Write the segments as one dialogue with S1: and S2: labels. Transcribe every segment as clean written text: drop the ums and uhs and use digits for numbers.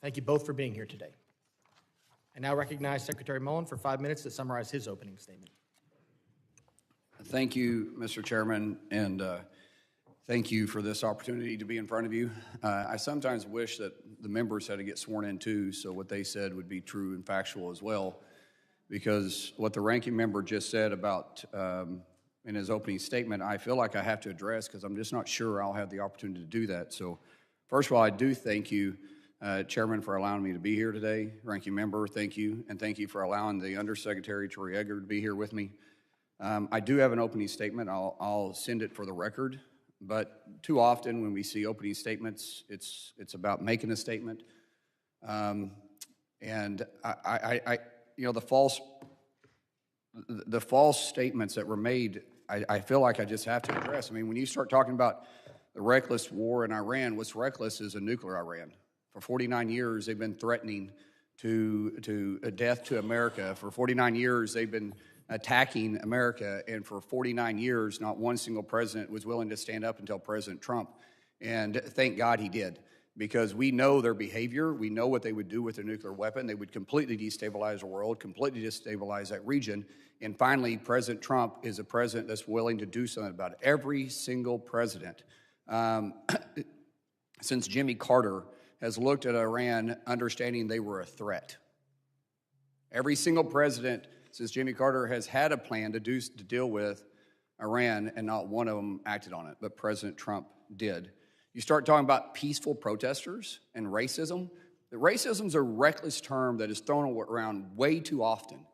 S1: Thank you both for being here today. I now recognize Secretary Mullin for 5 minutes to summarize his opening statement.
S2: Thank you, Mr. Chairman, and thank you for this opportunity to be in front of you. I sometimes wish that the members had to get sworn in too, so what they said would be true and factual as well, because what the ranking member just said about in his opening statement, I feel like I have to address because I'm just not sure I'll have the opportunity to do that. So first of all, I do thank you, Chairman, for allowing me to be here today. Ranking member, thank you, and thank you for allowing the Undersecretary Troy Edgar to be here with me. I do have an opening statement. I'll send it for the record, but too often when we see opening statements, it's about making a statement. And I you know, the false statements that were made, I feel like I just have to address. I mean, when you start talking about the reckless war in Iran, what's reckless is a nuclear Iran. For 49 years, they've been threatening to death to America. For 49 years, they've been attacking America, and for 49 years, not one single president was willing to stand up until President Trump. And thank God he did, because we know their behavior. We know what they would do with their nuclear weapon. They would completely destabilize the world, completely destabilize that region. And finally, President Trump is a president that's willing to do something about it. Every single president, since Jimmy Carter, has looked at Iran understanding they were a threat. Every single president since Jimmy Carter has had a plan to deal with Iran, and not one of them acted on it, but President Trump did. You start talking about peaceful protesters and racism. The racism's a reckless term that is thrown around way too often.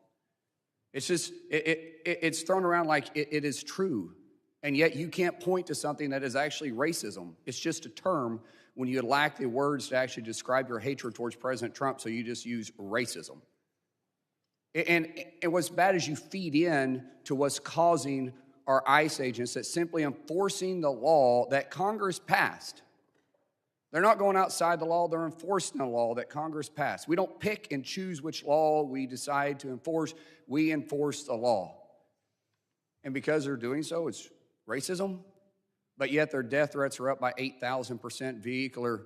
S2: It's just, it's thrown around like it is true, and yet you can't point to something that is actually racism. It's just a term when you lack the words to actually describe your hatred towards President Trump, so you just use racism. And what's bad is you feed in to what's causing our ICE agents that simply enforcing the law that Congress passed. They're not going outside the law, they're enforcing the law that Congress passed. We don't pick and choose which law we decide to enforce, we enforce the law. And because they're doing so, it's racism, but yet their death threats are up by 8,000%, vehicular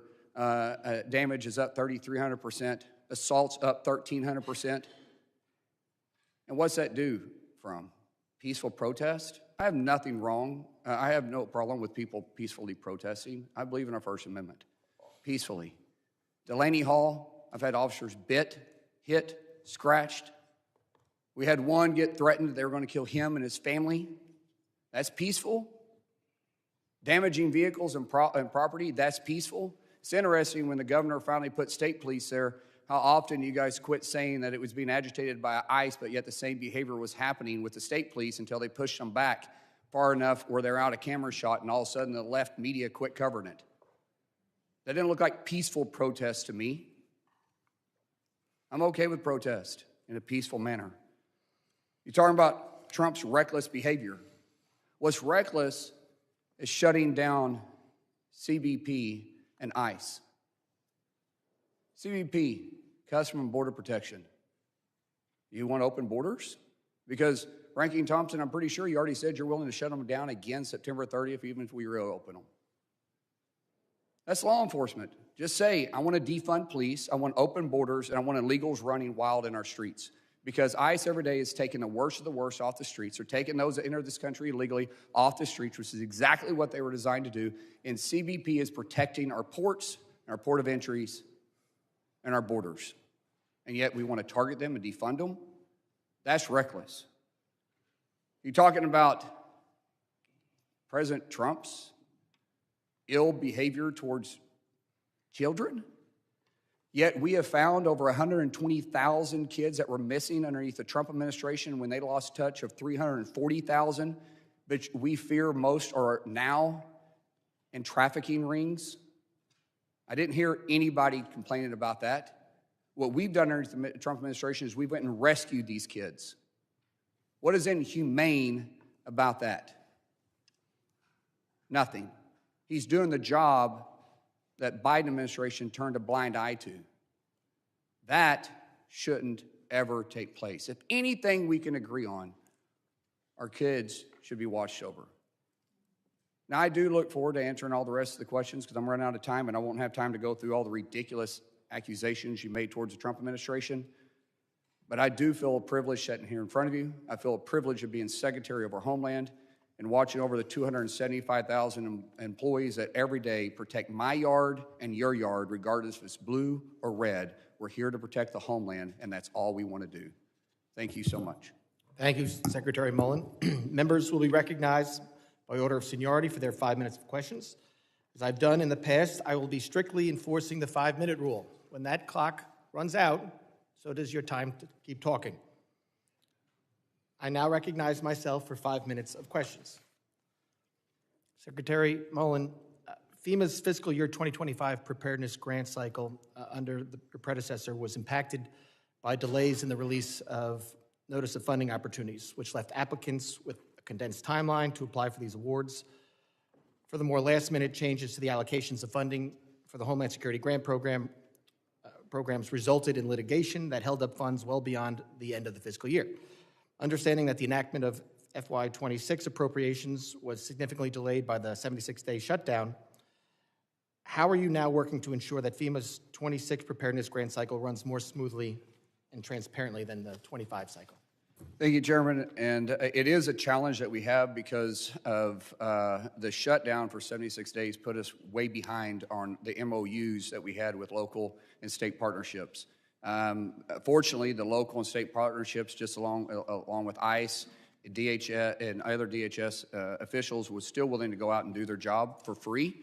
S2: damage is up 3,300%, assaults up 1,300%. And what's that do from? Peaceful protest? I have nothing wrong. I have no problem with people peacefully protesting. I believe in our First Amendment. Peacefully. Delaney Hall, I've had officers bit, hit, scratched. We had one get threatened that they were going to kill him and his family. That's peaceful. Damaging vehicles and property, that's peaceful. It's interesting when the governor finally put state police there, how often you guys quit saying that it was being agitated by ICE, but yet the same behavior was happening with the state police until they pushed them back far enough where they're out of camera shot, and all of a sudden the left media quit covering it. That didn't look like peaceful protest to me. I'm okay with protest in a peaceful manner. You're talking about Trump's reckless behavior. What's reckless is shutting down CBP and ICE. CBP, Customs and Border Protection. You want open borders? Because Ranking Thompson, I'm pretty sure you already said you're willing to shut them down again September 30th, even if we reopen them. That's law enforcement. Just say, I want to defund police, I want open borders, and I want illegals running wild in our streets. Because ICE every day is taking the worst of the worst off the streets. They're taking those that enter this country illegally off the streets, which is exactly what they were designed to do. And CBP is protecting our ports, our port of entries, and our borders. And yet we want to target them and defund them? That's reckless. You're talking about President Trump's ill behavior towards children? Yet we have found over 120,000 kids that were missing underneath the Trump administration when they lost touch of 340,000, which we fear most are now in trafficking rings. I didn't hear anybody complaining about that. What we've done under the Trump administration is we went and rescued these kids. What is inhumane about that? Nothing. He's doing the job that Biden administration turned a blind eye to. That shouldn't ever take place. If anything we can agree on, our kids should be watched over. Now, I do look forward to answering all the rest of the questions because I'm running out of time and I won't have time to go through all the ridiculous accusations you made towards the Trump administration. But I do feel a privilege sitting here in front of you. I feel a privilege of being Secretary of our Homeland and watching over the 275,000 employees that every day protect my yard and your yard, regardless if it's blue or red. We're here to protect the homeland, and that's all we want to do. Thank you so much.
S1: Thank you, Secretary Mullin. Members will be recognized by order of seniority for their 5 minutes of questions. As I've done in the past, I will be strictly enforcing the 5-minute rule. When that clock runs out, so does your time to keep talking. I now recognize myself for 5 minutes of questions. Secretary Mullin, FEMA's fiscal year 2025 preparedness grant cycle under the predecessor was impacted by delays in the release of notice of funding opportunities, which left applicants with a condensed timeline to apply for these awards. Furthermore, last-minute changes to the allocations of funding for the Homeland Security grant programs resulted in litigation that held up funds well beyond the end of the fiscal year. Understanding that the enactment of FY26 appropriations was significantly delayed by the 76-day shutdown, how are you now working to ensure that FEMA's 26 preparedness grant cycle runs more smoothly and transparently than the 25 cycle?
S2: Thank you, Chairman. And it is a challenge that we have because of the shutdown for 76 days put us way behind on the MOUs that we had with local and state partnerships. Fortunately, the local and state partnerships, just along with ICE, DHS, and other DHS officials, was still willing to go out and do their job for free.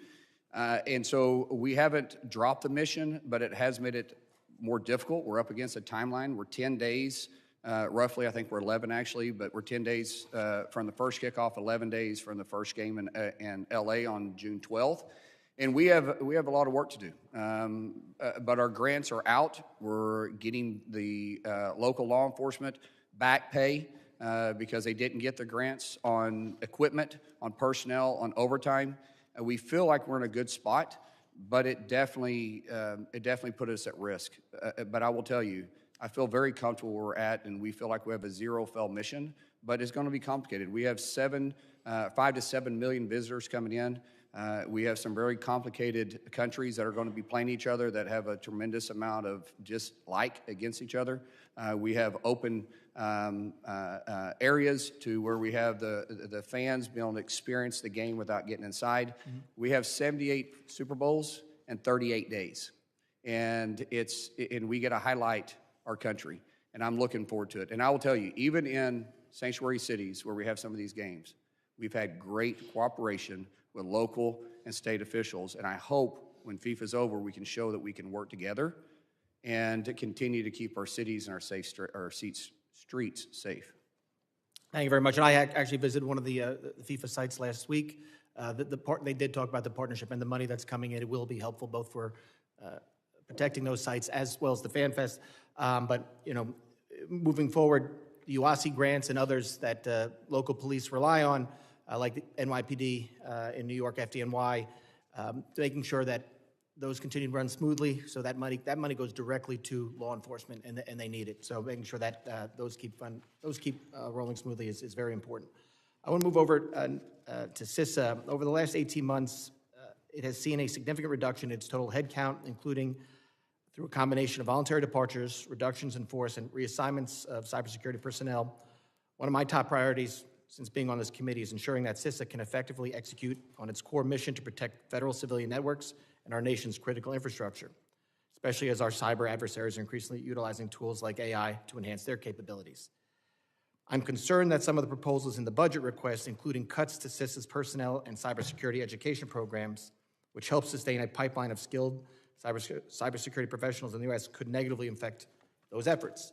S2: And so we haven't dropped the mission, but it has made it more difficult. We're up against a timeline. We're 10 days, roughly. I think we're 11 actually, but we're 10 days from the first kickoff, 11 days from the first game in LA on June 12th. And we have a lot of work to do, but our grants are out. We're getting the local law enforcement back pay because they didn't get the grants on equipment, on personnel, on overtime. We feel like we're in a good spot, but it definitely put us at risk. But I will tell you, I feel very comfortable where we're at, and we feel like we have a zero-fail mission. But it's going to be complicated. We have 5 to 7 million visitors coming in. We have some very complicated countries that are going to be playing each other that have a tremendous amount of dislike against each other. We have open areas to where we have the fans be able to experience the game without getting inside. Mm-hmm. We have 78 Super Bowls in 38 days, and we get to highlight our country, and I'm looking forward to it. And I will tell you, even in sanctuary cities where we have some of these games, we've had great cooperation with local and state officials, and I hope when FIFA's over, we can show that we can work together and to continue to keep our cities and our streets safe.
S1: Thank you very much. And I actually visited one of the FIFA sites last week. They did talk about the partnership and the money that's coming in. It will be helpful both for protecting those sites as well as the Fan Fest. But moving forward, the UASI grants and others that local police rely on, like the NYPD in New York, FDNY, making sure that those continue to run smoothly, so that money goes directly to law enforcement, and they need it. So making sure that those keep rolling smoothly is very important. I want to move over to CISA. Over the last 18 months, it has seen a significant reduction in its total headcount, including through a combination of voluntary departures, reductions in force, and reassignments of cybersecurity personnel. One of my top priorities since being on this committee is ensuring that CISA can effectively execute on its core mission to protect federal civilian networks and our nation's critical infrastructure, especially as our cyber adversaries are increasingly utilizing tools like AI to enhance their capabilities. I'm concerned that some of the proposals in the budget request, including cuts to CISA's personnel and cybersecurity education programs, which help sustain a pipeline of skilled cybersecurity professionals in the U.S., could negatively affect those efforts.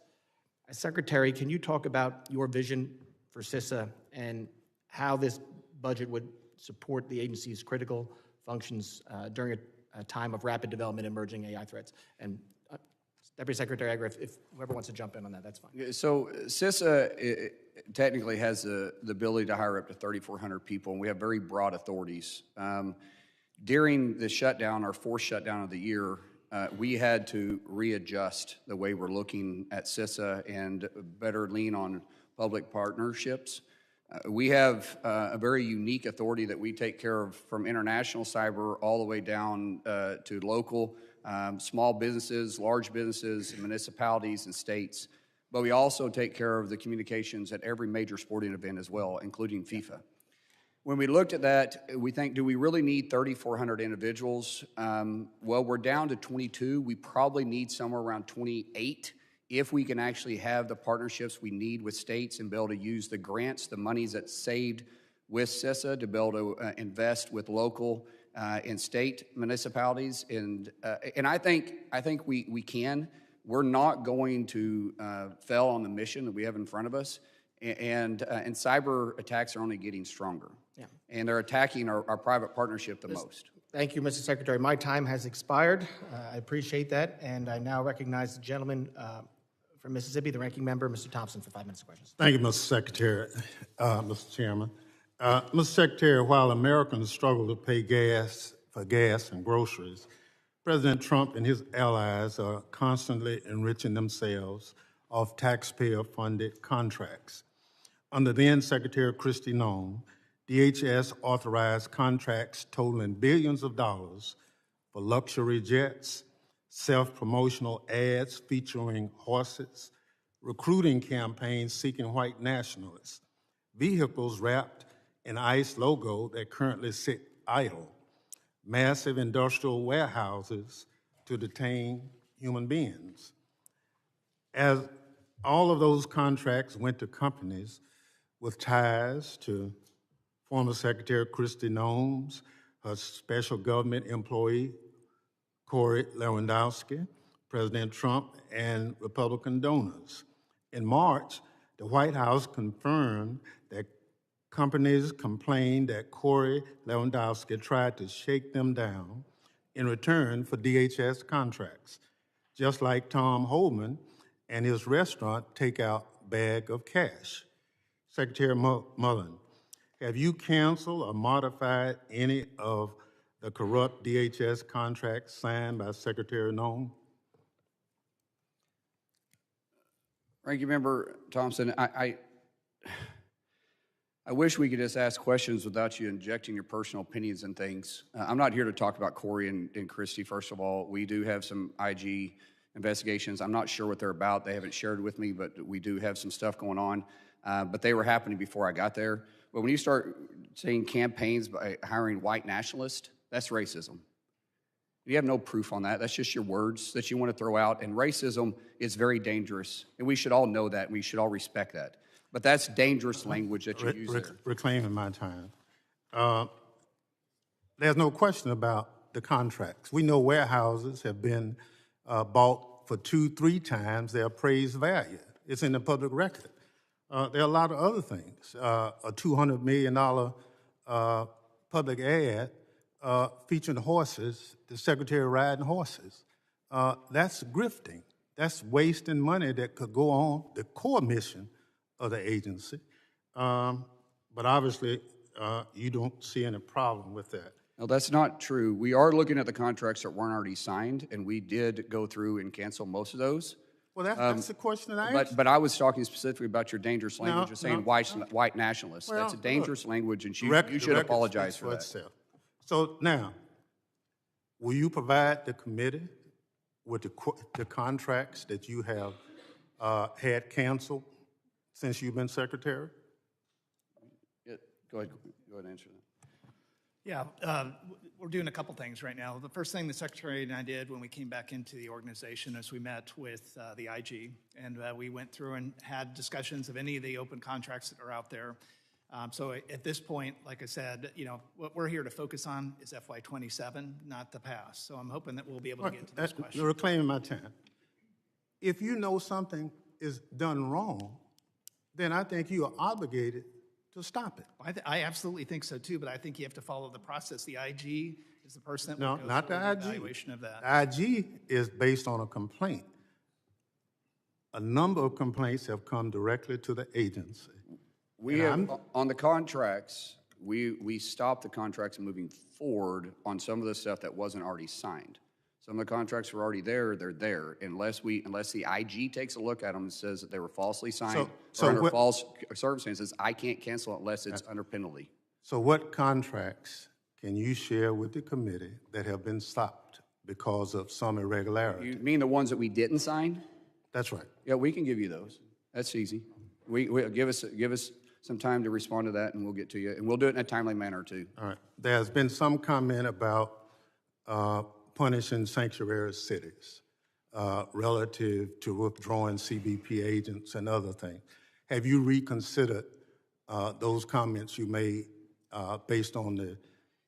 S1: As Secretary, can you talk about your vision for CISA and how this budget would support the agency's critical functions during a time of rapid development and emerging AI threats? And Deputy Secretary Agra, if whoever wants to jump in on that, that's fine.
S2: So CISA technically has the ability to hire up to 3,400 people, and we have very broad authorities. During the shutdown, our fourth shutdown of the year, we had to readjust the way we're looking at CISA and better lean on public partnerships. We have a very unique authority that we take care of from international cyber all the way down to local small businesses, large businesses, municipalities, and states. But we also take care of the communications at every major sporting event as well, including FIFA. When we looked at that, we think, do we really need 3,400 individuals? Well, we're down to 22. We probably need somewhere around 28 if we can actually have the partnerships we need with states and be able to use the grants, the monies that's saved with CISA to be able to invest with local and state municipalities. And I think we can. We're not going to fail on the mission that we have in front of us. And cyber attacks are only getting stronger. Yeah. And they're attacking our private partnership the most.
S1: Thank you, Mr. Secretary. My time has expired. I appreciate that. And I now recognize the gentleman from Mississippi, the ranking member, Mr. Thompson, for 5 minutes of questions.
S3: Thank you, Mr. Secretary, Mr. Chairman. Mr. Secretary, while Americans struggle to pay for gas and groceries, President Trump and his allies are constantly enriching themselves off taxpayer-funded contracts. Under then Secretary Kristi Noem, DHS authorized contracts totaling billions of dollars for luxury jets, self-promotional ads featuring horses, recruiting campaigns seeking white nationalists, vehicles wrapped in ICE logo that currently sit idle, massive industrial warehouses to detain human beings. As all of those contracts went to companies with ties to former Secretary Kristi Noem's, her special government employee, Corey Lewandowski, President Trump, and Republican donors. In March, the White House confirmed that companies complained that Corey Lewandowski tried to shake them down in return for DHS contracts, just like Tom Homan and his restaurant takeout bag of cash. Secretary Mullin, have you canceled or modified any of the corrupt DHS contracts signed by Secretary Noem?
S2: Ranking Member Thompson, I wish we could just ask questions without you injecting your personal opinions and things. I'm not here to talk about Corey and Kristi, first of all. We do have some IG investigations. I'm not sure what they're about. They haven't shared with me, but we do have some stuff going on. But they were happening before I got there. But when you start saying campaigns by hiring white nationalists, that's racism. You have no proof on that. That's just your words that you want to throw out. And racism is very dangerous. And we should all know that. And we should all respect that. But that's dangerous language that you use there.
S3: Reclaiming my time. There's no question about the contracts. We know warehouses have been bought for 2-3 times their appraised value. It's in the public record. There are a lot of other things. A $200 million public ad featuring horses, the secretary riding horses. That's grifting. That's wasting money that could go on the core mission of the agency. But obviously, you don't see any problem with that.
S2: No, that's not true. We are looking at the contracts that weren't already signed, and we did go through and cancel most of those.
S3: Well, that's the question that I asked.
S2: But I was talking specifically about your dangerous language of saying white nationalists.
S3: Well,
S2: that's a dangerous language, and you should apologize for that.
S3: Itself. So now, will you provide the committee with the contracts that you have had canceled since you've been secretary?
S2: Yeah, go ahead and answer that.
S4: Yeah, we're doing a couple things right now. The first thing the Secretary and I did when we came back into the organization is we met with the IG, and we went through and had discussions of any of the open contracts that are out there. So at this point, like I said, what we're here to focus on is FY27, not the past. So I'm hoping that we'll be able to get to this question.
S3: You're reclaiming my time. If you know something is done wrong, then I think you are obligated to stop it.
S4: I absolutely think so too, but I think you have to follow the process. The IG is the person that
S3: will
S4: go
S3: not
S4: through
S3: the
S4: the
S3: IG.
S4: evaluation of that.
S3: The IG is based on a complaint. A number of complaints have come directly to the agency.
S2: We have, on the contracts, we stopped the contracts moving forward on some of the stuff that wasn't already signed. Some of the contracts were already there, they're there. Unless the IG takes a look at them and says that they were falsely signed or under false circumstances, I can't cancel it unless it's under penalty.
S3: So what contracts can you share with the committee that have been stopped because of some irregularity.
S2: You mean the ones that we didn't sign?
S3: That's right.
S2: Yeah, we can give you those. That's easy. We give us some time to respond to that, and we'll get to you, and we'll do it in a timely manner too.
S3: All right. There's been some comment about punishing sanctuary cities relative to withdrawing CBP agents and other things. Have you reconsidered those comments you made based on the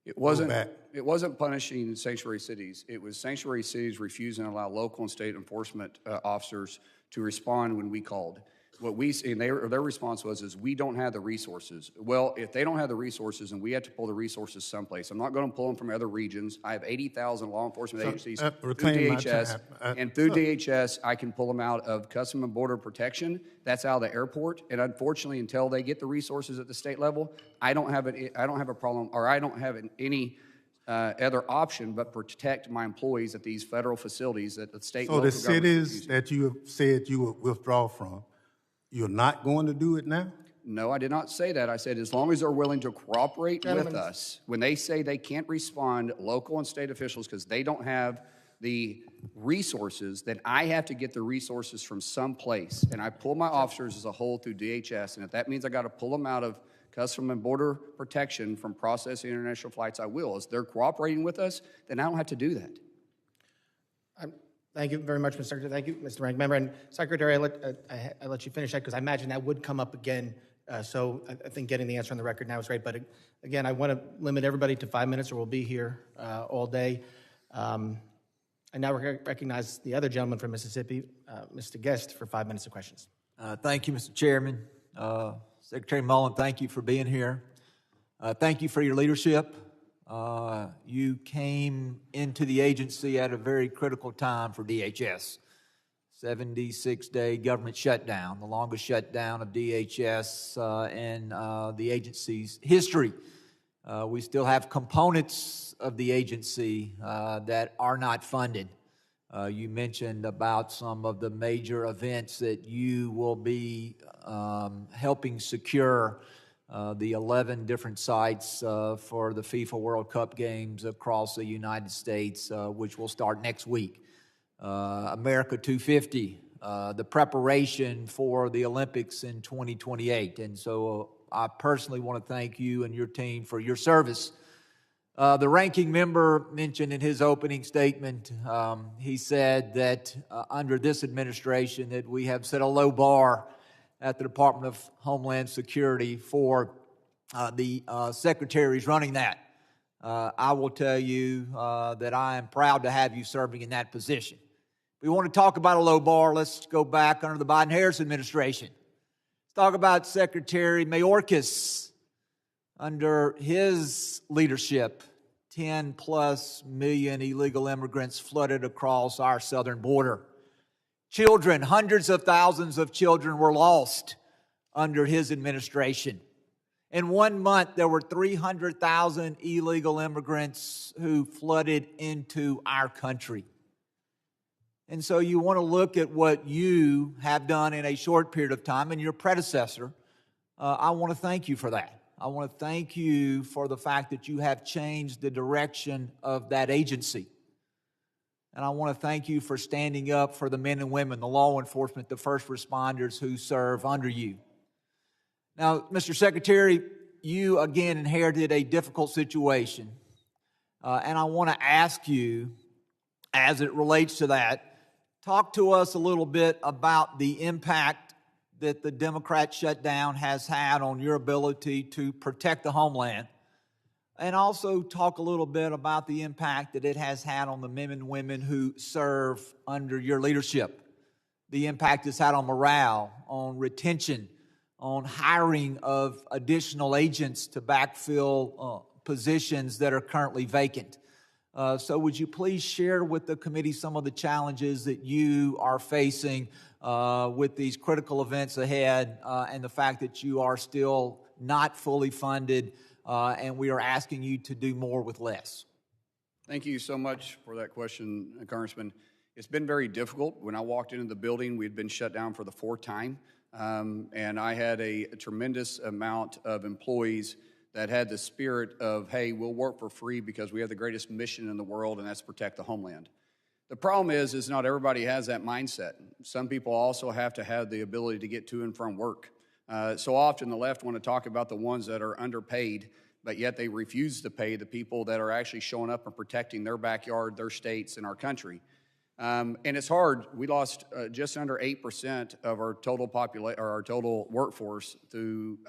S2: It wasn't.
S3: rollback?
S2: It wasn't punishing sanctuary cities. It was sanctuary cities refusing to allow local and state enforcement officers to respond when we called. What we and their response was we don't have the resources. Well, if they don't have the resources and we have to pull the resources someplace, I'm not going to pull them from other regions. I have 80,000 law enforcement agencies through DHS, and through DHS, I can pull them out of Customs and Border Protection. That's out of the airport, and unfortunately, until they get the resources at the state level, I don't have a problem, or I don't have any other option but protect my employees at these federal facilities that the state.
S3: So the cities that you have said you would withdraw from, you're not going to do it now?
S2: No, I did not say that. I said as long as they're willing to cooperate with us. When they say they can't respond, local and state officials, because they don't have the resources, then I have to get the resources from someplace. And I pull my officers as a whole through DHS. And if that means I got to pull them out of Customs and Border Protection from processing international flights, I will. As they're cooperating with us, then I don't have to do that.
S1: Thank you very much, Mr. Secretary. Thank you, Mr. Ranking Member. And Secretary, I let you finish that because I imagine that would come up again. So I think getting the answer on the record now is great. But again, I want to limit everybody to 5 minutes or we'll be here all day. I now recognize the other gentleman from Mississippi, Mr. Guest, for 5 minutes of questions.
S5: Thank you, Mr. Chairman. Secretary Mullin, thank you for being here. Thank you for your leadership. You came into the agency at a very critical time for DHS. 76-day government shutdown, the longest shutdown of DHS in the agency's history. We still have components of the agency that are not funded. You mentioned about some of the major events that you will be helping secure. The 11 different sites for the FIFA World Cup games across the United States, which will start next week. America 250, the preparation for the Olympics in 2028. And so I personally want to thank you and your team for your service. The ranking member mentioned in his opening statement, he said that under this administration that we have set a low bar at the Department of Homeland Security for the secretaries running that. I will tell you that I am proud to have you serving in that position. If we want to talk about a low bar, let's go back under the Biden-Harris administration. Let's talk about Secretary Mayorkas. Under his leadership, 10+ million illegal immigrants flooded across our southern border. Children, hundreds of thousands of children were lost under his administration. In 1 month, there were 300,000 illegal immigrants who flooded into our country. And so you want to look at what you have done in a short period of time, and your predecessor, I want to thank you for that. I want to thank you for the fact that you have changed the direction of that agency. And I want to thank you for standing up for the men and women, the law enforcement, the first responders who serve under you. Now, Mr. Secretary, you again inherited a difficult situation. And I want to ask you, as it relates to that, talk to us a little bit about the impact that the Democrat shutdown has had on your ability to protect the homeland. And also talk a little bit about the impact that it has had on the men and women who serve under your leadership. The impact it's had on morale, on retention, on hiring of additional agents to backfill positions that are currently vacant. So would you please share with the committee some of the challenges that you are facing with these critical events ahead and the fact that you are still not fully funded and we are asking you to do more with less?
S2: Thank you so much for that question, Congressman. It's been very difficult. When I walked into the building, we had been shut down for the 4th time, and I had a tremendous amount of employees that had the spirit of, hey, we'll work for free because we have the greatest mission in the world, and that's protect the homeland. The problem is not everybody has that mindset. Some people also have to have the ability to get to and from work. So often the left want to talk about the ones that are underpaid, but yet they refuse to pay the people that are actually showing up and protecting their backyard, their states, and our country. And it's hard. We lost just under 8% of our total our total workforce through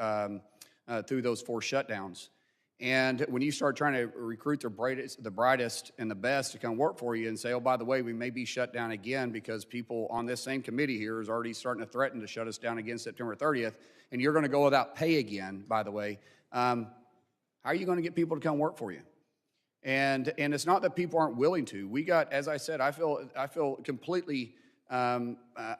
S2: those 4 shutdowns. And when you start trying to recruit the brightest and the best to come work for you and say, oh, by the way, we may be shut down again because people on this same committee here is already starting to threaten to shut us down again September 30th, and you're going to go without pay again, by the way, how are you going to get people to come work for you? And it's not that people aren't willing to. We got, as I said, I feel completely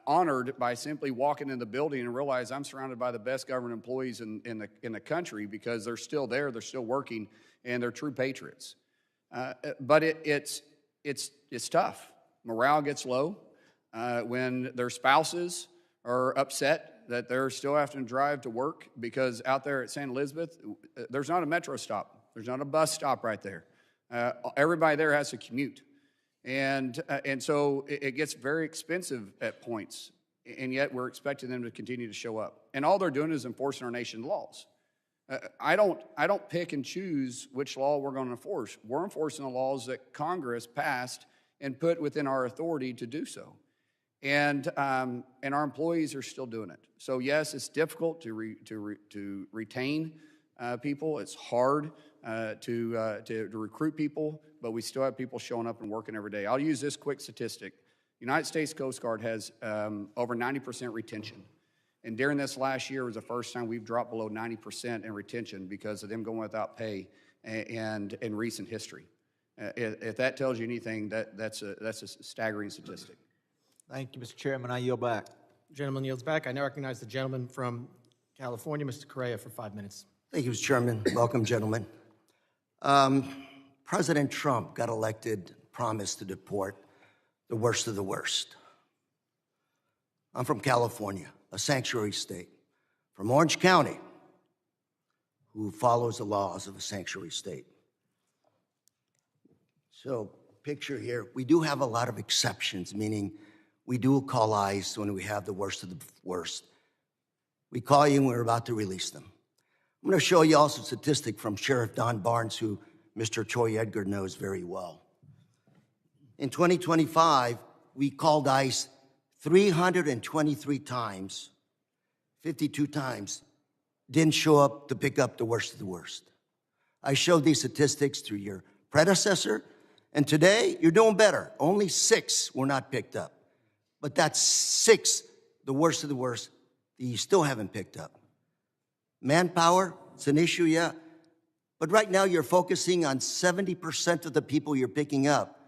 S2: honored by simply walking in the building and realize I'm surrounded by the best government employees in the country because they're still there, they're still working, and they're true patriots. But it's tough. Morale gets low when their spouses are upset that they're still having to drive to work because out there at St. Elizabeth, there's not a metro stop. There's not a bus stop right there. Everybody there has to commute. And so it gets very expensive at points, and yet we're expecting them to continue to show up. And all they're doing is enforcing our nation's laws. I don't pick and choose which law we're going to enforce. We're enforcing the laws that Congress passed and put within our authority to do so. And our employees are still doing it. So yes, it's difficult to retain people. It's hard to recruit people, but we still have people showing up and working every day. I'll use this quick statistic. United States Coast Guard has over 90% retention. And during this last year was the first time we've dropped below 90% in retention because of them going without pay and in recent history. If that tells you anything, that's a staggering statistic.
S5: Thank you, Mr. Chairman. I yield back.
S1: Gentleman yields back. I now recognize the gentleman from California, Mr. Correa, for 5 minutes.
S6: Thank you, Mr. Chairman. Welcome, gentlemen. President Trump got elected, promised to deport the worst of the worst. I'm from California, a sanctuary state, from Orange County, who follows the laws of a sanctuary state. So, picture here, we do have a lot of exceptions, meaning we do call ICE when we have the worst of the worst. We call you and we're about to release them. I'm going to show you also a statistic from Sheriff Don Barnes, who Mr. Troy Edgar knows very well. In 2025, we called ICE 323 times, 52 times, didn't show up to pick up the worst of the worst. I showed these statistics through your predecessor, and today you're doing better. Only 6 were not picked up. But that's 6, the worst of the worst, that you still haven't picked up. Manpower, it's an issue, yeah. But right now you're focusing on 70% of the people you're picking up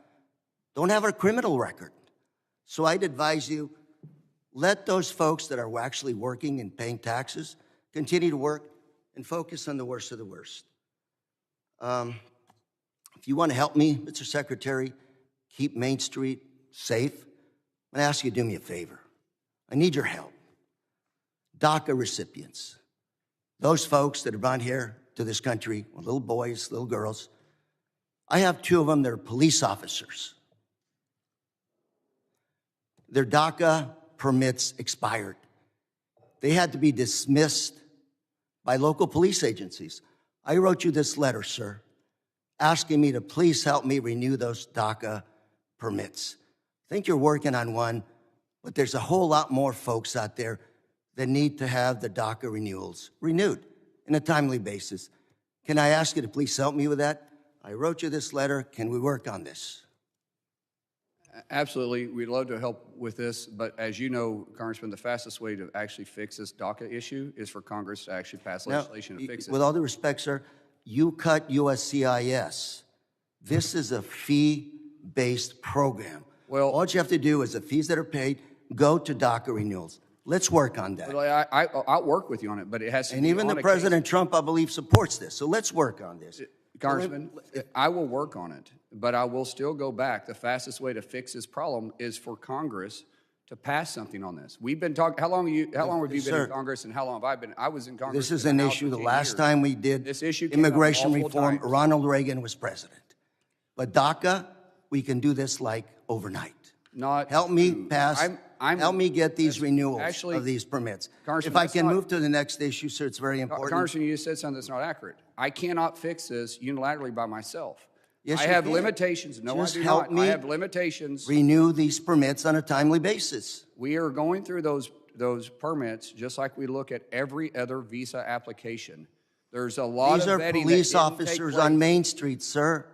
S6: don't have a criminal record. So I'd advise you, let those folks that are actually working and paying taxes continue to work and focus on the worst of the worst. If you want to help me, Mr. Secretary, keep Main Street safe, I'm going to ask you to do me a favor. I need your help. DACA recipients, those folks that have gone here to this country, little boys, little girls, I have 2 of them, they're police officers. Their DACA permits expired. They had to be dismissed by local police agencies. I wrote you this letter, sir, asking me to please help me renew those DACA permits. I think you're working on one, but there's a whole lot more folks out there that need to have the DACA renewals renewed on a timely basis. Can I ask you to please help me with that? I wrote you this letter. Can we work on this?
S2: Absolutely. We'd love to help with this, but as you know, Congressman, the fastest way to actually fix this DACA issue is for Congress to actually pass legislation to fix it.
S6: With all due respect, sir, you cut USCIS. This is a fee-based program.
S2: Well,
S6: all you have to do is the fees that are paid go to DACA renewals. Let's work on that.
S2: Well, I'll work with you on it, but it has to
S6: and
S2: be
S6: even
S2: on
S6: the President Trump, I believe, supports this. So let's work on this.
S2: Congressman, I will work on it, but I will still go back. The fastest way to fix this problem is for Congress to pass something on this. We've been talking, how long have you been
S6: Sir.
S2: in Congress and how long have I been? I was in Congress.
S6: This is
S2: in
S6: an
S2: the House
S6: issue.
S2: for
S6: The
S2: 10
S6: last
S2: years.
S6: time we did
S2: This issue came up
S6: immigration
S2: multiple
S6: reform,
S2: times.
S6: Ronald Reagan was president. But DACA, we can do this like overnight.
S2: Not
S6: Help me
S2: true.
S6: pass, help me get these renewals
S2: actually-
S6: of these permits.
S2: Congressman,
S6: If I
S2: that's
S6: can
S2: not-
S6: move to the next issue, sir, it's very important.
S2: Congressman, you just said something that's not accurate. I cannot fix this unilaterally by myself.
S6: Yes,
S2: I
S6: you
S2: have
S6: can.
S2: limitations. No,
S6: Just
S2: I do
S6: help
S2: not.
S6: me
S2: I have limitations.
S6: Renew these permits on a timely basis.
S2: We are going through those permits just like we look at every other visa application. There's a lot
S6: These
S2: of
S6: are
S2: vetting
S6: police
S2: that didn't take
S6: officers
S2: place.
S6: on Main Street, sir.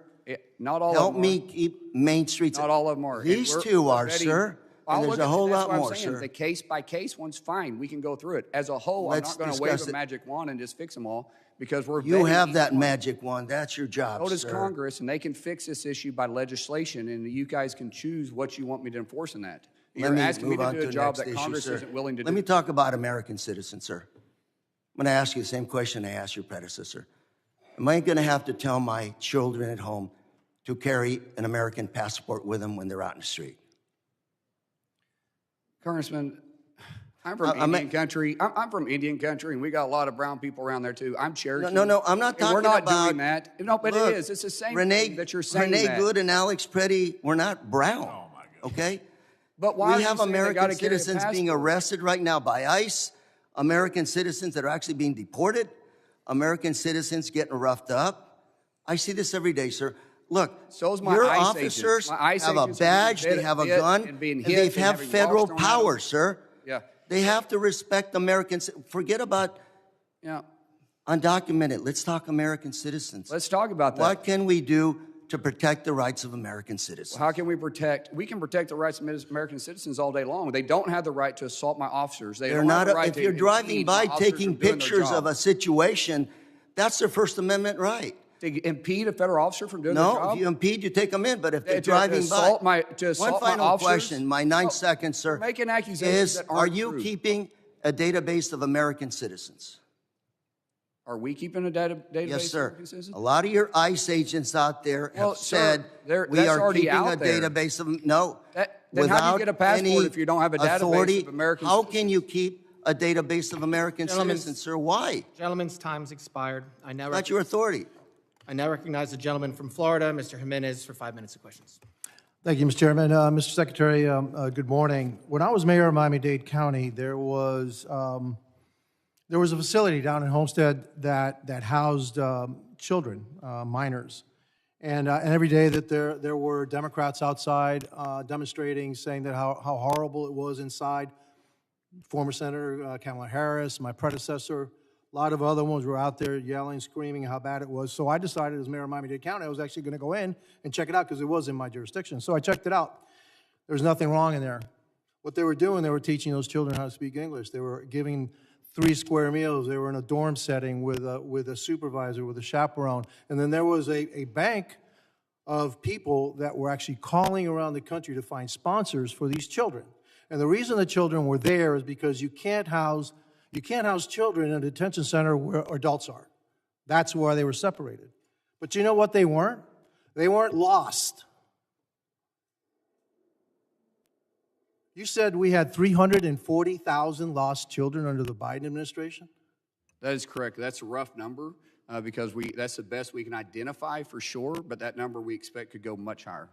S2: Not all
S6: Help
S2: of them
S6: me
S2: are.
S6: keep Main Streets.
S2: Not all of them are.
S6: These
S2: And
S6: two
S2: we're
S6: are,
S2: vetting-
S6: sir.
S2: I'll
S6: And there's
S2: look
S6: a
S2: at-
S6: whole
S2: that's
S6: lot
S2: what I'm
S6: more,
S2: saying.
S6: sir.
S2: The case by case one's fine. We can go through it. As a whole,
S6: Let's
S2: I'm not going to wave
S6: discuss
S2: a
S6: it.
S2: magic wand and just fix them all because we're
S6: You
S2: vetting
S6: have
S2: each
S6: that
S2: one.
S6: magic wand. That's your job,
S2: So does
S6: sir.
S2: Congress, and they can fix this issue by legislation, and you guys can choose what you want me to enforce in that.
S6: Let
S2: You're
S6: me
S2: asking me
S6: move
S2: to
S6: on
S2: do
S6: to
S2: a
S6: the
S2: job
S6: next
S2: that
S6: issue,
S2: Congress
S6: sir.
S2: isn't willing to
S6: Let
S2: do.
S6: me talk about American citizens, sir. I'm going to ask you the same question I asked your predecessor. Am I going to have to tell my children at home to carry an American passport with them when they're out in the street?
S2: Congressman, I'm from Indian country. I'm from Indian country, and we got a lot of brown people around there too. I'm Cherokee.
S6: No, I'm not
S2: And
S6: talking
S2: we're not
S6: about...
S2: doing that. No, but
S6: Look,
S2: it is. It's the same
S6: Renee,
S2: thing that you're saying
S6: Renee
S2: that.
S6: Good and Alex Preddy, we're not brown, okay?
S2: But why are
S6: We
S2: you
S6: have
S2: saying they
S6: American
S2: gotta carry a
S6: citizens being
S2: passport?
S6: arrested right now by ICE, American citizens that are actually being deported, American citizens getting roughed up. I see this every day, sir. Look,
S2: So is my
S6: your
S2: ICE
S6: officers
S2: agents. My ICE
S6: have a
S2: agents are being
S6: badge, they
S2: hit
S6: have a
S2: and
S6: gun,
S2: being
S6: and
S2: hit
S6: they
S2: and
S6: have
S2: having
S6: federal
S2: rocks thrown at them.
S6: power, sir.
S2: Yeah.
S6: They have to respect Americans. Forget about
S2: Yeah.
S6: undocumented. Let's talk American citizens.
S2: Let's talk about that.
S6: What can we do to protect the rights of American citizens?
S2: How can we protect? We can protect the rights of American citizens all day long. They don't have the right to assault my officers. They
S6: They're
S2: don't have
S6: not,
S2: the right
S6: if
S2: to
S6: you're driving
S2: impede
S6: by
S2: my officers
S6: taking
S2: from doing their
S6: pictures
S2: job.
S6: of a situation, that's their First Amendment right.
S2: To impede a federal officer from doing their
S6: No,
S2: job?
S6: if you impede, you take them in. But if they're
S2: To
S6: driving
S2: assault
S6: by,
S2: to assault
S6: one
S2: my
S6: final
S2: officers?
S6: question, my 9
S2: No,
S6: seconds, sir,
S2: you're making accusations
S6: is:
S2: that
S6: are
S2: aren't
S6: you
S2: true.
S6: keeping a database of American citizens?
S2: Are we keeping a database?
S6: Yes,
S2: of
S6: sir.
S2: American citizens?
S6: A lot of your ICE agents out there have
S2: Well, sir,
S6: said we
S2: that's
S6: are
S2: already
S6: keeping
S2: out
S6: a
S2: there.
S6: database of no.
S2: Then how do you
S6: without
S2: get a passport
S6: any
S2: if you don't have a database
S6: authority,
S2: of American
S6: How
S2: citizens?
S6: can you keep a database of American
S1: Gentlemen,
S6: citizens, sir? Why?
S1: Gentleman's time's expired. I now
S6: That's your authority.
S1: recognize the gentleman from Florida, Mr. Jimenez, for 5 minutes of questions.
S7: Thank you, Mr. Chairman. Mr. Secretary, good morning. When I was mayor of Miami-Dade County, there was a facility down in Homestead that housed children, minors. And every day that there were Democrats outside demonstrating, saying that how horrible it was inside. Former Senator Kamala Harris, my predecessor, a lot of other ones were out there yelling, screaming how bad it was. So I decided as mayor of Miami-Dade County, I was actually going to go in and check it out because it was in my jurisdiction. So I checked it out. There was nothing wrong in there. What they were doing, they were teaching those children how to speak English. They were giving 3 square meals. They were in a dorm setting with a supervisor, with a chaperone. And then there was a bank of people that were actually calling around the country to find sponsors for these children. And the reason the children were there is because you can't house children in a detention center where adults are. That's why they were separated. But you know what they weren't? They weren't lost. You said we had 340,000 lost children under the Biden administration?
S2: That is correct. That's a rough number because that's the best we can identify for sure, but that number we expect could go much higher.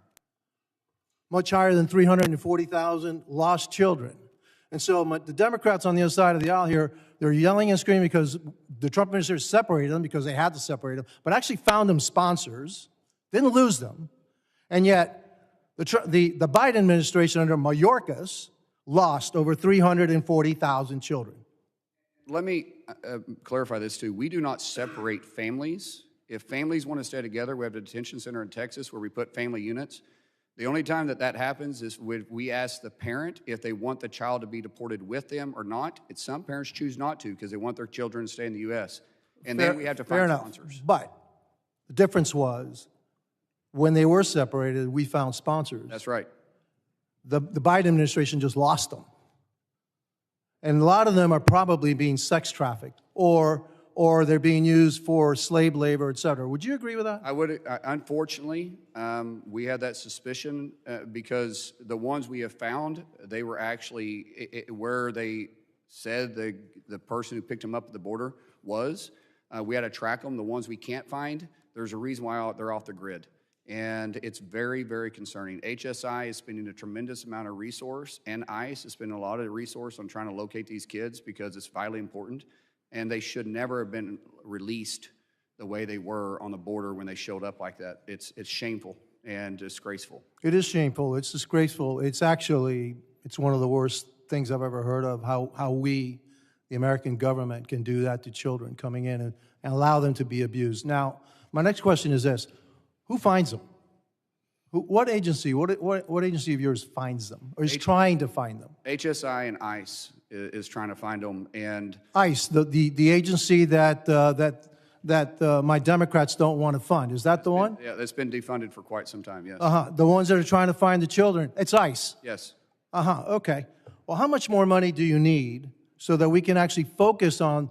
S7: Much higher than 340,000 lost children. And so the Democrats on the other side of the aisle here, they're yelling and screaming because the Trump administration separated them because they had to separate them, but actually found them sponsors, didn't lose them. And yet the Biden administration under Mayorkas lost over 340,000 children.
S2: Let me clarify this too. We do not separate families. If families want to stay together, we have a detention center in Texas where we put family units. The only time that happens is when we ask the parent if they want the child to be deported with them or not. Some parents choose not to because they want their children to stay in the U.S. And then we have to find sponsors.
S7: But the difference was when they were separated, we found sponsors.
S2: That's right.
S7: The Biden administration just lost them. And a lot of them are probably being sex trafficked or or they're being used for slave labor, et cetera. Would you agree with that?
S2: I would, unfortunately, we had that suspicion because the ones we have found, they were actually where they said the person who picked them up at the border was. We had to track them. The ones we can't find, there's a reason why they're off the grid. And it's very, very concerning. HSI is spending a tremendous amount of resource, and ICE is spending a lot of resource on trying to locate these kids because it's vitally important. And they should never have been released the way they were on the border when they showed up like that. It's shameful and disgraceful.
S7: It is shameful. It's disgraceful. It's one of the worst things I've ever heard of, how we, the American government, can do that to children coming in and allow them to be abused. Now, my next question is this. Who finds them? What agency of yours finds them or is trying to find them?
S2: HSI and ICE is trying to find them. And
S7: ICE, the agency that my Democrats don't want to fund. Is that the one?
S2: Yeah, that's been defunded for quite some time, yes.
S7: The ones that are trying to find the children. It's ICE.
S2: Yes.
S7: Okay. Well, how much more money do you need so that we can actually focus on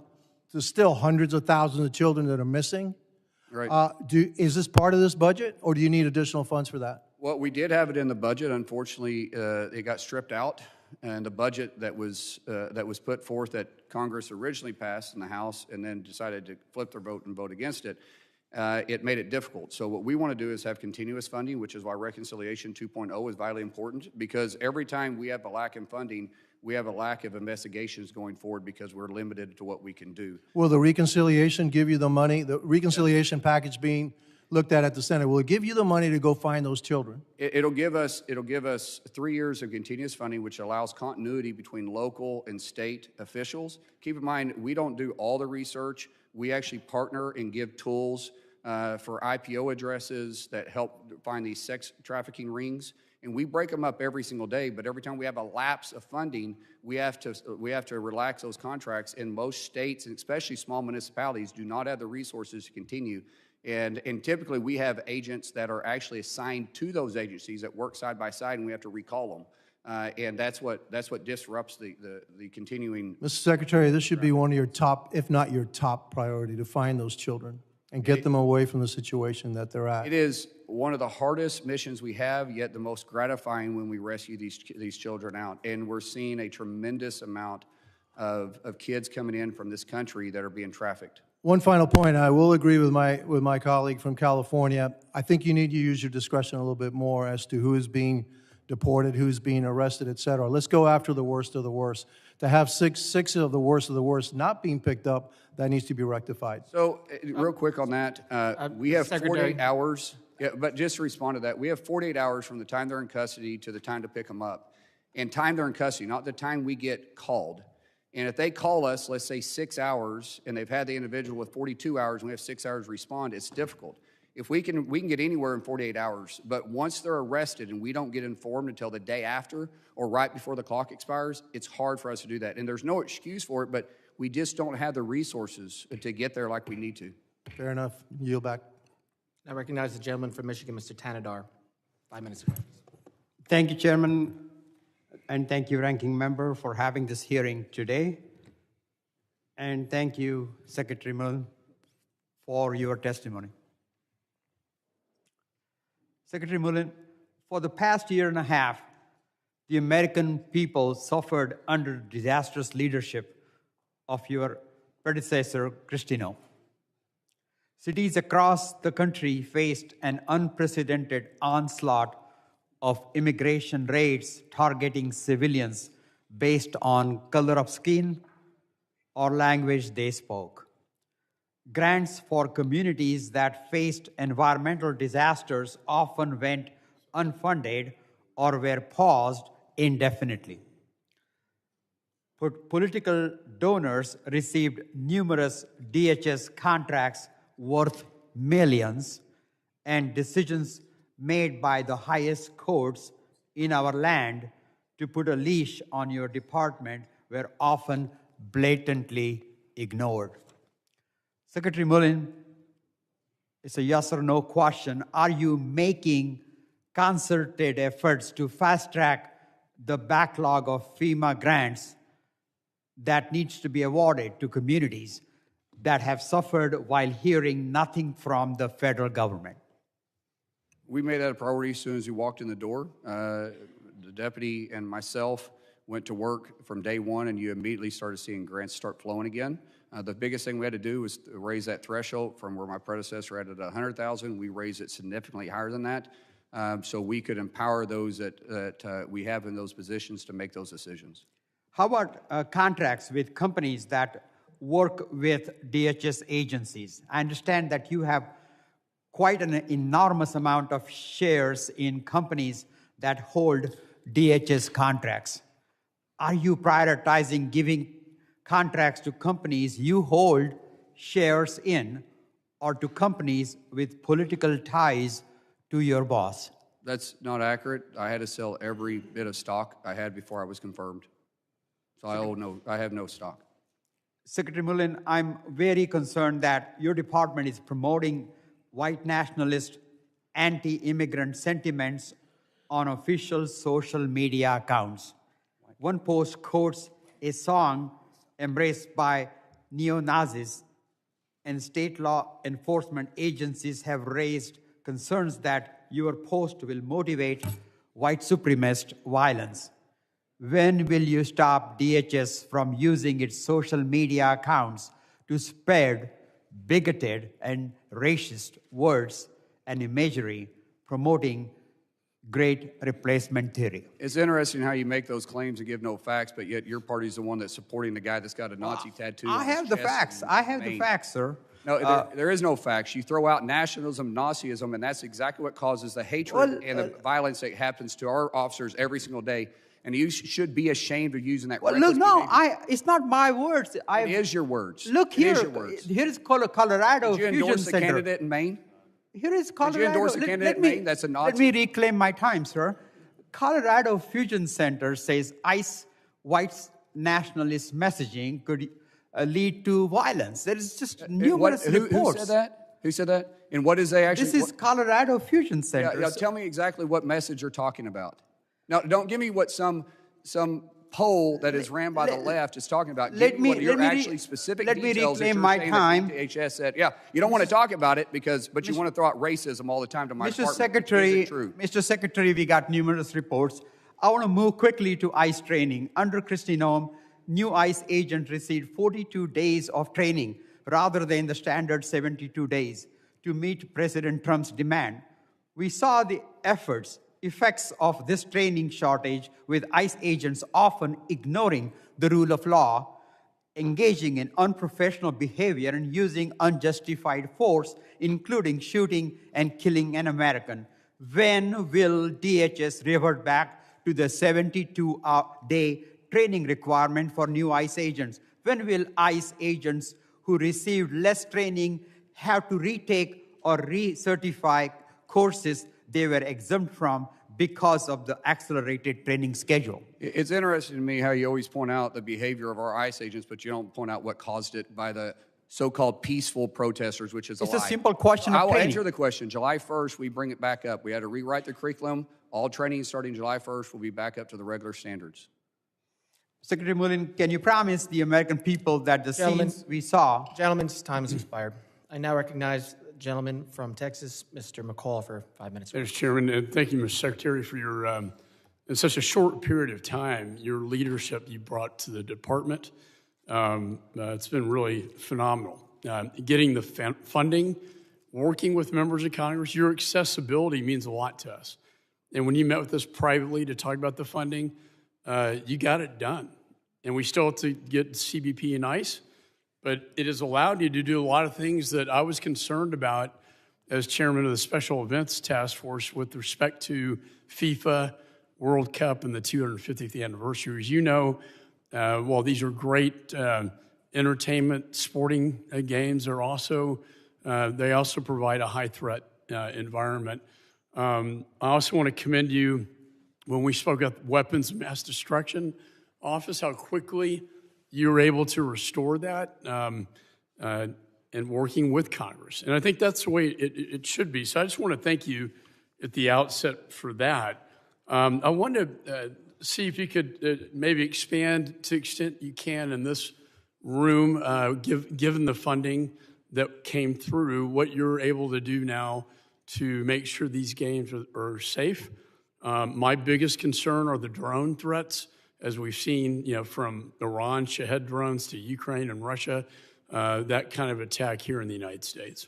S7: the still hundreds of thousands of children that are missing?
S2: Right.
S7: Is this part of this budget, or do you need additional funds for that?
S2: Well, we did have it in the budget. Unfortunately, it got stripped out, and the budget that was put forth that Congress originally passed in the House and then decided to flip their vote and vote against it, it made it difficult. So what we want to do is have continuous funding, which is why Reconciliation 2.0 is vitally important, because every time we have a lack in funding, we have a lack of investigations going forward because we're limited to what we can do.
S7: Will the reconciliation give you the money, the reconciliation package being looked at the Senate, will it give you the money to go find those children?
S2: It'll give us 3 years of continuous funding, which allows continuity between local and state officials. Keep in mind, we don't do all the research. We actually partner and give tools for IPO addresses that help find these sex trafficking rings. And we break them up every single day, but every time we have a lapse of funding, we have to relax those contracts. And most states, and especially small municipalities, do not have the resources to continue. And typically we have agents that are actually assigned to those agencies that work side by side, and we have to recall them. And that's what disrupts the continuing.
S7: Mr. Secretary, this should be one of your top, if not your top priority, to find those children and get them away from the situation that they're at.
S2: It is one of the hardest missions we have, yet the most gratifying when we rescue these children out. And we're seeing a tremendous amount of kids coming in from this country that are being trafficked.
S7: One final point, I will agree with my colleague from California. I think you need to use your discretion a little bit more as to who is being deported, who's being arrested, et cetera. Let's go after the worst of the worst. To have six of the worst not being picked up, that needs to be rectified.
S2: So, real quick on that, we have
S1: Secretary.
S2: 48 hours. Yeah, but just to respond to that, we have 48 hours from the time they're in custody to the time to pick them up. And time they're in custody, not the time we get called. And if they call us, let's say 6 hours, and they've had the individual with 42 hours, and we have 6 hours to respond, it's difficult. If we can get anywhere in 48 hours, but once they're arrested and we don't get informed until the day after or right before the clock expires, it's hard for us to do that. And there's no excuse for it, but we just don't have the resources to get there like we need to.
S7: Fair enough. Yield back.
S1: I recognize the gentleman from Michigan, Mr. Tanadar. 5 minutes ago.
S8: Thank you, Chairman, and thank you, Ranking Member, for having this hearing today. And thank you, Secretary Mullin, for your testimony. Secretary Mullin, for the past year and a half, the American people suffered under disastrous leadership of your predecessor, Cristino. Cities across the country faced an unprecedented onslaught of immigration raids targeting civilians based on color of skin or language they spoke. Grants for communities that faced environmental disasters often went unfunded or were paused indefinitely. Political donors received numerous DHS contracts worth millions, and decisions made by the highest courts in our land to put a leash on your department were often blatantly ignored. Secretary Mullin, it's a yes or no question. Are you making concerted efforts to fast-track the backlog of FEMA grants that needs to be awarded to communities that have suffered while hearing nothing from the federal government?
S2: We made that a priority as soon as we walked in the door. The deputy and myself went to work from day one, and you immediately started seeing grants start flowing again. The biggest thing we had to do was to raise that threshold from where my predecessor had it at $100,000. We raised it significantly higher than that, so we could empower those that we have in those positions to make those decisions.
S8: How about contracts with companies that work with DHS agencies? I understand that you have quite an enormous amount of shares in companies that hold DHS contracts. Are you prioritizing giving contracts to companies you hold shares in, or to companies with political ties to your boss?
S2: That's not accurate. I had to sell every bit of stock I had before I was confirmed. So I have no stock.
S8: Secretary Mullin, I'm very concerned that your department is promoting white nationalist, anti-immigrant sentiments on official social media accounts. One post quotes a song embraced by neo-Nazis, and state law enforcement agencies have raised concerns that your post will motivate white supremacist violence. When will you stop DHS from using its social media accounts to spread bigoted and racist words and imagery promoting great replacement theory?
S2: It's interesting how you make those claims and give no facts, but yet your party's the one that's supporting the guy that's got a Nazi tattoo.
S8: I
S2: on his
S8: have the
S2: chest
S8: facts.
S2: and
S8: I have the
S2: mane.
S8: facts, sir.
S2: No, there is no facts. You throw out nationalism, Nazism, and that's exactly what causes the hatred and the violence that happens to our officers every single day. And you should be ashamed of using that.
S8: Well, look, no, it's not my words.
S2: It is your words.
S8: Look
S2: It
S8: here.
S2: is your words.
S8: Here is Colorado
S2: Did you
S8: Fusion
S2: endorse the
S8: Center.
S2: candidate in Maine?
S8: Here is Colorado.
S2: Did you endorse the candidate in Maine? That's a Nazi.
S8: Let me reclaim my time, sir. Colorado Fusion Center says ICE white nationalist messaging could lead to violence. There is just numerous reports.
S2: Who said that? Who said that? And what is they actually?
S8: This is Colorado Fusion Center.
S2: Yeah, tell me exactly what message you're talking about. Now, don't give me what some poll that is ran by the left is talking about. Give me what your actually specific details that you're saying that DHS said. Yeah, you don't want to talk about it but you want to throw out racism all the time to my
S8: Mr.
S2: department.
S8: Secretary,
S2: Is it true?
S8: Mr. Secretary, we got numerous reports. I want to move quickly to ICE training. Under Kristi Noem, new ICE agents received 42 days of training rather than the standard 72 days to meet President Trump's demand. We saw the effects of this training shortage, with ICE agents often ignoring the rule of law, engaging in unprofessional behavior, and using unjustified force, including shooting and killing an American. When will DHS revert back to the 72-day training requirement for new ICE agents? When will ICE agents who received less training have to retake or recertify courses they were exempt from because of the accelerated training schedule?
S2: It's interesting to me how you always point out the behavior of our ICE agents, but you don't point out what caused it by the so-called peaceful protesters, which is a lie.
S8: It's a simple question of
S2: I will
S8: training.
S2: answer the question. July 1st, we bring it back up. We had to rewrite the curriculum. All training starting July 1st will be back up to the regular standards.
S8: Secretary Mullin, can you promise the American people that the scenes we saw...
S1: Gentleman's time has expired. I now recognize the gentleman from Texas, Mr. McCall, for 5 minutes.
S9: Mr. Chairman, and thank you, Mr. Secretary, for your, in such a short period of time, your leadership you brought to the department. It's been really phenomenal. Getting the funding, working with members of Congress, your accessibility means a lot to us. And when you met with us privately to talk about the funding, you got it done. And we still have to get CBP and ICE, but it has allowed you to do a lot of things that I was concerned about as chairman of the Special Events Task Force with respect to FIFA, World Cup, and the 250th anniversary. As you know, while these are great entertainment, sporting games, they also provide a high-threat environment. I also want to commend you when we spoke at Weapons of Mass Destruction Office, how quickly you were able to restore that and working with Congress. And I think that's the way it should be. So I just want to thank you at the outset for that. I wanted to see if you could maybe expand to the extent you can in this room, given the funding that came through, what you're able to do now to make sure these games are safe. My biggest concern are the drone threats, as we've seen, from Iran, Shahed drones to Ukraine and Russia, that kind of attack here in the United States.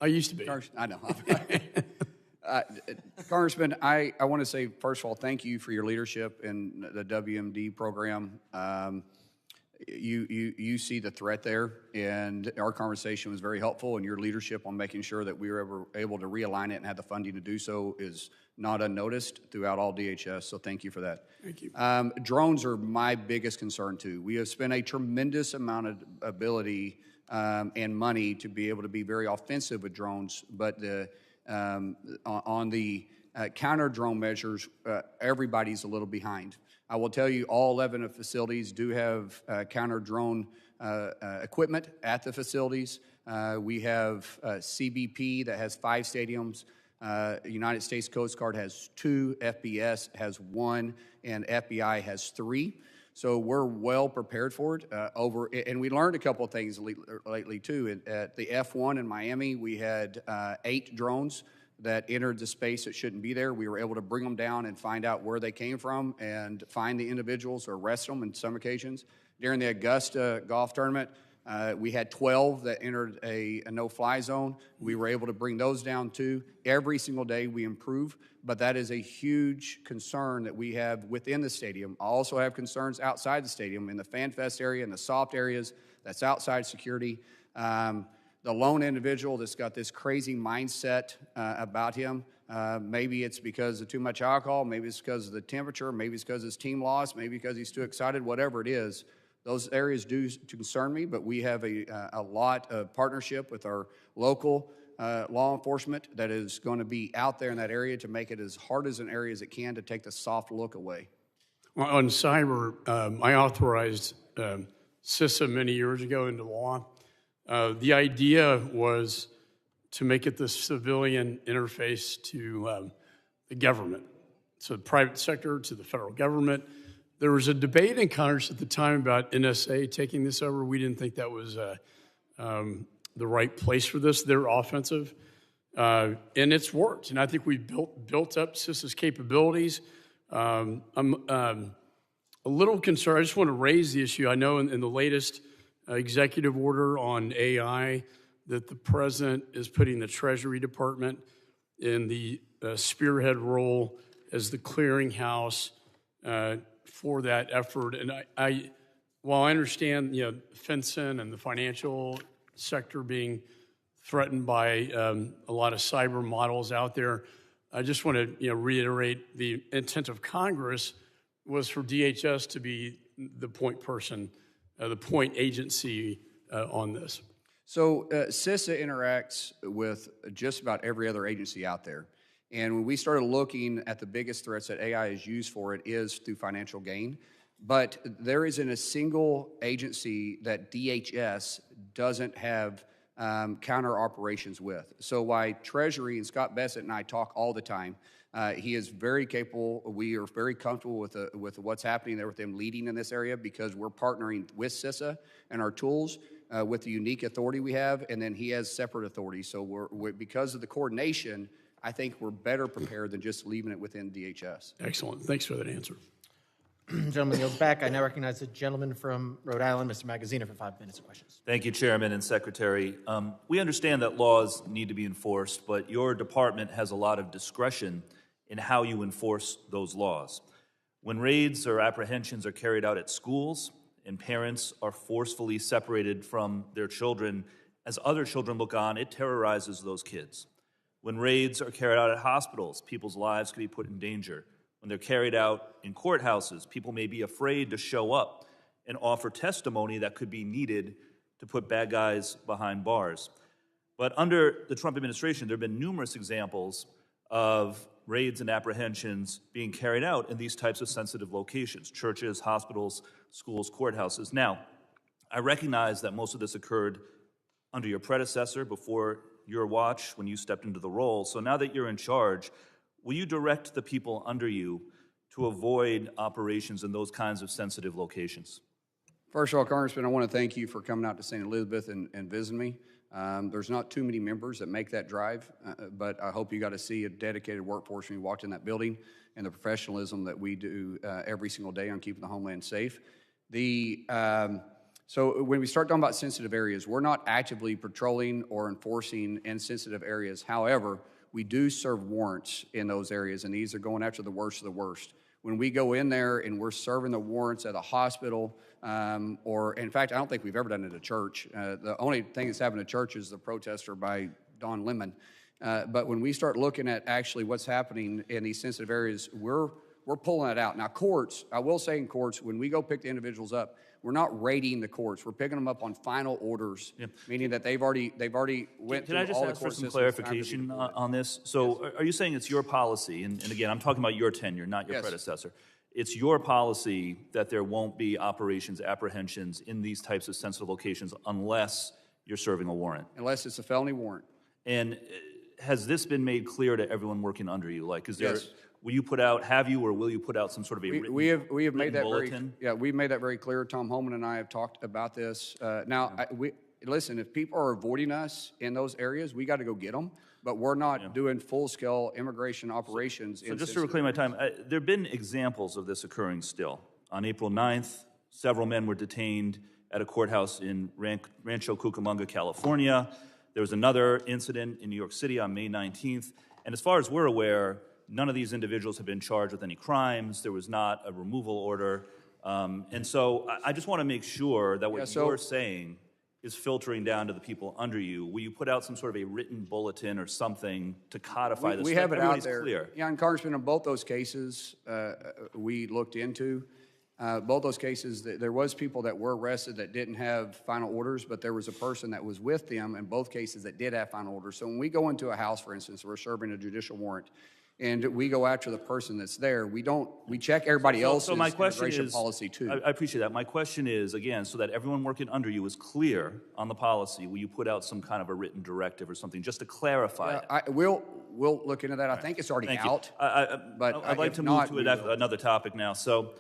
S9: I used to be.
S2: I know. Congressman, I want to say, first of all, thank you for your leadership in the WMD program. You see the threat there, and our conversation was very helpful, and your leadership on making sure that we were able to realign it and have the funding to do so is not unnoticed throughout all DHS, so thank you for that.
S9: Thank you.
S2: Drones are my biggest concern, too. We have spent a tremendous amount of ability and money to be able to be very offensive with drones, but on the counter drone measures, everybody's a little behind. I will tell you, all 11 of facilities do have counter drone equipment at the facilities. We have CBP that has 5 stadiums. United States Coast Guard has 2, FBS has 1, and FBI has 3. So we're well prepared for it. And we learned a couple of things lately too. At the F1 in Miami, we had 8 drones that entered the space that shouldn't be there. We were able to bring them down and find out where they came from and find the individuals or arrest them on some occasions. During the Augusta golf tournament, we had 12 that entered a no-fly zone. We were able to bring those down too. Every single day we improve, but that is a huge concern that we have within the stadium. I also have concerns outside the stadium in the Fan Fest area and the soft areas that's outside security. The lone individual that's got this crazy mindset about him, maybe it's because of too much alcohol, maybe it's because of the temperature, maybe it's because his team lost, maybe because he's too excited, whatever it is. Those areas do concern me, but we have a lot of partnership with our local law enforcement that is going to be out there in that area to make it as hard as an area as it can to take the soft look away.
S9: Well, on cyber, I authorized CISA many years ago into law. The idea was to make it the civilian interface to the government, so the private sector to the federal government. There was a debate in Congress at the time about NSA taking this over. We didn't think that was the right place for this. They're offensive, and it's worked. And I think we've built up CISA's capabilities. I'm a little concerned. I just want to raise the issue. I know in the latest executive order on AI that the president is putting the Treasury Department in the spearhead role as the clearinghouse for that effort. And while I understand, FinCEN and the financial sector being threatened by a lot of cyber models out there, I just want to reiterate the intent of Congress was for DHS to be the point person, the point agency on this.
S2: So CISA interacts with just about every other agency out there. And when we started looking at the biggest threats that AI is used for, it is through financial gain. But there isn't a single agency that DHS doesn't have counter operations with. So why Treasury and Scott Bessett and I talk all the time, he is very capable. We are very comfortable with what's happening there with them leading in this area because we're partnering with CISA and our tools with the unique authority we have, and then he has separate authority. So we're because of the coordination, I think we're better prepared than just leaving it within DHS.
S9: Excellent. Thanks for that answer.
S1: Gentleman yields back. I now recognize the gentleman from Rhode Island, Mr. Magaziner, for 5 minutes of questions.
S10: Thank you, Chairman and Secretary. We understand that laws need to be enforced, but your department has a lot of discretion in how you enforce those laws. When raids or apprehensions are carried out at schools and parents are forcefully separated from their children as other children look on, it terrorizes those kids. When raids are carried out at hospitals, people's lives can be put in danger. When they're carried out in courthouses, people may be afraid to show up and offer testimony that could be needed to put bad guys behind bars. But under the Trump administration, there have been numerous examples of raids and apprehensions being carried out in these types of sensitive locations: churches, hospitals, schools, courthouses. Now, I recognize that most of this occurred under your predecessor before your watch when you stepped into the role. So now that you're in charge, will you direct the people under you to avoid operations in those kinds of sensitive locations?
S2: First of all, Congressman, I want to thank you for coming out to St. Elizabeth and visiting me. There's not too many members that make that drive, but I hope you got to see a dedicated workforce when you walked in that building and the professionalism that we do every single day on keeping the homeland safe. So when we start talking about sensitive areas, we're not actively patrolling or enforcing in sensitive areas. However, we do serve warrants in those areas, and these are going after the worst of the worst. When we go in there and we're serving the warrants at a hospital, or in fact, I don't think we've ever done it at a church. The only thing that's happened at church is the protester by Don Lemon. But when we start looking at actually what's happening in these sensitive areas, we're pulling it out. Now, courts, I will say in courts, when we go pick the individuals up, we're not raiding the courts. We're picking them up on final orders, meaning that they've already went through all the court systems.
S10: Can I just ask for some clarification on this? So are you saying it's your policy, and again, I'm talking about your tenure, not your predecessor. It's your policy that there won't be operations, apprehensions in these types of sensitive locations unless you're serving a warrant?
S2: Unless it's a felony warrant.
S10: And has this been made clear to everyone working under you? Like, is there...
S2: Yes.
S10: Will you put out, have you, or will you put out some sort of a written
S2: we have made that
S10: bulletin?
S2: we've made that very clear. Tom Homan and I have talked about this. Listen, if people are avoiding us in those areas, we got to go get them. But we're not doing full-scale immigration operations.
S10: So just to reclaim my time, there have been examples of this occurring still. On April 9th, several men were detained at a courthouse in Rancho Cucamonga, California. There was another incident in New York City on May 19th. And as far as we're aware, none of these individuals have been charged with any crimes. There was not a removal order. And so I just want to make sure that what you're saying is filtering down to the people under you. Will you put out some sort of a written bulletin or something to codify this?
S2: We have it out there.
S10: Clear.
S2: Yeah, and Congressman, in both those cases we looked into, both those cases, there was people that were arrested that didn't have final orders, but there was a person that was with them in both cases that did have final orders. So when we go into a house, for instance, we're serving a judicial warrant, and we go after the person that's there, we check everybody else's immigration policy too.
S10: I appreciate that. My question is, again, so that everyone working under you is clear on the policy, will you put out some kind of a written directive or something just to clarify it?
S2: We'll look into that. I think it's already out.
S10: But I'd like to move to another topic now. So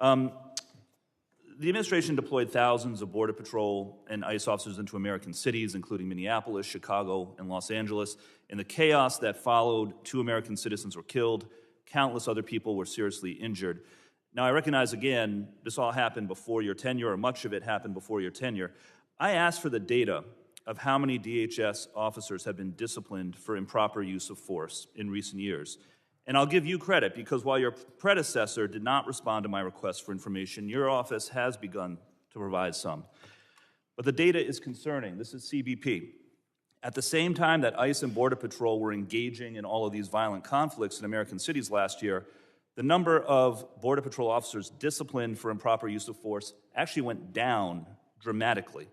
S10: the administration deployed thousands of Border Patrol and ICE officers into American cities, including Minneapolis, Chicago, and Los Angeles. In the chaos that followed, 2 American citizens were killed. Countless other people were seriously injured. Now, I recognize, again, this all happened before your tenure, or much of it happened before your tenure. I asked for the data of how many DHS officers have been disciplined for improper use of force in recent years. And I'll give you credit, because while your predecessor did not respond to my request for information, your office has begun to provide some. But the data is concerning. This is CBP. At the same time that ICE and Border Patrol were engaging in all of these violent conflicts in American cities last year, the number of Border Patrol officers disciplined for improper use of force actually went down dramatically.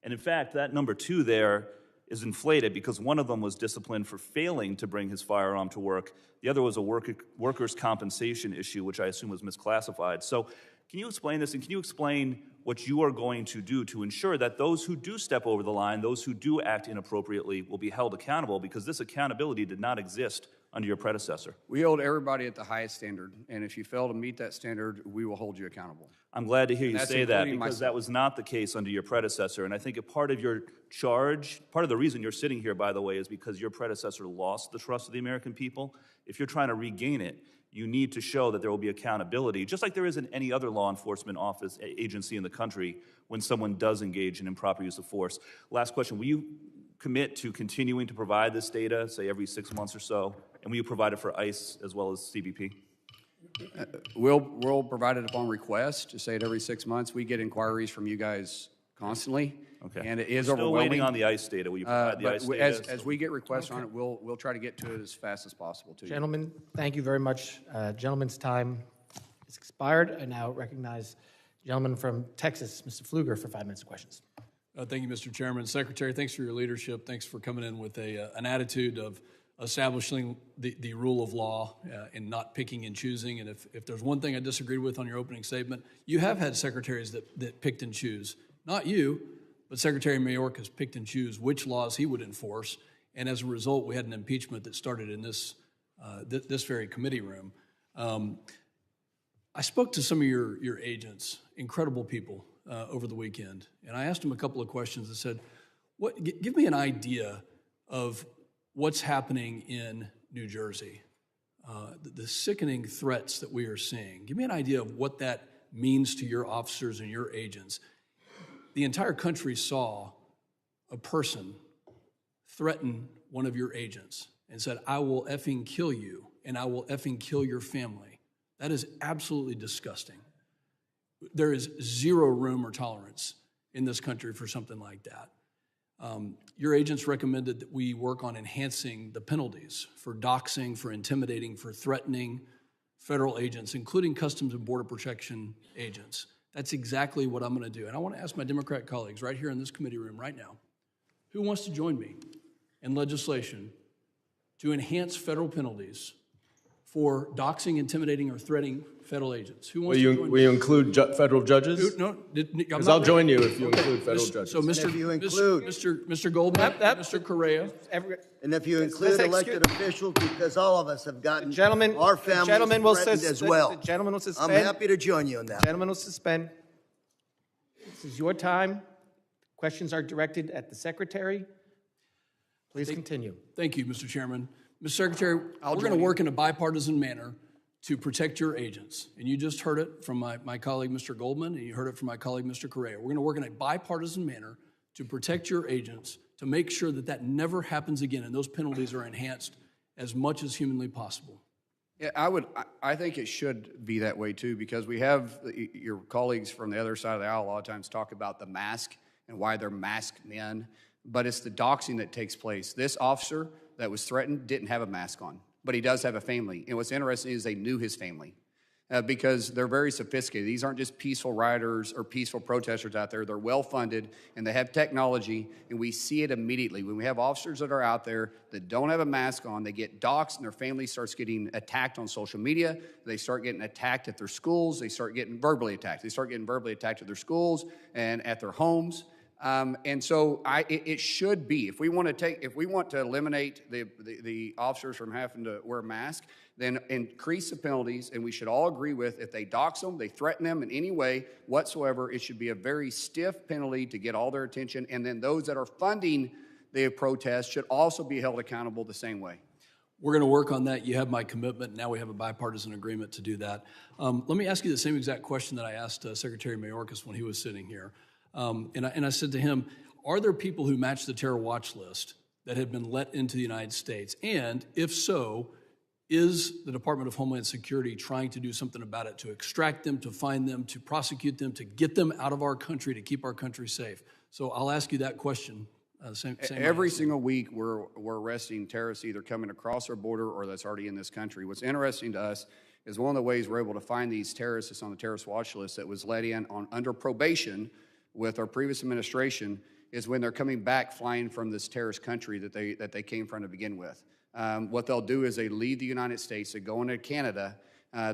S10: And in fact, that number 2 there is inflated because one of them was disciplined for failing to bring his firearm to work. The other was a workers' compensation issue, which I assume was misclassified. So can you explain this, and can you explain what you are going to do to ensure that those who do step over the line, those who do act inappropriately, will be held accountable, because this accountability did not exist under your predecessor?
S2: We hold everybody at the highest standard, and if you fail to meet that standard, we will hold you accountable.
S10: I'm glad to hear you say that, because that was not the case under your predecessor. And I think a part of your charge, part of the reason you're sitting here, by the way, is because your predecessor lost the trust of the American people. If you're trying to regain it, you need to show that there will be accountability, just like there is in any other law enforcement office agency in the country when someone does engage in improper use of force. Last question, will you commit to continuing to provide this data, say every 6 months or so? And will you provide it for ICE as well as CBP?
S2: We'll provide it upon request. To say it every 6 months. We get inquiries from you guys constantly, and it is overwhelming.
S10: Still waiting on the ICE data. Will you provide the ICE data?
S2: As we get requests on it, we'll try to get to it as fast as possible to you.
S1: Gentlemen, thank you very much. Gentlemen's time is expired. I now recognize the gentleman from Texas, Mr. Pfluger, for 5 minutes of questions.
S11: Thank you, Mr. Chairman. Secretary, thanks for your leadership. Thanks for coming in with an attitude of establishing the rule of law and not picking and choosing. And if there's one thing I disagreed with on your opening statement, you have had secretaries that picked and choose. Not you, but Secretary Mayorkas picked and choose which laws he would enforce. And as a result, we had an impeachment that started in this very committee room. I spoke to some of your agents, incredible people, over the weekend, and I asked them a couple of questions. I said, give me an idea of what's happening in New Jersey, the sickening threats that we are seeing. Give me an idea of what that means to your officers and your agents. The entire country saw a person threaten one of your agents and said, I will effing kill you and I will effing kill your family. That is absolutely disgusting. There is zero room or tolerance in this country for something like that. Your agents recommended that we work on enhancing the penalties for doxing, for intimidating, for threatening federal agents, including Customs and Border Protection agents. That's exactly what I'm going to do. And I want to ask my Democrat colleagues right here in this committee room right now, who wants to join me in legislation to enhance federal penalties for doxing, intimidating, or threatening federal agents? Who wants to join me?
S12: Will you include federal judges?
S11: No,
S12: because I'll join you if you include federal judges.
S11: So, Mr. Goldman, Mr. Correa.
S6: And if you include elected officials, because all of us have gotten
S1: Gentlemen,
S6: our families threatened as well.
S1: The gentleman will suspend.
S6: I'm happy to join you on that.
S1: Gentleman will suspend. This is your time. Questions are directed at the Secretary. Please continue.
S11: Thank you, Mr. Chairman. Mr. Secretary, we're going to work in a bipartisan manner to protect your agents. And you just heard it from my colleague, Mr. Goldman, and you heard it from my colleague, Mr. Correa. We're going to work in a bipartisan manner to protect your agents, to make sure that that never happens again, and those penalties are enhanced as much as humanly possible.
S2: Yeah, I think it should be that way too, because we have your colleagues from the other side of the aisle a lot of times talk about the mask and why they're masked men, but it's the doxing that takes place. This officer that was threatened didn't have a mask on, but he does have a family. And what's interesting is they knew his family because they're very sophisticated. These aren't just peaceful rioters or peaceful protesters out there. They're well-funded, and they have technology, and we see it immediately. When we have officers that are out there that don't have a mask on, they get doxxed, and their family starts getting attacked on social media. They start getting attacked at their schools. They start getting verbally attacked. They start getting verbally attacked at their schools and at their homes. And so it should be, if we want to eliminate the officers from having to wear a mask, then increase the penalties, and we should all agree with, if they dox them, they threaten them in any way whatsoever, it should be a very stiff penalty to get all their attention, and then those that are funding the protest should also be held accountable the same way.
S11: We're going to work on that. You have my commitment. Now we have a bipartisan agreement to do that. Let me ask you the same exact question that I asked Secretary Mayorkas when he was sitting here. And I said to him, are there people who match the terror watch list that have been let into the United States? And if so, is the Department of Homeland Security trying to do something about it, to extract them, to find them, to prosecute them, to get them out of our country, to keep our country safe? So I'll ask you that question.
S2: Every single week, we're arresting terrorists either coming across our border or that's already in this country. What's interesting to us is one of the ways we're able to find these terrorists that's on the terrorist watch list that was let in under probation with our previous administration is when they're coming back flying from this terrorist country that they came from to begin with. What they'll do is they leave the United States, they go into Canada,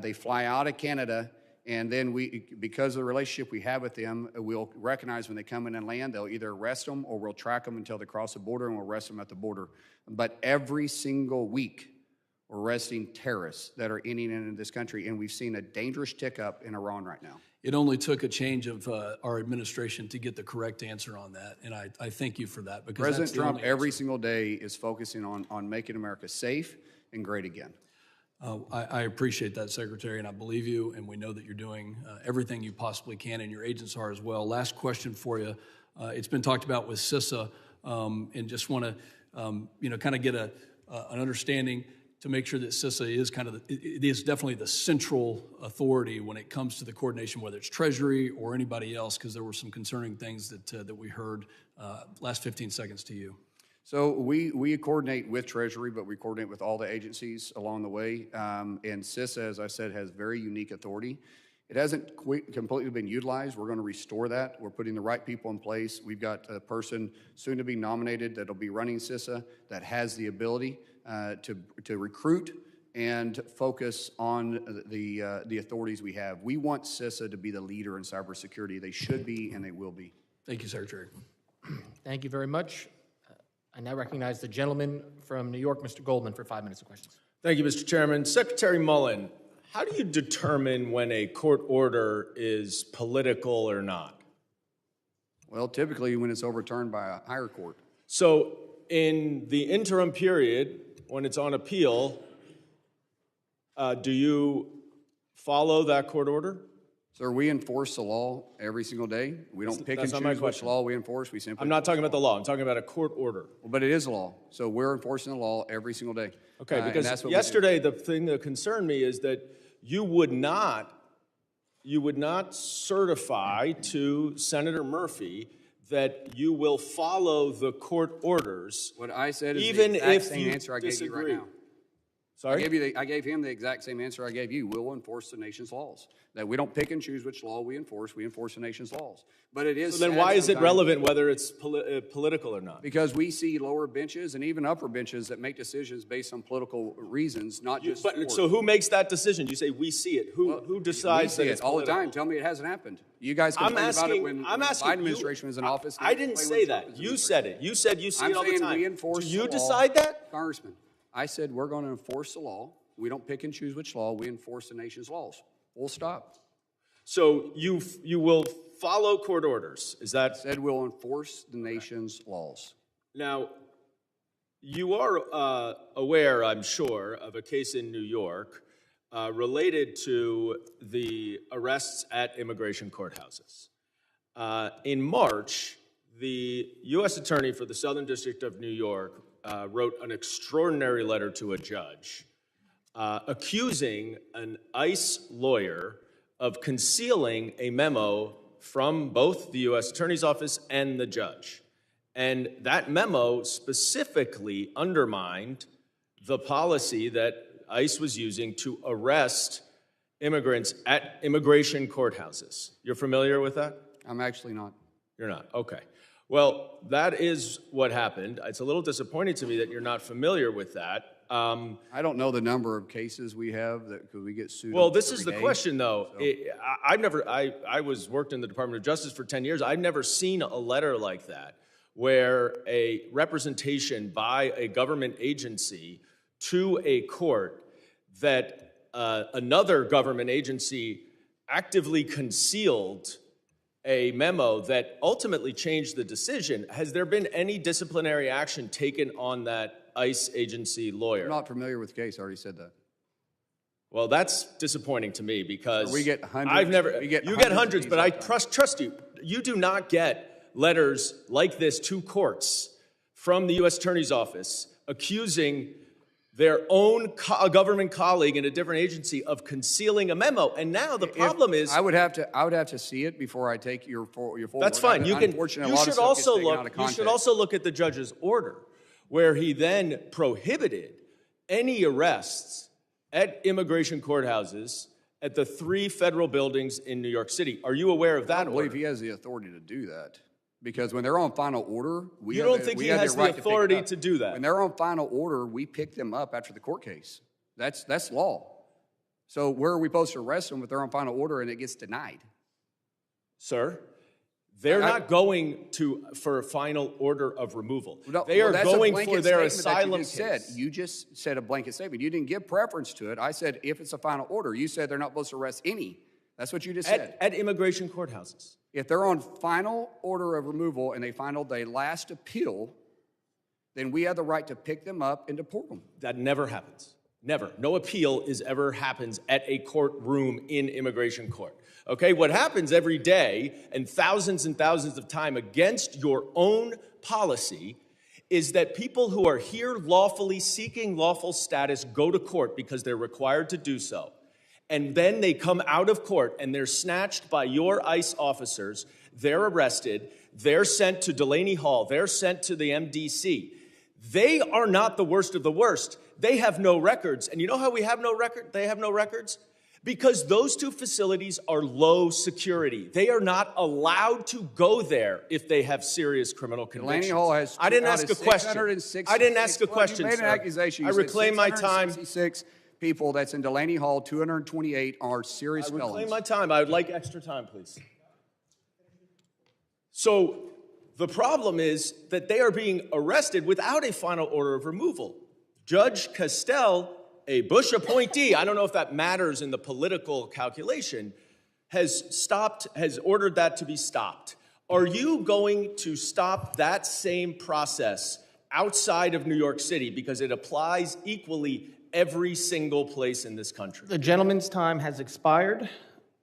S2: they fly out of Canada, and then because of the relationship we have with them, we'll recognize when they come in and land, they'll either arrest them or we'll track them until they cross the border and we'll arrest them at the border. But every single week, we're arresting terrorists that are entering into this country, and we've seen a dangerous tick up in Iran right now.
S11: It only took a change of our administration to get the correct answer on that, and I thank you for that. Because
S2: President Trump every single day is focusing on making America safe and great again.
S11: I appreciate that, Secretary, and I believe you, and we know that you're doing everything you possibly can, and your agents are as well. Last question for you. It's been talked about with CISA, and just want to kind of get an understanding to make sure that CISA is it is definitely the central authority when it comes to the coordination, whether it's Treasury or anybody else, because there were some concerning things that we heard. Last 15 seconds to you.
S2: So we coordinate with Treasury, but we coordinate with all the agencies along the way. And CISA, as I said, has very unique authority. It hasn't completely been utilized. We're going to restore that. We're putting the right people in place. We've got a person soon to be nominated that'll be running CISA that has the ability to recruit and focus on the authorities we have. We want CISA to be the leader in cybersecurity. They should be, and they will be.
S11: Thank you, Secretary.
S1: Thank you very much. I now recognize the gentleman from New York, Mr. Goldman, for 5 minutes of questions.
S12: Thank you, Mr. Chairman. Secretary Mullin, How do you determine when a court order is political or not?
S2: Well, typically when it's overturned by a higher court.
S12: So in the interim period, when it's on appeal, do you follow that court order?
S2: Sir, we enforce the law every single day. We don't pick and choose which law we enforce. We simply.
S12: I'm not talking about the law. I'm talking about a court order.
S2: Well, but it is a law. So we're enforcing the law every single day.
S12: Okay,
S2: And
S12: because
S2: that's what
S12: yesterday the thing that concerned me is that you would not certify to Senator Murphy that you will follow the court orders.
S2: What I said is
S12: even
S2: the exact
S12: if
S2: same
S12: you
S2: answer I gave you right
S12: disagree.
S2: now.
S12: Sorry?
S2: I gave him the exact same answer I gave you. We'll enforce the nation's laws. That we don't pick and choose which law we enforce the nation's laws. But it is.
S12: So then why is it relevant whether it's political or not?
S2: Because we see lower benches and even upper benches that make decisions based on political reasons, not just.
S12: So who makes that decision? You say we see it. Who decides
S2: we see
S12: that
S2: it
S12: it's
S2: all the
S12: political?
S2: time. Tell me it hasn't happened. You guys complain about it when the Biden administration was in office.
S12: I didn't say that. You said it. You said you see it all the time.
S2: We enforce
S12: Do you
S2: the law.
S12: decide that?
S2: Congressman, I said we're going to enforce the law. We don't pick and choose which law. We enforce the nation's laws. Full stop.
S12: So you will follow court orders. Is that?
S2: I said we'll enforce the nation's laws.
S12: Now, you are aware, I'm sure, of a case in New York related to the arrests at immigration courthouses. In March, the U.S. Attorney for the Southern District of New York wrote an extraordinary letter to a judge accusing an ICE lawyer of concealing a memo from both the U.S. Attorney's Office and the judge. And that memo specifically undermined the policy that ICE was using to arrest immigrants at immigration courthouses. You're familiar with that?
S2: I'm actually not.
S12: You're not? Okay. Well, that is what happened. It's a little disappointing to me that you're not familiar with that.
S2: I don't know the number of cases we have that could we get sued.
S12: Well, this is the
S2: day.
S12: question, though. I worked in the Department of Justice for 10 years. I've never seen a letter like that where a representation by a government agency to a court that another government agency actively concealed a memo that ultimately changed the decision. Has there been any disciplinary action taken on that ICE agency lawyer?
S2: I'm not familiar with the case. I already said that.
S12: Well, that's disappointing to me because
S2: we get hundreds.
S12: You get hundreds, but I trust you. You do not get letters like this to courts from the U.S. Attorney's Office accusing their own government colleague in a different agency of concealing a memo. And now the problem is,
S2: I would have to see it before I take your full.
S12: That's fine. You should also look at the judge's order, where he then prohibited any arrests at immigration courthouses at the 3 federal buildings in New York City. Are you aware of that?
S2: I don't believe he has the authority to do that. Because when they're on final order,
S12: you don't think he has the authority to do that?
S2: When they're on final order, we pick them up after the court case. That's law. So where are we supposed to arrest them if they're on final order and it gets denied?
S12: Sir, they're not going for a final order of removal.
S2: No,
S12: they are going for their asylum case.
S2: You just said a blanket statement. You didn't give preference to it. I said if it's a final order. You said they're not supposed to arrest any. That's what you just said.
S12: At immigration courthouses.
S2: If they're on final order of removal and they filed their last appeal, then we have the right to pick them up and deport them.
S12: That never happens. Never. No appeal ever happens at a courtroom in immigration court. Okay, what happens every day and thousands of times against your own policy is that people who are here lawfully seeking lawful status go to court because they're required to do so. And then they come out of court and they're snatched by your ICE officers. They're arrested. They're sent to Delaney Hall. They're sent to the MDC. They are not the worst of the worst. They have no records. And you know how we have no record? They have no records? Because those 2 facilities are low security. They are not allowed to go there if they have serious criminal convictions.
S2: Delaney Hall has.
S12: I didn't ask a question. I didn't ask a question,
S2: You made an
S12: sir.
S2: accusation.
S12: I reclaim my time.
S2: 666 people that's in Delaney Hall, 228 are serious felons.
S12: I reclaim my time. I would like extra time, please. So the problem is that they are being arrested without a final order of removal. Judge Castell a Bush appointee, I don't know if that matters in the political calculation, has ordered that to be stopped. Are you going to stop that same process outside of New York City because it applies equally every single place in this country?
S1: The gentleman's time has expired,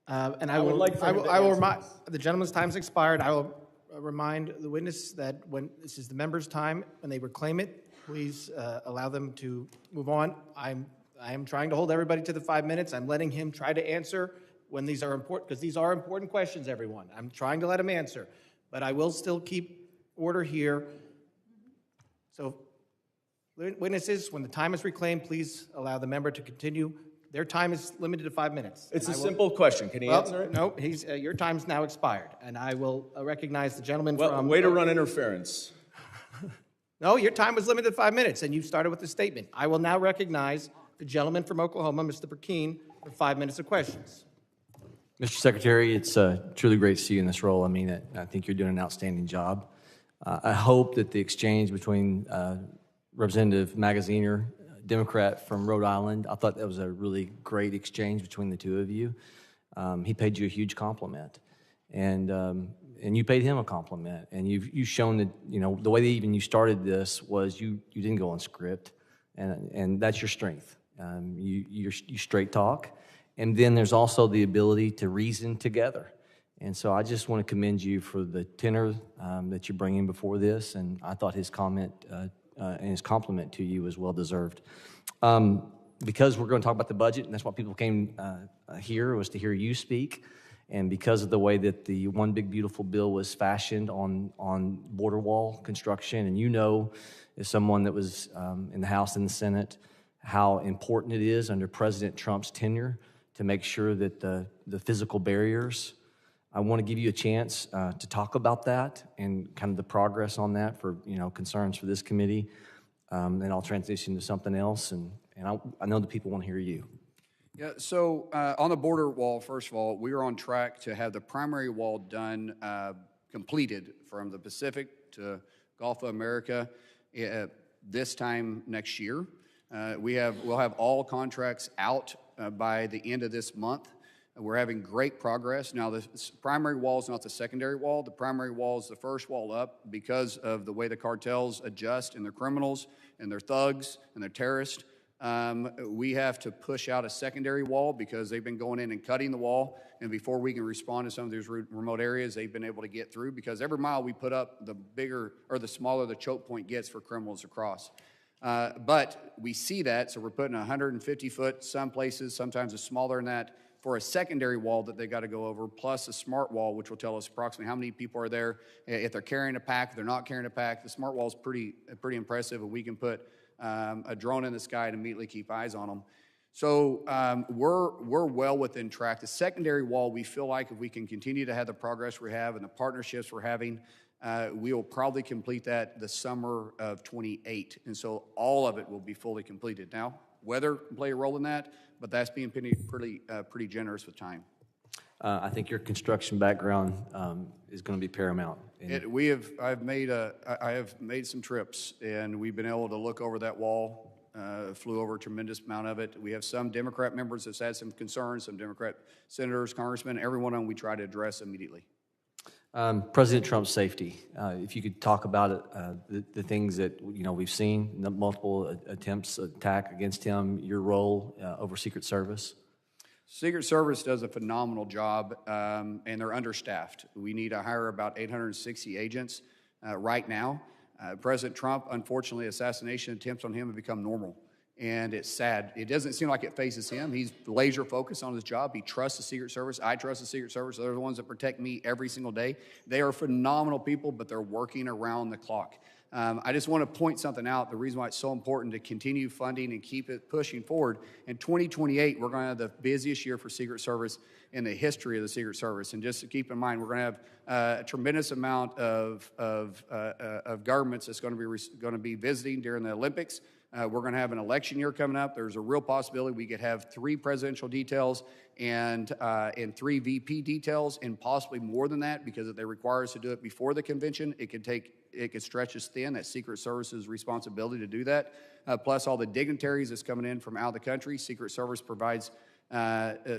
S1: and I will remind the gentleman's time has expired. I will remind the witness that when this is the member's time, when they reclaim it, please allow them to move on. I am trying to hold everybody to the 5 minutes. I'm letting him try to answer when these are important, because these are important questions, everyone. I'm trying to let him answer, but I will still keep order here. So, witnesses, when the time is reclaimed, please allow the member to continue. Their time is limited to 5 minutes.
S12: It's a simple question. Can he answer it?
S1: No, your time's now expired, and I will recognize the gentleman from...
S12: Way to run interference.
S1: No, your time was limited to 5 minutes, and you started with a statement. I will now recognize the gentleman from Oklahoma, Mr. Burkeen, for 5 minutes of questions.
S13: Mr. Secretary, it's truly great to see you in this role. I mean it. I think you're doing an outstanding job. I hope that the exchange between Representative Magaziner, Democrat from Rhode Island, I thought that was a really great exchange between the two of you. He paid you a huge compliment, and you paid him a compliment. And you've shown that, you know, the way that even you started this was you didn't go on script, and that's your strength. You straight talk. And then there's also the ability to reason together. And so I just want to commend you for the tenor that you're bringing before this. And I thought his comment and his compliment to you was well deserved. Because we're going to talk about the budget, and that's why people came here, was to hear you speak. And because of the way that the One Big Beautiful Bill was fashioned on border wall construction, and you know, as someone that was in the House and the Senate, how important it is under President Trump's tenure to make sure that the physical barriers, I want to give you a chance to talk about that and kind of the progress on that for, you know, concerns for this committee. And I'll transition to something else, and I know the people want to hear you.
S2: Yeah, so on the border wall, first of all, we are on track to have the primary wall done, completed from the Pacific to Gulf of America this time next year. We'll have all contracts out by the end of this month. We're having great progress. Now, the primary wall is not the secondary wall. The primary wall is the first wall up because of the way the cartels adjust and their criminals and their thugs and their terrorists. We have to push out a secondary wall because they've been going in and cutting the wall. And before we can respond to some of these remote areas, they've been able to get through, because every mile we put up, the bigger or the smaller the choke point gets for criminals to cross. But we see that, so we're putting 150 foot, some places, sometimes it's smaller than that, for a secondary wall that they got to go over, plus a smart wall, which will tell us approximately how many people are there, if they're carrying a pack, if they're not carrying a pack. The smart wall is pretty impressive, and we can put a drone in the sky and immediately keep eyes on them. So we're well within track. The secondary wall, we feel like if we can continue to have the progress we have and the partnerships we're having, we will probably complete that the summer of 28, and so all of it will be fully completed. Now, weather can play a role in that, but that's being pretty generous with time.
S13: I think your construction background is going to be paramount.
S2: I have made some trips, and we've been able to look over that wall. Flew over a tremendous amount of it. We have some Democrat members that's had some concerns, some Democrat senators, congressmen. Every one of them we try to address immediately.
S13: President Trump's safety. If you could talk about it, the things that, you know, we've seen, the multiple attempts attack against him, your role over Secret Service.
S2: Secret Service does a phenomenal job, and they're understaffed. We need to hire about 860 agents right now. President Trump, unfortunately, assassination attempts on him have become normal. And it's sad. It doesn't seem like it phases him. He's laser focused on his job. He trusts the Secret Service. I trust the Secret Service. They're the ones that protect me every single day. They are phenomenal people, but they're working around the clock. I just want to point something out. The reason why it's so important to continue funding and keep it pushing forward. In 2028, we're going to have the busiest year for Secret Service in the history of the Secret Service. And just to keep in mind, we're going to have a tremendous amount of governments that's going to be visiting during the Olympics. We're going to have an election year coming up. There's a real possibility we could have 3 presidential details and 3 VP details, and possibly more than that, because if they require us to do it before the convention, it could stretch us thin. That's Secret Service's responsibility to do that. Plus all the dignitaries that's coming in from out of the country. Secret Service provides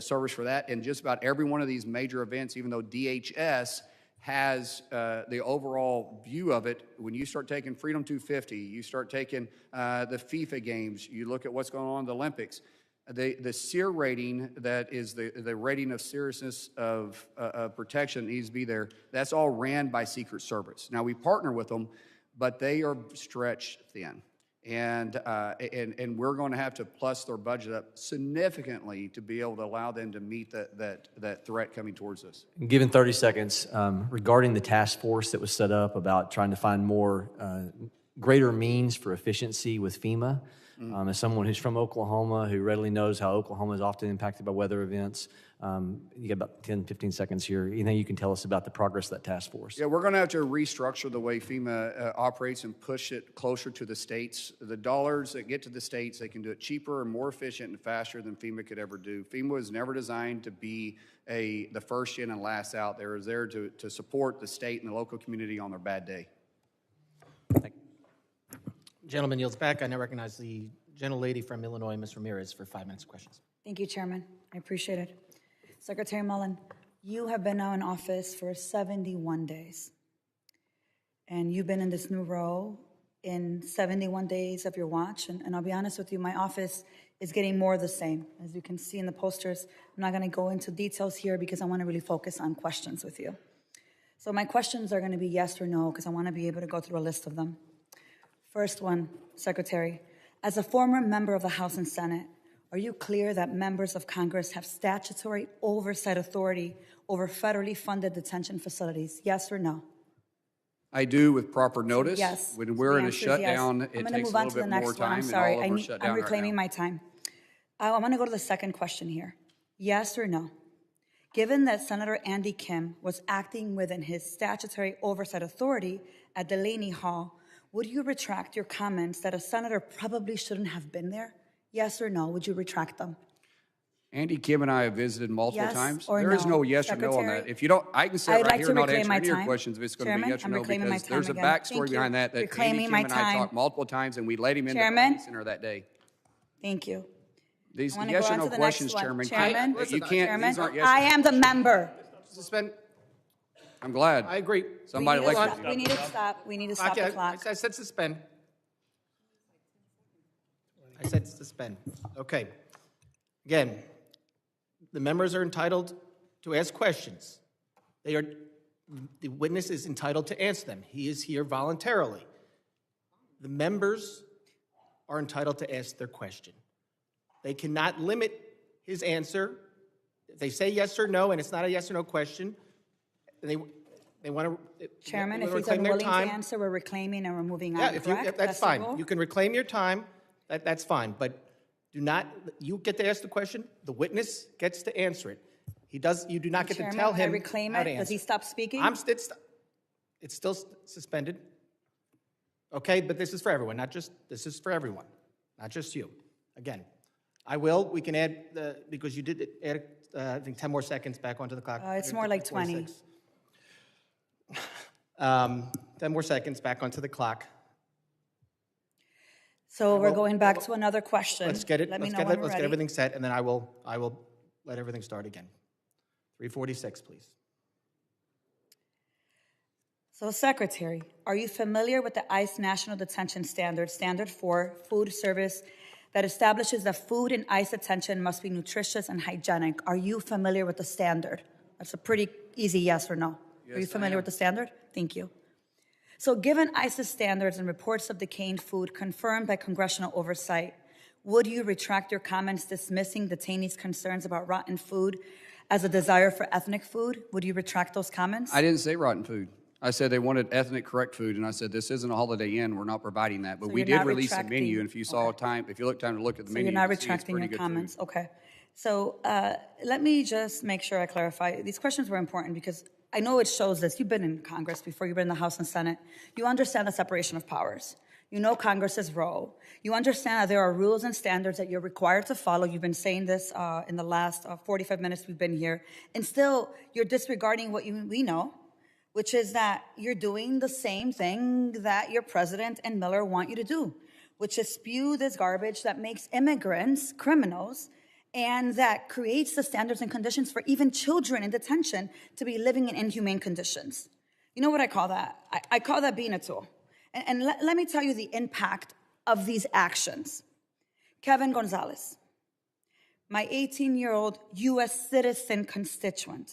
S2: service for that. And just about every one of these major events, even though DHS has the overall view of it, when you start taking Freedom 250, you start taking the FIFA games, you look at what's going on in the Olympics, the SEER rating, that is the rating of seriousness of protection, needs to be there. That's all ran by Secret Service. Now, we partner with them, but they are stretched thin. And we're going to have to plus their budget up significantly to be able to allow them to meet that threat coming towards us.
S13: Given 30 seconds, regarding the task force that was set up about trying to find more greater means for efficiency with FEMA, as someone who's from Oklahoma, who readily knows how Oklahoma is often impacted by weather events, you got about 10, 15 seconds here. Anything you can tell us about the progress of that task force?
S2: Yeah, we're going to have to restructure the way FEMA operates and push it closer to the states. The dollars that get to the states, they can do it cheaper and more efficient and faster than FEMA could ever do. FEMA was never designed to be the first in and last out. They were there to support the state and the local community on their bad day.
S1: Thank you. Gentleman yields back. I now recognize the gentlelady from Illinois, Ms. Ramirez, for 5 minutes of questions.
S14: Thank you, Chairman. I appreciate it. Secretary Mullin, you have been now in office for 71 days. And you've been in this new role in 71 days of your watch. And I'll be honest with you, my office is getting more of the same. As you can see in the posters, I'm not going to go into details here because I want to really focus on questions with you. So my questions are going to be yes or no, because I want to be able to go through a list of them. First one, Secretary, as a former member of the House and Senate, are you clear that members of Congress have statutory oversight authority over federally funded detention facilities? Yes or no?
S2: I do, with proper notice.
S14: Yes.
S2: When we're in a
S14: The answer is
S2: shutdown,
S14: yes.
S2: it takes a little bit more time.
S14: I'm sorry.
S2: And all of us shut down
S14: I'm reclaiming
S2: right
S14: my time. I want to go to the second question here. Yes or no? Given that Senator Andy Kim was acting within his statutory oversight authority at Delaney Hall, would you retract your comments that a senator probably shouldn't have been there? Yes or no? Would you retract them?
S2: Andy Kim and I have visited multiple
S14: Yes
S2: times.
S14: or
S2: There is
S14: no,
S2: no yes or no on
S14: Secretary?
S2: that. If you don't, I can sit
S14: I'd
S2: right
S14: like
S2: here
S14: to
S2: and not
S14: reclaim
S2: answer
S14: my
S2: any of your
S14: time.
S2: questions if it's going to be
S14: Chairman,
S2: yes or
S14: I'm
S2: no,
S14: reclaiming my
S2: because
S14: time
S2: there's a
S14: again.
S2: backstory
S14: Thank you.
S2: behind that Andy
S14: Reclaiming
S2: Kim
S14: my
S2: and I
S14: time.
S2: talked multiple times, and we let him into the
S14: Chairman?
S2: Congress Center that day.
S14: Thank you.
S2: These
S14: I wanna
S2: yes
S14: go
S2: or
S14: on
S2: no
S14: to the
S2: questions,
S14: next one.
S2: Chairman.
S14: Chairman?
S2: You can't.
S14: Chairman,
S2: These aren't yes.
S14: I am the member.
S1: Suspend.
S2: I'm glad.
S1: I agree.
S2: Somebody
S14: we need
S2: like
S14: to stop. We need to stop. We need to stop the clock.
S1: I said suspend. I said suspend. Okay. Again, the members are entitled to ask questions. The witness is entitled to answer them. He is here voluntarily. The members are entitled to ask their question. They cannot limit his answer. If they say yes or no, and it's not a yes or no question, they want to
S14: Chairman, if he's unwilling to answer, we're reclaiming and we're moving on. Correct?
S1: That's
S14: the
S1: fine.
S14: rule?
S1: You can reclaim your time. That's fine. But do not. You get to ask the question. The witness gets to answer it. He does. You do not get
S14: Chairman,
S1: to tell him
S14: I reclaim
S1: how
S14: it.
S1: to answer.
S14: Does he stop speaking?
S1: It's still suspended. Okay, but this is for everyone. This is for everyone, not just you. Again, we can add because you did add I think 10 more seconds back onto the clock.
S14: It's more like 20.
S1: 10 more seconds back onto the clock.
S14: So we're going back to another question.
S1: Let's get it.
S14: Let me
S1: Let's
S14: know when we're
S1: get
S14: ready.
S1: everything set, and then I will let everything start again. 346, please.
S14: So, Secretary, are you familiar with the ICE National Detention Standard, Standard 4, Food Service, that establishes that food in ICE detention must be nutritious and hygienic? Are you familiar with the standard? That's a pretty easy yes or no.
S2: Yes,
S14: Are you familiar
S2: I am.
S14: with the standard? Thank you. So, given ICE's standards and reports of decaying food confirmed by congressional oversight, would you retract your comments dismissing detainees' concerns about rotten food as a desire for ethnic food? Would you retract those comments?
S2: I didn't say rotten food. I said they wanted ethnic correct food, and I said this isn't a Holiday Inn. We're not providing that. But
S14: So
S2: we
S14: you're
S2: did
S14: not
S2: release a
S14: retracting-
S2: menu, and if you saw time, if you look time to look at the
S14: So
S2: menu,
S14: you're not
S2: you can see it's
S14: retracting
S2: pretty
S14: your
S2: good
S14: comments?
S2: food.
S14: Okay. So let me just make sure I clarify. These questions were important because I know it shows this. You've been in Congress before. You've been in the House and Senate. You understand the separation of powers. You know Congress's role. You understand that there are rules and standards that you're required to follow. You've been saying this in the last 45 minutes we've been here. And still, you're disregarding what we know, which is that you're doing the same thing that your president and Miller want you to do, which is spew this garbage that makes immigrants criminals and that creates the standards and conditions for even children in detention to be living in inhumane conditions. You know what I call that? I call that being a tool. And let me tell you the impact of these actions. Kevin Gonzalez, my 18-year-old U.S. citizen constituent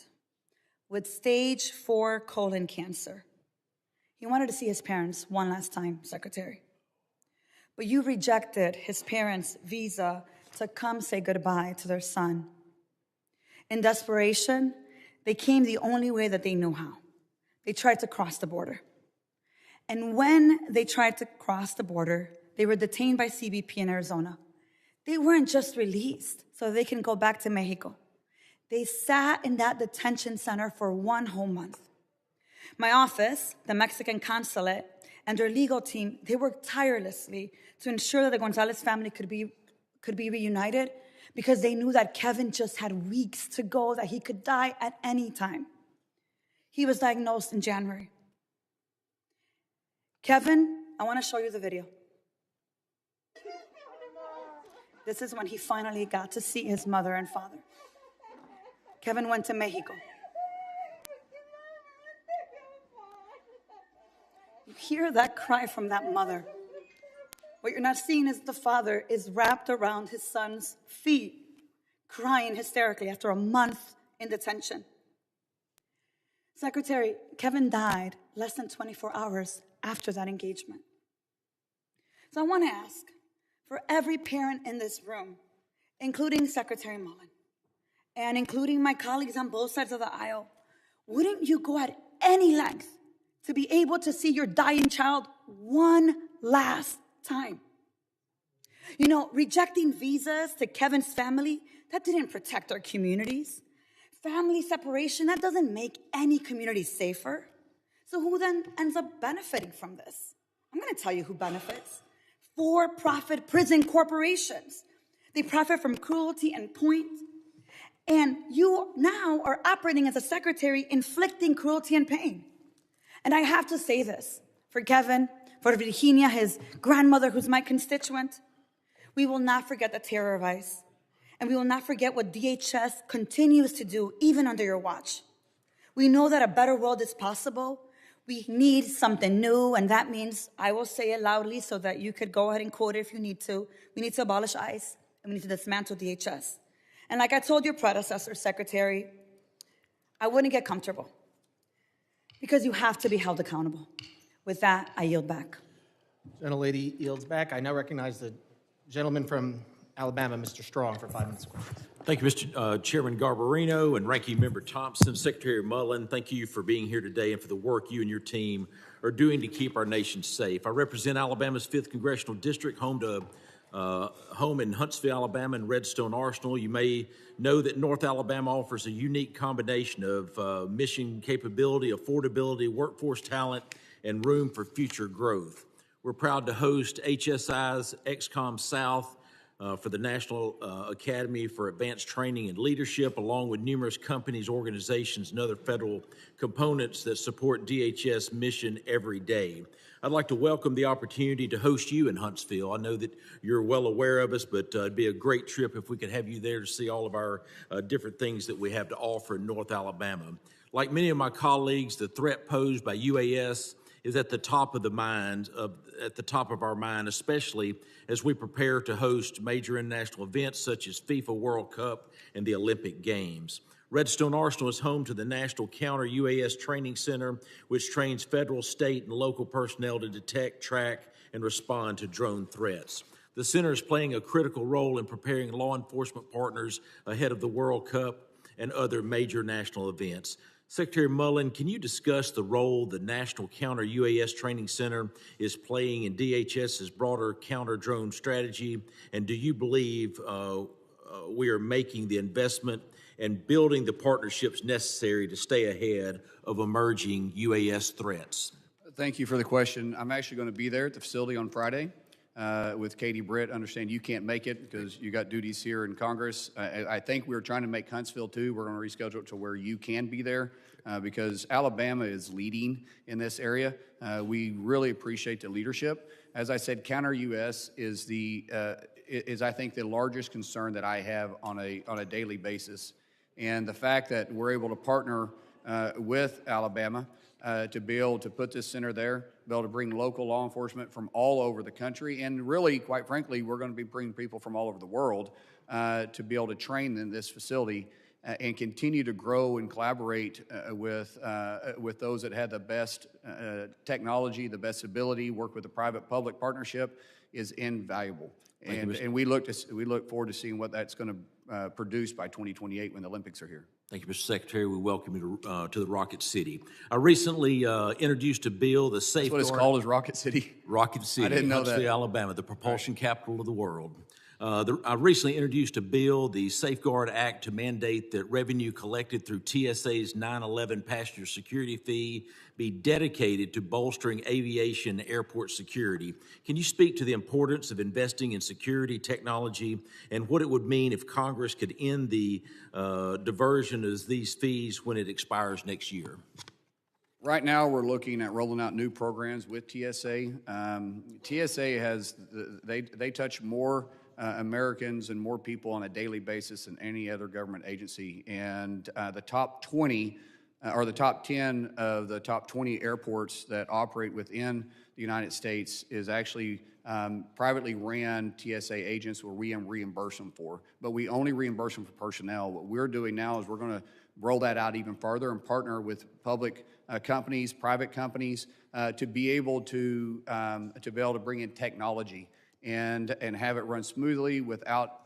S14: with stage 4 colon cancer. He wanted to see his parents one last time, Secretary. But you rejected his parents' visa to come say goodbye to their son. In desperation, they came the only way that they knew how. They tried to cross the border. And when they tried to cross the border, they were detained by CBP in Arizona. They weren't just released so they can go back to Mexico. They sat in that detention center for 1 whole month. My office, the Mexican consulate, and their legal team, they worked tirelessly to ensure that the Gonzalez family could be reunited because they knew that Kevin just had weeks to go, that he could die at any time. He was diagnosed in January. Kevin, I want to show you the video. This is when he finally got to see his mother and father. Kevin went to Mexico. You hear that cry from that mother. What you're not seeing is the father is wrapped around his son's feet, crying hysterically after a month in detention. Secretary, Kevin died less than 24 hours after that engagement. So I want to ask, for every parent in this room, including Secretary Mullin, and including my colleagues on both sides of the aisle, wouldn't you go at any length to be able to see your dying child one last time? You know, rejecting visas to Kevin's family, that didn't protect our communities. Family separation, that doesn't make any community safer. So who then ends up benefiting from this? I'm going to tell you who benefits. For-profit prison corporations. They profit from cruelty and point. And you now are operating as a secretary, inflicting cruelty and pain. And I have to say this, for Kevin, for Virginia, his grandmother, who's my constituent, we will not forget the terror of ICE. And we will not forget what DHS continues to do, even under your watch. We know that a better world is possible. We need something new, and that means, I will say it loudly so that you could go ahead and quote it if you need to. We need to abolish ICE, and we need to dismantle DHS. And like I told your predecessor, Secretary, I wouldn't get comfortable because you have to be held accountable. With that, I yield back.
S1: Gentlelady yields back. I now recognize the gentleman from Alabama, Mr. Strong, for 5 minutes.
S15: Thank you, Mr. Chairman Garbarino and Ranking Member Thompson. Secretary Mullin, thank you for being here today and for the work you and your team are doing to keep our nation safe. I represent Alabama's 5th Congressional District, home in Huntsville, Alabama, and Redstone Arsenal. You may know that North Alabama offers a unique combination of mission capability, affordability, workforce talent, and room for future growth. We're proud to host HSI's XCOM South for the National Academy for Advanced Training and Leadership, along with numerous companies, organizations, and other federal components that support DHS mission every day. I'd like to welcome the opportunity to host you in Huntsville. I know that you're well aware of us, but it'd be a great trip if we could have you there to see all of our different things that we have to offer in North Alabama. Like many of my colleagues, the threat posed by UAS is at the top of our mind, especially as we prepare to host major international events such as FIFA World Cup and the Olympic Games. Redstone Arsenal is home to the National Counter UAS Training Center, which trains federal, state, and local personnel to detect, track, and respond to drone threats. The center is playing a critical role in preparing law enforcement partners ahead of the World Cup and other major national events. Secretary Mullin, can you discuss the role the National Counter UAS Training Center is playing in DHS's broader counter-drone strategy? And do you believe we are making the investment and building the partnerships necessary to stay ahead of emerging UAS threats?
S2: Thank you for the question. I'm actually going to be there at the facility on Friday with Katie Britt. Understand you can't make it because you got duties here in Congress. I think we're trying to make Huntsville too. We're going to reschedule it to where you can be there because Alabama is leading in this area. We really appreciate the leadership. As I said, counter U.S. is I think the largest concern that I have on a daily basis, and the fact that we're able to partner with Alabama to be able to put this center there, be able to bring local law enforcement from all over the country, and really, quite frankly, we're going to be bringing people from all over the world to be able to train in this facility and continue to grow and collaborate with those that have the best technology, the best ability, work with the private-public partnership is invaluable. And we look forward to seeing what that's going to produce by 2028 when the Olympics are here.
S15: Thank you, Mr. Secretary. We welcome you to the Rocket City. I recently introduced a bill, the Safeguard.
S2: That's what it's called, is Rocket City?
S15: Rocket City.
S2: I didn't know
S15: Huntsville,
S2: that.
S15: Alabama, the propulsion capital of the world. I recently introduced a bill, the Safeguard Act, to mandate that revenue collected through TSA's 9/11 passenger security fee be dedicated to bolstering aviation airport security. Can you speak to the importance of investing in security technology and what it would mean if Congress could end the diversion of these fees when it expires next year?
S2: Right now, we're looking at rolling out new programs with TSA. TSA they touch more Americans and more people on a daily basis than any other government agency. And the top 20 or the top 10 of the top 20 airports that operate within the United States is actually privately ran TSA agents where we reimburse them for. But we only reimburse them for personnel. What we're doing now is we're going to roll that out even farther and partner with public companies, private companies, to be able to bring in technology and have it run smoothly without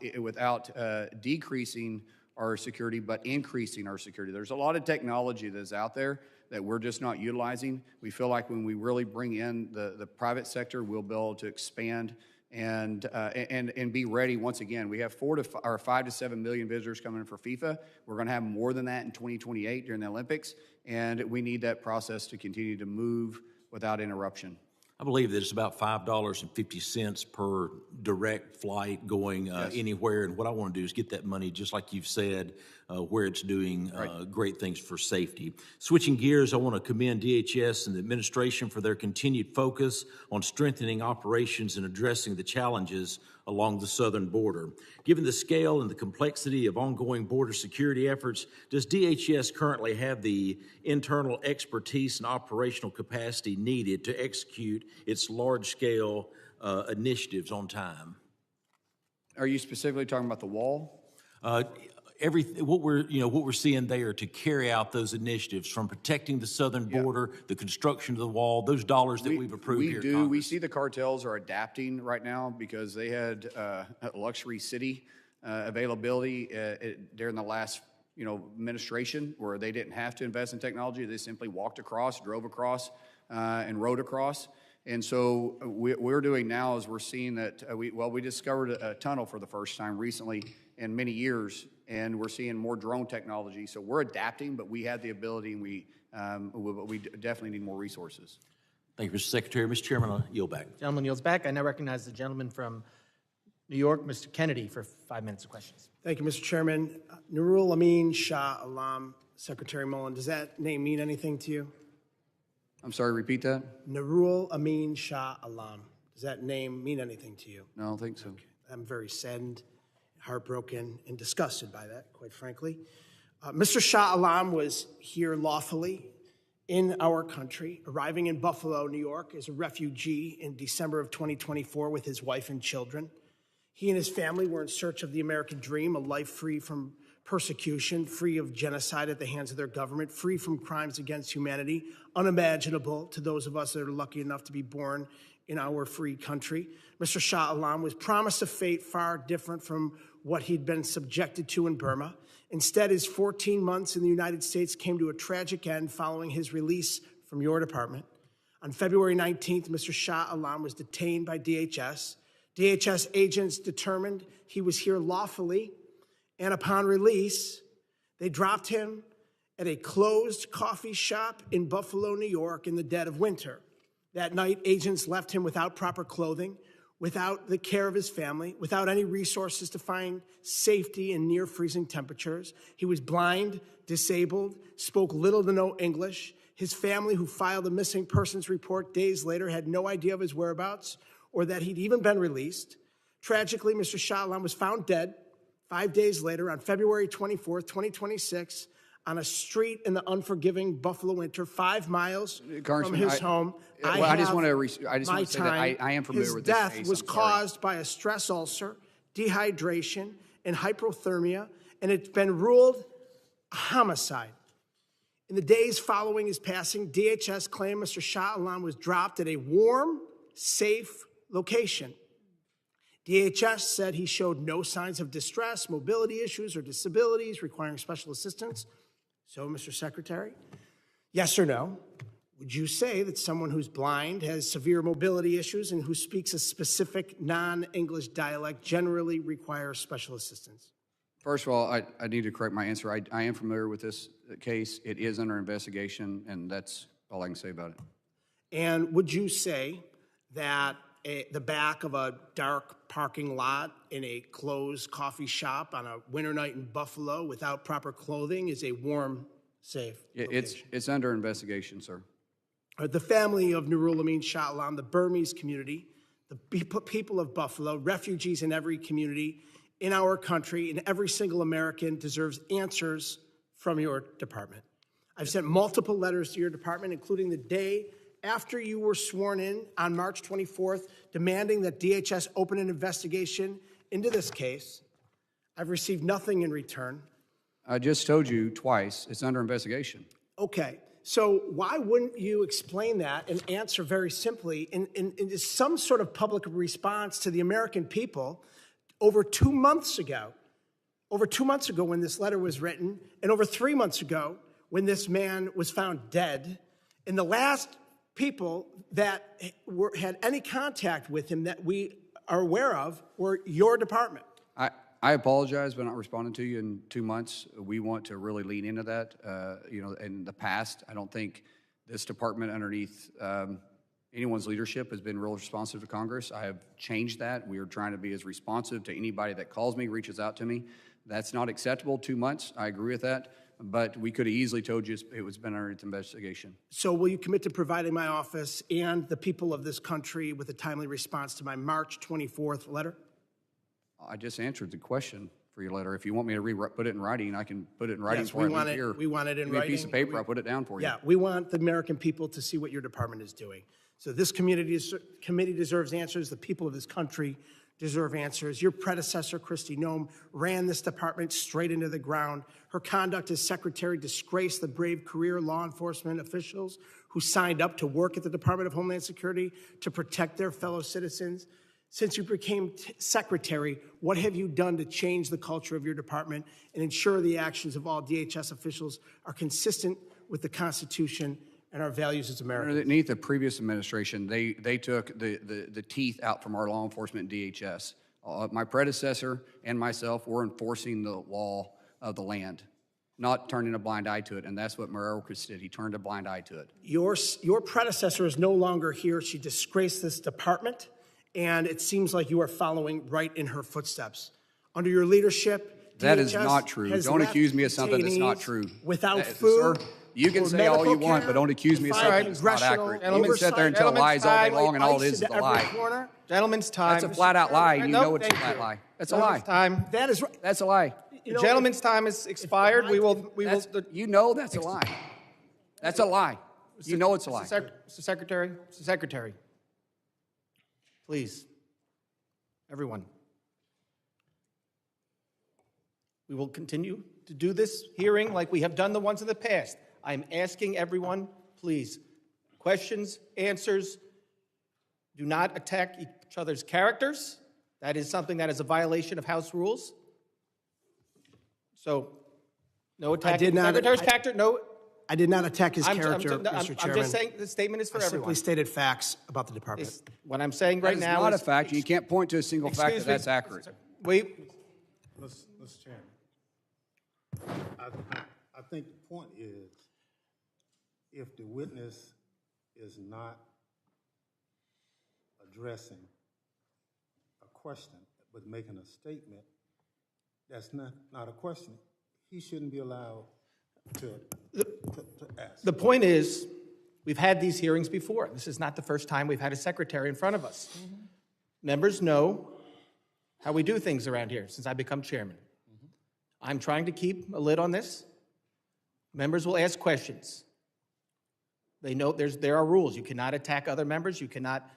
S2: decreasing our security, but increasing our security. There's a lot of technology that's out there that we're just not utilizing. We feel like when we really bring in the private sector, we'll be able to expand and be ready. Once again, we have 5 to 7 million visitors coming in for FIFA. We're going to have more than that in 2028 during the Olympics, and we need that process to continue to move without interruption.
S15: I believe that it's about $5.50 per direct flight going anywhere. And what I want to do is get that money, just like you've said, where it's doing great things for safety. Switching gears, I want to commend DHS and the administration for their continued focus on strengthening operations and addressing the challenges along the southern border. Given the scale and the complexity of ongoing border security efforts, does DHS currently have the internal expertise and operational capacity needed to execute its large-scale initiatives on time?
S2: Are you specifically talking about the wall?
S15: What we're seeing there to carry out those initiatives, from protecting the southern border, the construction of the wall, those dollars that we've approved here.
S2: We do. We see the cartels are adapting right now because they had luxury city availability during the last administration where they didn't have to invest in technology. They simply walked across, drove across, and rode across. And so what we're doing now is we're seeing that we discovered a tunnel for the first time recently in many years, and we're seeing more drone technology. So we're adapting, but we have the ability, and we definitely need more resources.
S15: Thank you, Mr. Secretary. Mr. Chairman, I'll yield back.
S1: Gentleman yields back. I now recognize the gentleman from New York, Mr. Kennedy, for 5 minutes of questions.
S16: Thank you, Mr. Chairman. Nurul Amin Shah Alam, Secretary Mullin, does that name mean anything to you?
S2: I'm sorry, repeat that?
S16: Nurul Amin Shah Alam, does that name mean anything to you?
S2: No, I don't think so.
S16: Okay. I'm very saddened, heartbroken, and disgusted by that, quite frankly. Mr. Shah Alam was here lawfully in our country, arriving in Buffalo, New York, as a refugee in December of 2024 with his wife and children. He and his family were in search of the American dream, a life free from persecution, free of genocide at the hands of their government, free from crimes against humanity, unimaginable to those of us that are lucky enough to be born in our free country. Mr. Shah Alam was promised a fate far different from what he'd been subjected to in Burma. Instead, his 14 months in the United States came to a tragic end following his release from your department. On February 19th, Mr. Shah Alam was detained by DHS. DHS agents determined he was here lawfully, and upon release, they dropped him at a closed coffee shop in Buffalo, New York in the dead of winter. That night, agents left him without proper clothing, without the care of his family, without any resources to find safety in near freezing temperatures. He was blind, disabled, spoke little to no English. His family, who filed a missing persons report days later, had no idea of his whereabouts or that he'd even been released. Tragically, Mr. Shah Alam was found dead 5 days later on February 24th, 2026, on a street in the unforgiving Buffalo winter, 5 miles from his home.
S2: I just want to say that I am familiar with this case.
S16: His death was caused by a stress ulcer, dehydration, and hypothermia, and it's been ruled a homicide. In the days following his passing, DHS claimed Mr. Shah Alam was dropped at a warm, safe location. DHS said he showed no signs of distress, mobility issues, or disabilities requiring special assistance. So, Mr. Secretary, yes or no, would you say that someone who's blind, has severe mobility issues, and who speaks a specific non-English dialect generally requires special assistance?
S2: First of all, I need to correct my answer. I am familiar with this case. It is under investigation, and that's all I can say about it.
S16: And would you say that the back of a dark parking lot in a closed coffee shop on a winter night in Buffalo without proper clothing is a warm, safe location?
S2: It's under investigation, sir.
S16: The family of Nurul Amin Shah Alam, the Burmese community, the people of Buffalo, refugees in every community in our country, and every single American deserves answers from your department. I've sent multiple letters to your department, including the day after you were sworn in on March 24th, demanding that DHS open an investigation into this case. I've received nothing in return.
S2: I just told you twice, it's under investigation.
S16: Okay, so why wouldn't you explain that and answer very simply in some sort of public response to the American people over 2 months ago when this letter was written, and over 3 months ago when this man was found dead, and the last people that had any contact with him that we are aware of were your department.
S2: I apologize for not responding to you in 2 months. We want to really lean into that. In the past, I don't think this department underneath anyone's leadership has been real responsive to Congress. I have changed that. We are trying to be as responsive to anybody that calls me, reaches out to me. That's not acceptable, 2 months. I agree with that. But we could have easily told you it was been under investigation.
S16: So will you commit to providing my office and the people of this country with a timely response to my March 24th letter?
S2: I just answered the question for your letter. If you want me to put it in writing, I can put it in writing for you.
S16: We want it in
S2: Give me
S16: writing.
S2: a piece of paper, I'll put it down for you.
S16: Yeah, we want the American people to see what your department is doing. So this committee deserves answers. The people of this country deserve answers. Your predecessor, Kristi Noem, ran this department straight into the ground. Her conduct as secretary disgraced the brave career law enforcement officials who signed up to work at the Department of Homeland Security to protect their fellow citizens. Since you became secretary, what have you done to change the culture of your department and ensure the actions of all DHS officials are consistent with the Constitution and our values as Americans?
S2: Underneath the previous administration, they took the teeth out from our law enforcement DHS. My predecessor and myself were enforcing the law of the land, not turning a blind eye to it, and that's what Mayorkas did. He turned a blind eye to it.
S16: Your predecessor is no longer here. She disgraced this department, and it seems like you are following right in her footsteps. Under your leadership,
S2: that is
S16: DHS
S2: not true. Don't accuse me of something that's not true.
S16: Without food.
S2: Sir, you can say all you want, but don't accuse me of something that's not accurate. You can sit there and tell lies all day long, and all it is a lie.
S1: Gentleman's time.
S2: That's a flat-out lie, and you know it's a flat lie. That's a lie.
S1: Time.
S16: That is right.
S2: That's a lie.
S1: The gentleman's time is expired.
S2: You know that's a lie. That's a lie. You know it's a lie.
S1: Mr. Secretary, please, everyone. We will continue to do this hearing like we have done the ones in the past. I'm asking everyone, please, questions, answers. Do not attack each other's characters. That is something that is a violation of House rules. So, no attack on the Secretary's character. No.
S16: I did not attack his character, Mr. Chairman.
S1: I'm just saying the statement is for everyone.
S16: I simply stated facts about the department.
S1: What I'm saying right now
S2: is not a fact. You can't point to a single fact that's accurate.
S3: Mr. Chairman, I think the point is, if the witness is not addressing a question, but making a statement that's not a question, he shouldn't be allowed to ask.
S1: The point is, we've had these hearings before. This is not the first time we've had a secretary in front of us. Mm-hmm. Members know how we do things around here since I've become chairman. Mm-hmm. I'm trying to keep a lid on this. Members will ask questions. They know there are rules. You cannot attack other members. You cannot,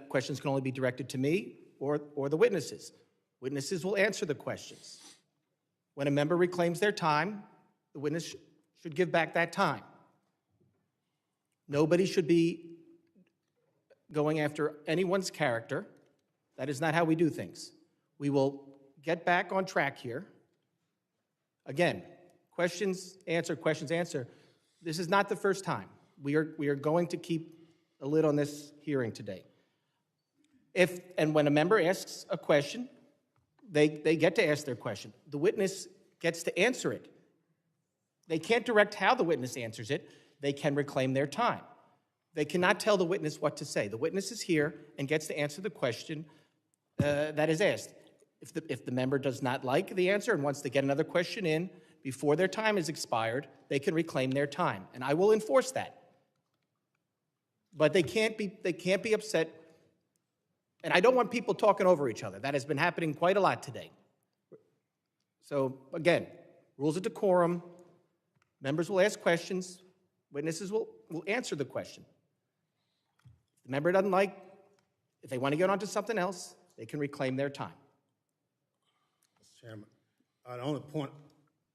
S1: questions can only be directed to me or the witnesses. Witnesses will answer the questions. When a member reclaims their time, the witness should give back that time. Nobody should be going after anyone's character. That is not how we do things. We will get back on track here. Again, questions answer, questions answer. This is not the first time. We are going to keep a lid on this hearing today. And when a member asks a question, they get to ask their question. The witness gets to answer it. They can't direct how the witness answers it. They can reclaim their time. They cannot tell the witness what to say. The witness is here and gets to answer the question that is asked. If the member does not like the answer and wants to get another question in before their time is expired, they can reclaim their time, and I will enforce that. But they can't be upset, and I don't want people talking over each other. That has been happening quite a lot today. So again, rules of decorum. Members will ask questions. Witnesses will answer the question. If the member doesn't like, if they want to get on to something else, they can reclaim their time.
S3: Mr. Chairman, the only point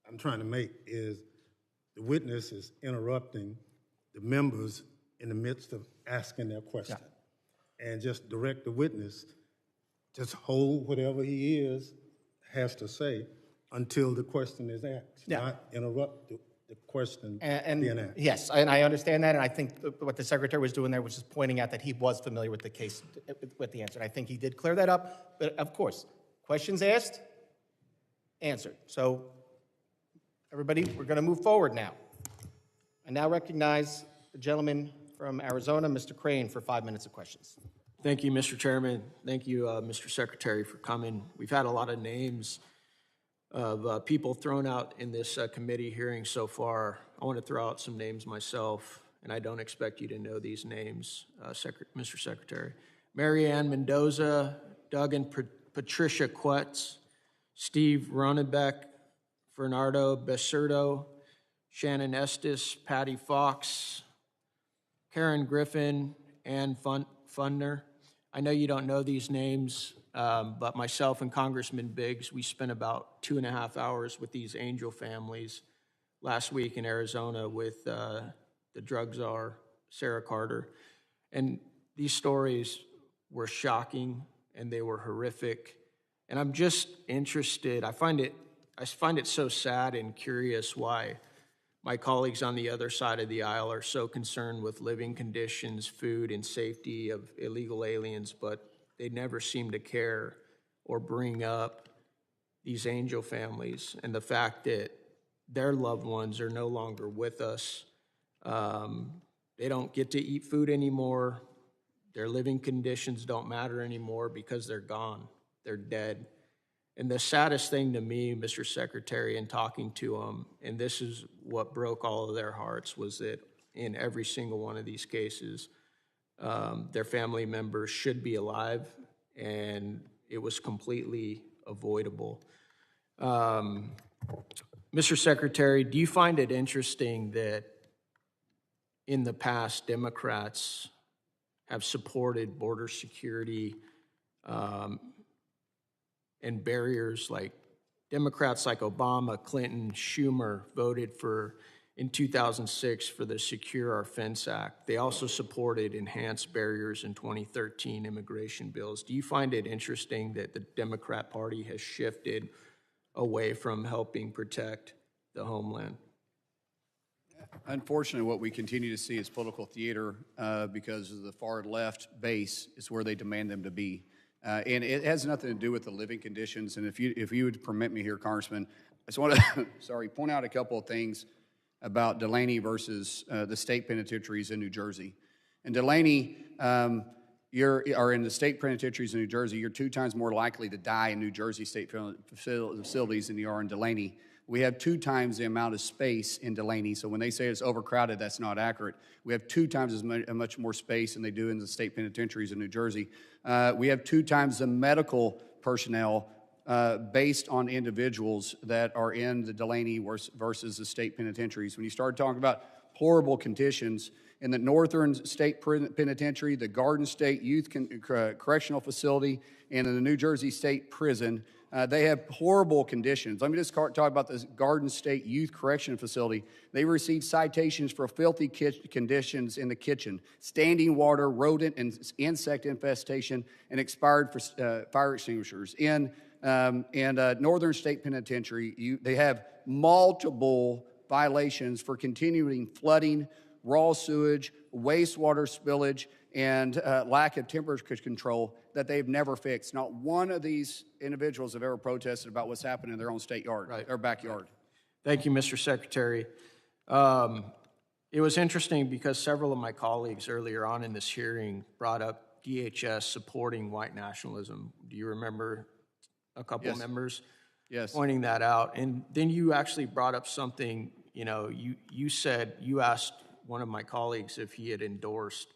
S3: I'm trying to make is the witness is interrupting the members in the midst of asking their question. Yeah. And just direct the witness, just hold whatever he has to say until the question is asked, not interrupt the question being asked.
S1: Yes, and I understand that, and I think what the secretary was doing there was just pointing out that he was familiar with the case, with the answer. And I think he did clear that up, but of course, questions asked, answered. So everybody, we're going to move forward now. I now recognize the gentleman from Arizona, Mr. Crane, for 5 minutes of questions.
S17: Thank you, Mr. Chairman. Thank you, Mr. Secretary, for coming. We've had a lot of names of people thrown out in this committee hearing so far. I want to throw out some names myself, and I don't expect you to know these names, Mr. Secretary. Mary Ann Mendoza, Doug and Patricia Quetz, Steve Ronenbeck, Bernardo Becerdo, Shannon Estes, Patty Fox, Karen Griffin, Ann Fundner. I know you don't know these names, but myself and Congressman Biggs, we spent about 2.5 hours with these angel families last week in Arizona with the drug czar, Sarah Carter. And these stories were shocking and they were horrific. And I'm just interested, I find it so sad and curious why my colleagues on the other side of the aisle are so concerned with living conditions, food, and safety of illegal aliens, but they never seem to care or bring up these angel families and the fact that their loved ones are no longer with us. They don't get to eat food anymore. Their living conditions don't matter anymore because they're gone. They're dead. And the saddest thing to me, Mr. Secretary, in talking to them, and this is what broke all of their hearts, was that in every single one of these cases, their family members should be alive, and it was completely avoidable. Mr. Secretary, do you find it interesting that in the past, Democrats have supported border security and barriers like Democrats like Obama, Clinton, Schumer voted for, in 2006, for the Secure Our Fence Act. They also supported enhanced barriers in 2013 immigration bills. Do you find it interesting that the Democrat Party has shifted away from helping protect the homeland?
S2: Unfortunately, what we continue to see is political theater because of the far left base is where they demand them to be. And it has nothing to do with the living conditions. And if you would permit me here, Congressman, I just want to point out a couple of things about Delaney versus the state penitentiaries in New Jersey. And Delaney, are in the state penitentiaries in New Jersey, you're 2 times more likely to die in New Jersey state facilities than you are in Delaney. We have 2 times the amount of space in Delaney, so when they say it's overcrowded, that's not accurate. We have 2 times as much more space than they do in the state penitentiaries in New Jersey. We have 2 times the medical personnel based on individuals that are in the Delaney versus the state penitentiaries. When you start talking about horrible conditions, in the Northern State Penitentiary, the Garden State Youth Correctional Facility, and in the New Jersey State Prison, they have horrible conditions. Let me just talk about this Garden State Youth Correction Facility. They received citations for filthy conditions in the kitchen, standing water, rodent and insect infestation, and expired fire extinguishers. In Northern State Penitentiary, they have multiple violations for continuing flooding, raw sewage, wastewater spillage, and lack of temperature control that they've never fixed. Not one of these individuals have ever protested about what's happening in their own state yard, or backyard.
S17: Thank you, Mr. Secretary. It was interesting because several of my colleagues earlier on in this hearing brought up DHS supporting white nationalism. Do you remember a couple of members pointing that out? And then you actually brought up something, you asked one of my colleagues if he had endorsed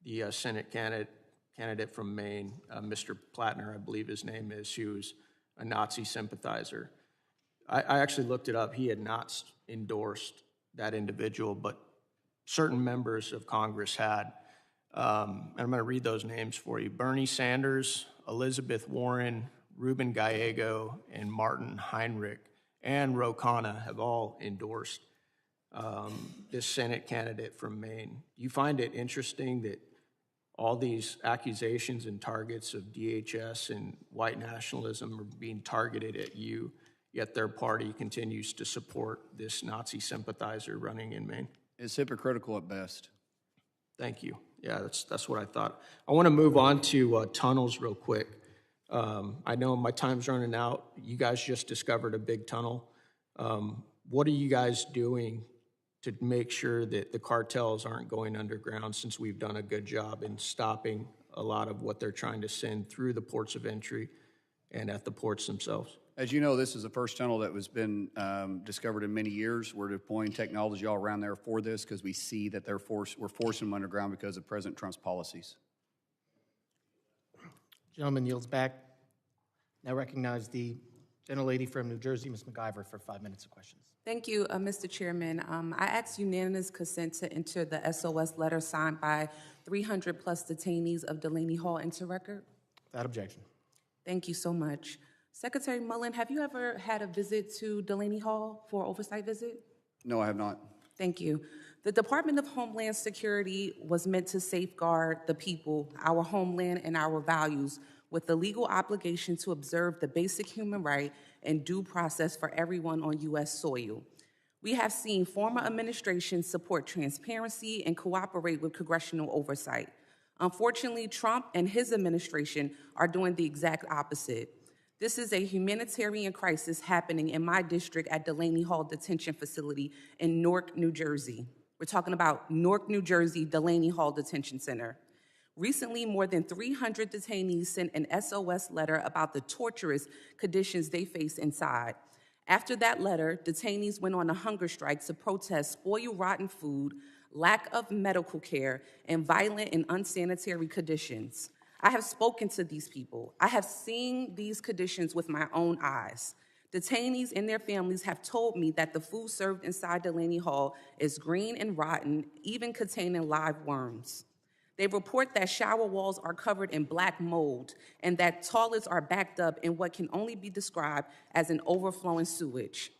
S17: the Senate candidate from Maine, Mr. Plattner, I believe his name is, who's a Nazi sympathizer. I actually looked it up. He had not endorsed that individual, but certain members of Congress had. And I'm going to read those names for you. Bernie Sanders, Elizabeth Warren, Ruben Gallego, and Martin Heinrich, and Ro Khanna have all endorsed this Senate candidate from Maine. You find it interesting that all these accusations and targets of DHS and white nationalism are being targeted at you, yet their party continues to support this Nazi sympathizer running in Maine?
S2: It's hypocritical at best.
S17: Thank you. Yeah, that's what I thought. I want to move on to tunnels real quick. I know my time's running out. You guys just discovered a big tunnel. What are you guys doing to make sure that the cartels aren't going underground, since we've done a good job in stopping a lot of what they're trying to send through the ports of entry and at the ports themselves?
S2: As you know, this is the first tunnel that has been discovered in many years. We're deploying technology all around there for this because we see that we're forcing them underground because of President Trump's policies.
S1: Gentleman yields back. Now recognize the gentlelady from New Jersey, Ms. McIver, for 5 minutes of questions.
S18: Thank you, Mr. Chairman. I asked unanimous consent to enter the SOS letter signed by 300 plus detainees of Delaney Hall into record.
S1: Without objection.
S18: Thank you so much. Secretary Mullin, have you ever had a visit to Delaney Hall for an oversight visit?
S2: No, I have not.
S18: Thank you. The Department of Homeland Security was meant to safeguard the people, our homeland, and our values, with the legal obligation to observe the basic human right and due process for everyone on U.S. soil. We have seen former administrations support transparency and cooperate with congressional oversight. Unfortunately, Trump and his administration are doing the exact opposite. This is a humanitarian crisis happening in my district at Delaney Hall Detention Facility in Newark, New Jersey. We're talking about Newark, New Jersey, Delaney Hall Detention Center. Recently, more than 300 detainees sent an SOS letter about the torturous conditions they face inside. After that letter, detainees went on a hunger strike to protest spoiled, rotten food, lack of medical care, and violent and unsanitary conditions. I have spoken to these people. I have seen these conditions with my own eyes. Detainees and their families have told me that the food served inside Delaney Hall is green and rotten, even containing live worms. They report that shower walls are covered in black mold and that toilets are backed up in what can only be described as an overflowing sewage.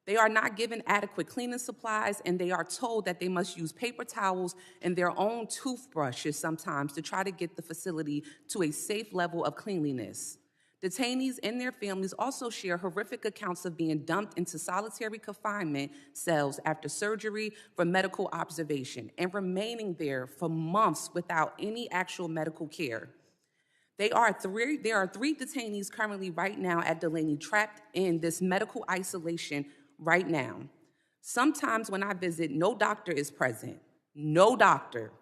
S18: They are not given adequate cleaning supplies, and they are told that they must use paper towels and their own toothbrushes sometimes to try to get the facility to a safe level of cleanliness. Detainees and their families also share horrific accounts of being dumped into solitary confinement cells after surgery for medical observation and remaining there for months without any actual medical care. There are three detainees currently right now at Delaney trapped in this medical isolation right now. Sometimes when I visit, no doctor is present. No doctor.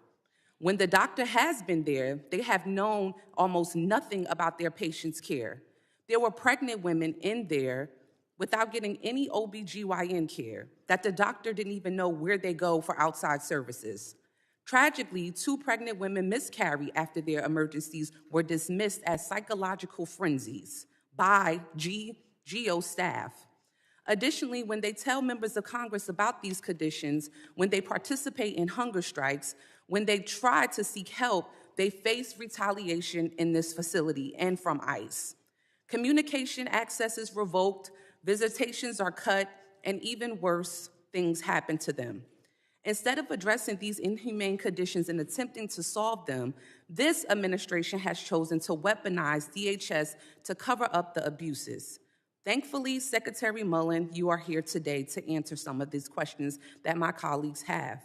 S18: When the doctor has been there, they have known almost nothing about their patient's care. There were pregnant women in there without getting any OBGYN care, that the doctor didn't even know where they go for outside services. Tragically, 2 pregnant women miscarried after their emergencies were dismissed as psychological frenzies by GO staff. Additionally, when they tell members of Congress about these conditions, when they participate in hunger strikes, when they try to seek help, they face retaliation in this facility and from ICE. Communication access is revoked, visitations are cut, and even worse, things happen to them. Instead of addressing these inhumane conditions and attempting to solve them, this administration has chosen to weaponize DHS to cover up the abuses. Thankfully, Secretary Mullin, you are here today to answer some of these questions that my colleagues have.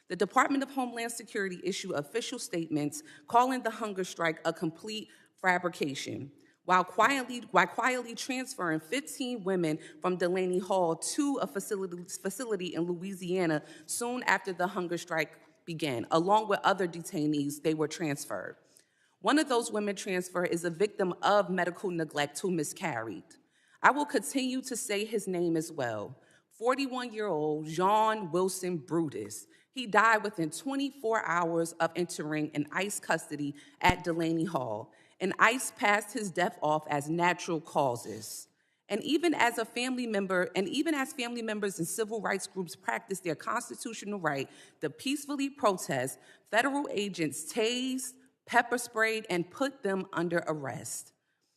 S18: The Department of Homeland Security issued official statements calling the hunger strike a complete fabrication, while quietly transferring 15 women from Delaney Hall to a facility in Louisiana soon after the hunger strike began. Along with other detainees, they were transferred. One of those women transferred is a victim of medical neglect who miscarried. I will continue to say his name as well. 41-year-old John Wilson Brutus. He died within 24 hours of entering in ICE custody at Delaney Hall, and ICE passed his death off as natural causes. And even as family members and civil rights groups practice their constitutional right to peacefully protest, federal agents tased, pepper sprayed, and put them arrest arrest.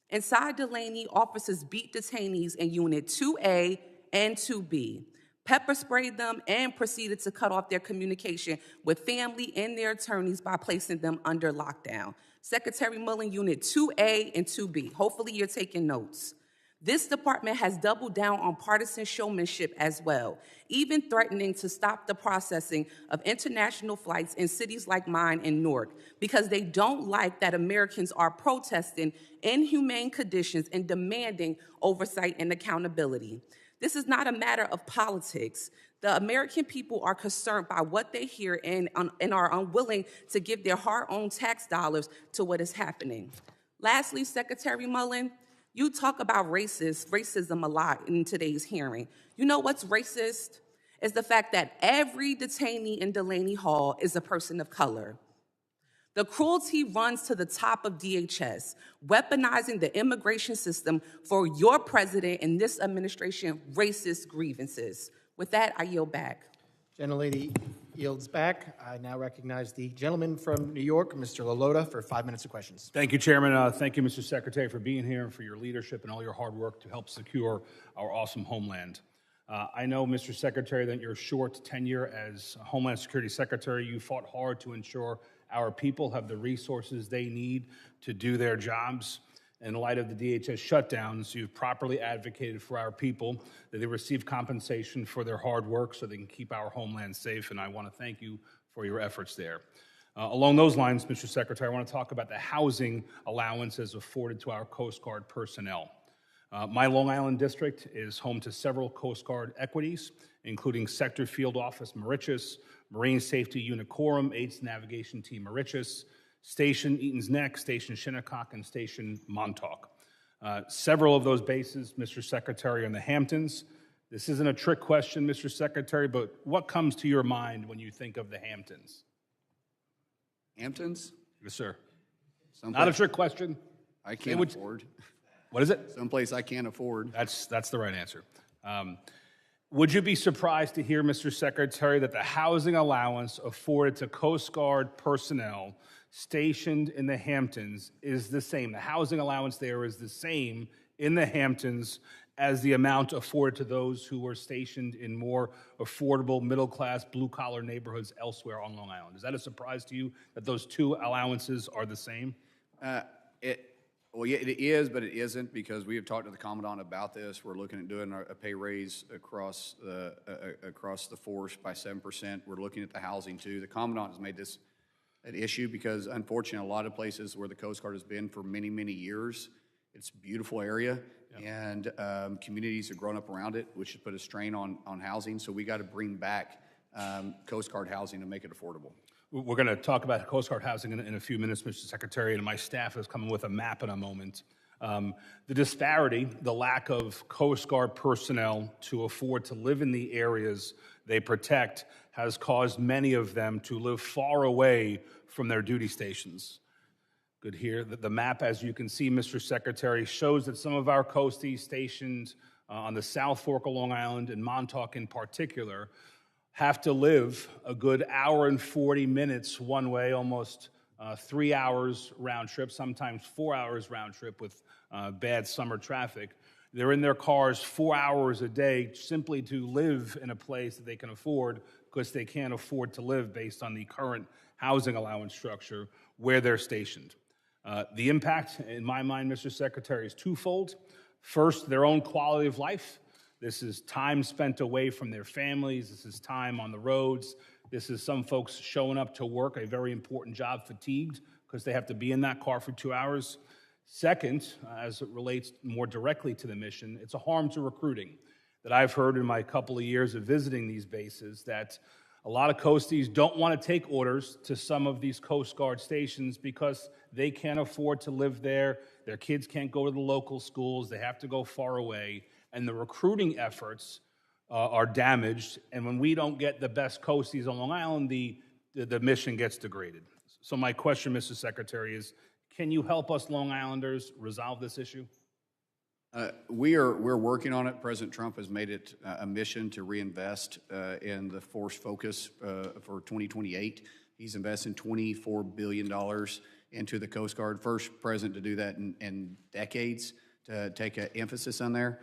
S18: Inside Delaney, officers beat detainees in Unit 2A and 2B, pepper sprayed them, and proceeded to cut off their communication with family and their attorneys by placing them under lockdown. Secretary Mullin, Unit 2A and 2B. Hopefully you're taking notes. This department has doubled down on partisan showmanship as well, even threatening to stop the processing of international flights in cities like mine in Newark, because they don't like that Americans are protesting inhumane conditions and demanding oversight and accountability. This is not a matter of politics. The American people are concerned by what they hear and are unwilling to give their hard-earned tax dollars to what is happening. Lastly, Secretary Mullin, you talk about racism a lot in today's hearing. You know what's racist? Is the fact that every detainee in Delaney Hall is a person of color. The cruelty runs to the top of DHS, weaponizing the immigration system for your president and this administration racist grievances. With that, I yield back.
S1: Gentlelady yields back. I now recognize the gentleman from New York, Mr. Lolota, for 5 minutes of questions.
S19: Thank you, Chairman. Thank you, Mr. Secretary, for being here and for your leadership and all your hard work to help secure our awesome homeland. I know, Mr. Secretary, that your short tenure as Homeland Security Secretary, you fought hard to ensure our people have the resources they need to do their jobs. In light of the DHS shutdowns, you've properly advocated for our people, that they receive compensation for their hard work so they can keep our homeland safe, and I want to thank you for your efforts there. Along those lines, Mr. Secretary, I want to talk about the housing allowances afforded to our Coast Guard personnel. My Long Island district is home to several Coast Guard equities, including Sector Field Office Mauritius, Marine Safety Unit Quorum, 8th Navigation Team Mauritius, Station Eaton's Neck, Station Shinnecock, and Station Montauk. Several of those bases, Mr. Secretary, are in the Hamptons. This isn't a trick question, Mr. Secretary, but what comes to your mind when you think of the Hamptons?
S2: Hamptons?
S19: Yes, sir.
S2: Someplace
S19: Not a trick question.
S2: I can't afford.
S19: What is it?
S2: Someplace I can't afford.
S19: That's the right answer. Would you be surprised to hear, Mr. Secretary, that the housing allowance afforded to Coast Guard personnel stationed in the Hamptons is the same? The housing allowance there is the same in the Hamptons as the amount afforded to those who were stationed in more affordable, middle-class, blue-collar neighborhoods elsewhere on Long Island. Is that a surprise to you that those two allowances are the same?
S2: Well, yeah, it is, but it isn't, because we have talked to the Commandant about this. We're looking at doing a pay raise across the force by 7%. We're looking at the housing, too. The Commandant has made this an issue because, unfortunately, a lot of places where the Coast Guard has been for many, many years, it's a beautiful area, and communities have grown up around it, which has put a strain on housing. So we got to bring back Coast Guard housing to make it affordable.
S19: We're going to talk about Coast Guard housing in a few minutes, Mr. Secretary, and my staff is coming with a map in a moment. The disparity, the lack of Coast Guard personnel to afford to live in the areas they protect has caused many of them to live far away from their duty stations. Good here. The map, as you can see, Mr. Secretary, shows that some of our coasties stationed on the South Fork of Long Island and Montauk in particular have to live a good hour and 40 minutes one way, almost 3 hours round trip, sometimes 4 hours round trip with bad summer traffic. They're in their cars 4 hours a day simply to live in a place that they can afford because they can't afford to live based on the current housing allowance structure where they're stationed. The impact, in my mind, Mr. Secretary, is twofold. First, their own quality of life. This is time spent away from their families. This is time on the roads. This is some folks showing up to work, a very important job, fatigued because they have to be in that car for 2 hours. Second, as it relates more directly to the mission, it's a harm to recruiting that I've heard in my couple of years of visiting these bases, that a lot of coasties don't want to take orders to some of these Coast Guard stations because they can't afford to live there. Their kids can't go to the local schools. They have to go far away. And the recruiting efforts are damaged. And when we don't get the best coasties on Long Island, the mission gets degraded. So my question, Mr. Secretary, is can you help us Long Islanders resolve this issue?
S2: We're working on it. President Trump has made it a mission to reinvest in the force focus for 2028. He's investing $24 billion into the Coast Guard. First president to do that in decades, to take an emphasis on there.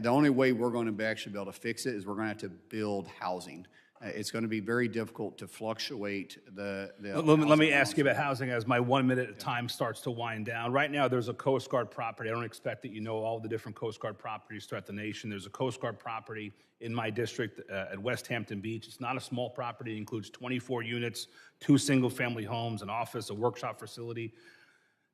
S2: The only way we're going to actually be able to fix it is we're going to have to build housing. It's going to be very difficult to fluctuate the
S19: Let me ask you about housing as my 1 minute time starts to wind down. Right now, there's a Coast Guard property. I don't expect that you know all the different Coast Guard properties throughout the nation. There's a Coast Guard property in my district at West Hampton Beach. It's not a small property. It includes 24 units, 2 single-family homes, an office, a workshop facility.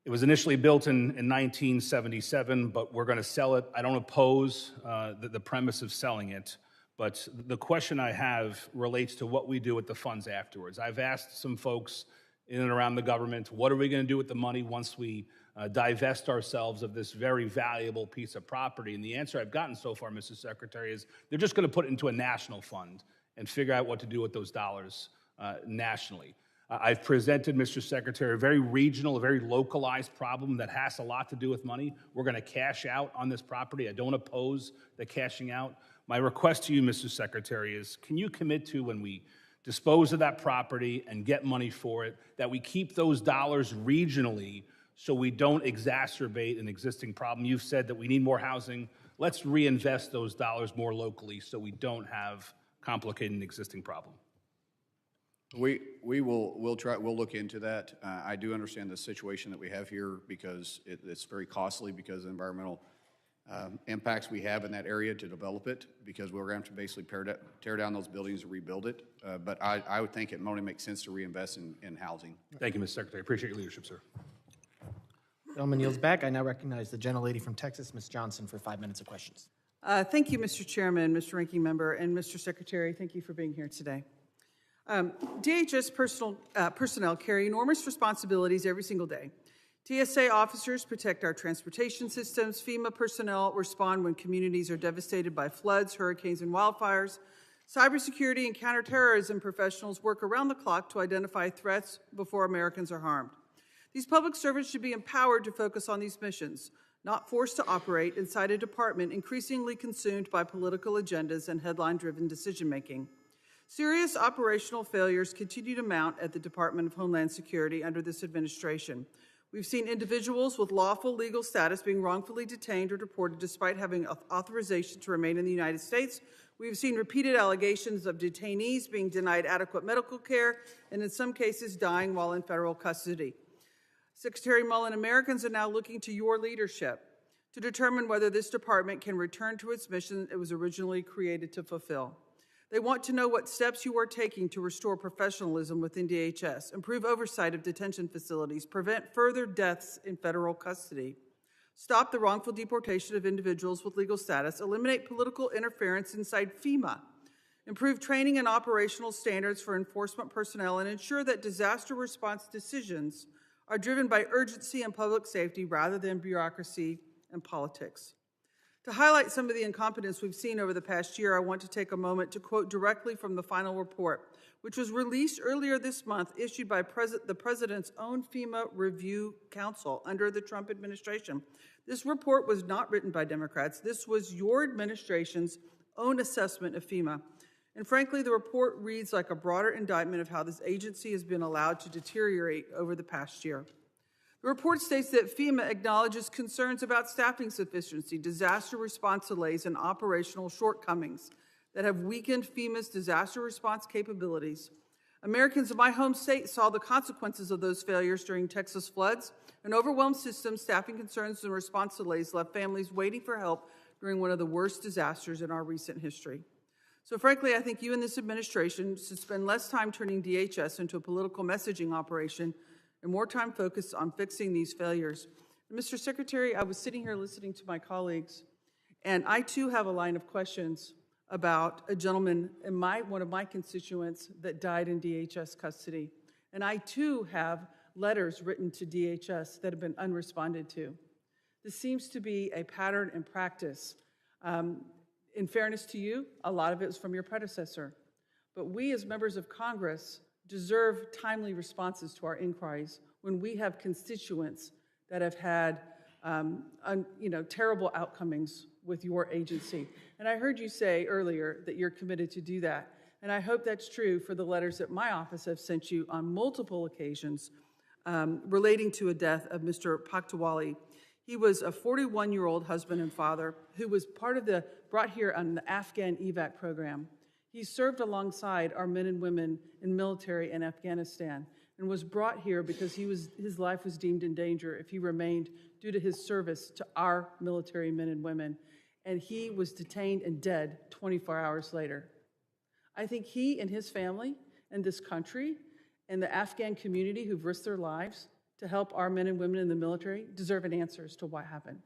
S19: It was initially built in 1977, but we're going to sell it. I don't oppose the premise of selling it. But the question I have relates to what we do with the funds afterwards. I've asked some folks in and around the government, what are we going to do with the money once we divest ourselves of this very valuable piece of property? And the answer I've gotten so far, Mr. Secretary, is they're just going to put it into a national fund and figure out what to do with those dollars nationally. I've presented, Mr. Secretary, a very regional, a very localized problem that has a lot to do with money. We're going to cash out on this property. I don't oppose the cashing out. My request to you, Mr. Secretary, is can you commit to, when we dispose of that property and get money for it, that we keep those dollars regionally so we don't exacerbate an existing problem? You've said that we need more housing. Let's reinvest those dollars more locally so we don't have complicated an existing problem.
S2: We'll look into that. I do understand the situation that we have here because it's very costly because of the environmental impacts we have in that area to develop it, because we're going to have to basically tear down those buildings and rebuild it. But I would think it only makes sense to reinvest in housing.
S19: Thank you, Mr. Secretary. Appreciate your leadership, sir.
S1: Gentleman yields back. I now recognize the gentlelady from Texas, Ms. Johnson, for 5 minutes of questions.
S20: Thank you, Mr. Chairman, Mr. Ranking Member, and Mr. Secretary. Thank you for being here today. DHS personnel carry enormous responsibilities every single day. TSA officers protect our transportation systems. FEMA personnel respond when communities are devastated by floods, hurricanes, and wildfires. Cybersecurity and counterterrorism professionals work around the clock to identify threats before Americans are harmed. These public servants should be empowered to focus on these missions, not forced to operate inside a department increasingly consumed by political agendas and headline-driven decision-making. Serious operational failures continue to mount at the Department of Homeland Security under this administration. We've seen individuals with lawful legal status being wrongfully detained or deported despite having authorization to remain in the United States. We've seen repeated allegations of detainees being denied adequate medical care and in some cases dying while in federal custody. Secretary Mullin, Americans are now looking to your leadership to determine whether this department can return to its mission it was originally created to fulfill. They want to know what steps you are taking to restore professionalism within DHS, improve oversight of detention facilities, prevent further deaths in federal custody, stop the wrongful deportation of individuals with legal status, eliminate political interference inside FEMA, improve training and operational standards for enforcement personnel, and ensure that disaster response decisions are driven by urgency and public safety rather than bureaucracy and politics. To highlight some of the incompetence we've seen over the past year, I want to take a moment to quote directly from the final report, which was released earlier this month, issued by the President's own FEMA Review Council under the Trump administration. This report was not written by Democrats. This was your administration's own assessment of FEMA. And frankly, the report reads like a broader indictment of how this agency has been allowed to deteriorate over the past year. The report states that FEMA acknowledges concerns about staffing sufficiency, disaster response delays, and operational shortcomings that have weakened FEMA's disaster response capabilities. Americans in my home state saw the consequences of those failures during Texas floods. An overwhelmed system, staffing concerns, and response delays left families waiting for help during one of the worst disasters in our recent history. So frankly, I think you and this administration should spend less time turning DHS into a political messaging operation and more time focused on fixing these failures. And Mr. Secretary, I was sitting here listening to my colleagues, and I too have a line of questions about a gentleman in one of my constituents that died in DHS custody. And I too have letters written to DHS that have been unresponded to. This seems to be a pattern and practice. In fairness to you, a lot of it is from your predecessor. But we as members of Congress deserve timely responses to our inquiries when we have constituents that have had terrible outcomings with your agency. And I heard you say earlier that you're committed to do that. And I hope that's true for the letters that my office have sent you on multiple occasions relating to a death of Mr. Pakhtawali. He was a 41-year-old husband and father who was brought here on the Afghan evac program. He served alongside our men and women in military in Afghanistan and was brought here because his life was deemed in danger if he remained due to his service to our military men and women. And he was detained and dead 24 hours later. I think he and his family and this country and the Afghan community who've risked their lives to help our men and women in the military deserve an answer as to what happened.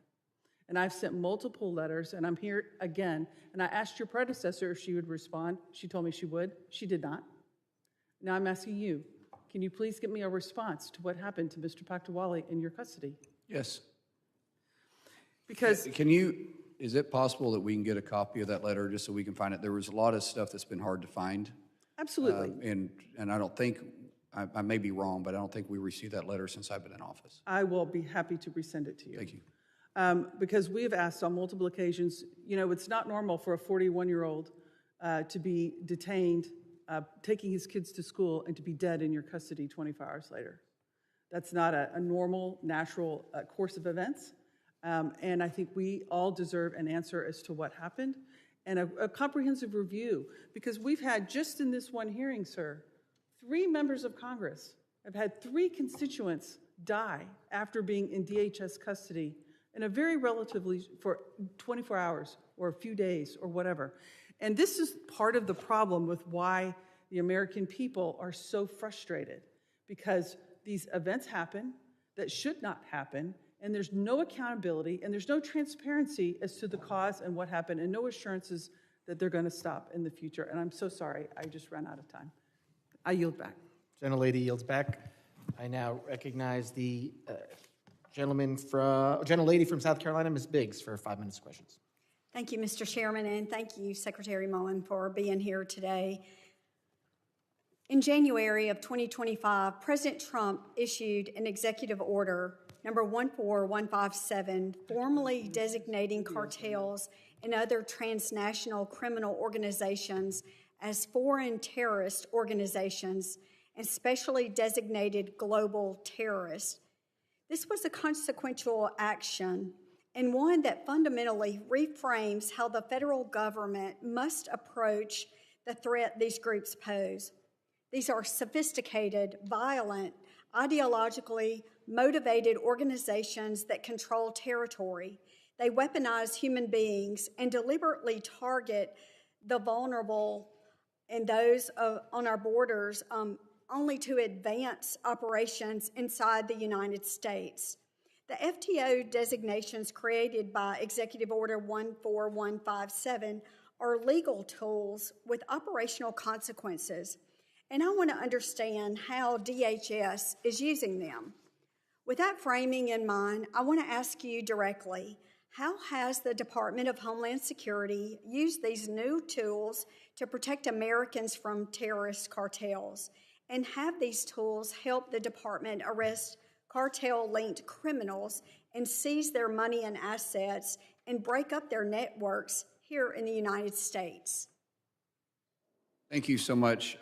S20: And I've sent multiple letters, and I'm here again. And I asked your predecessor if she would respond. She told me she would. She did not. Now I'm asking you, can you please get me a response to what happened to Mr. Pakhtawali in your custody?
S2: Yes.
S20: Because
S2: is it possible that we can get a copy of that letter just so we can find it? There was a lot of stuff that's been hard to find.
S20: Absolutely.
S2: And I don't think, I may be wrong, but I don't think we received that letter since I've been in office.
S20: I will be happy to resend it to you.
S2: Thank you.
S20: Because we have asked on multiple occasions, it's not normal for a 41-year-old to be detained, taking his kids to school, and to be dead in your custody 24 hours later. That's not a normal, natural course of events. And I think we all deserve an answer as to what happened and a comprehensive review. Because we've had, just in this one hearing, sir, 3 members of Congress have had 3 constituents die after being in DHS custody in a very relatively, for 24 hours or a few days or whatever. And this is part of the problem with why the American people are so frustrated, because these events happen that should not happen, and there's no accountability, and there's no transparency as to the cause and what happened, and no assurances that they're going to stop in the future. And I'm so sorry, I just ran out of time. I yield back.
S1: Gentlelady yields back. I now recognize the gentlelady from South Carolina, Ms. Biggs, for 5 minutes of questions.
S21: Thank you, Mr. Chairman, and thank you, Secretary Mullin, for being here today. In January of 2025, President Trump issued an executive order, number 14157, formally designating cartels and other transnational criminal organizations as foreign terrorist organizations and specially designated global terrorists. This was a consequential action and one that fundamentally reframes how the federal government must approach the threat these groups pose. These are sophisticated, violent, ideologically motivated organizations that control territory. They weaponize human beings and deliberately target the vulnerable and those on our borders only to advance operations inside the United States. The FTO designations created by Executive Order 14157 are legal tools with operational consequences, and I want to understand how DHS is using them. With that framing in mind, I want to ask you directly, how has the Department of Homeland Security used these new tools to protect Americans from terrorist cartels? And have these tools helped the department arrest cartel-linked criminals and seize their money and assets and break up their networks here in the United States?
S2: Thank you so much.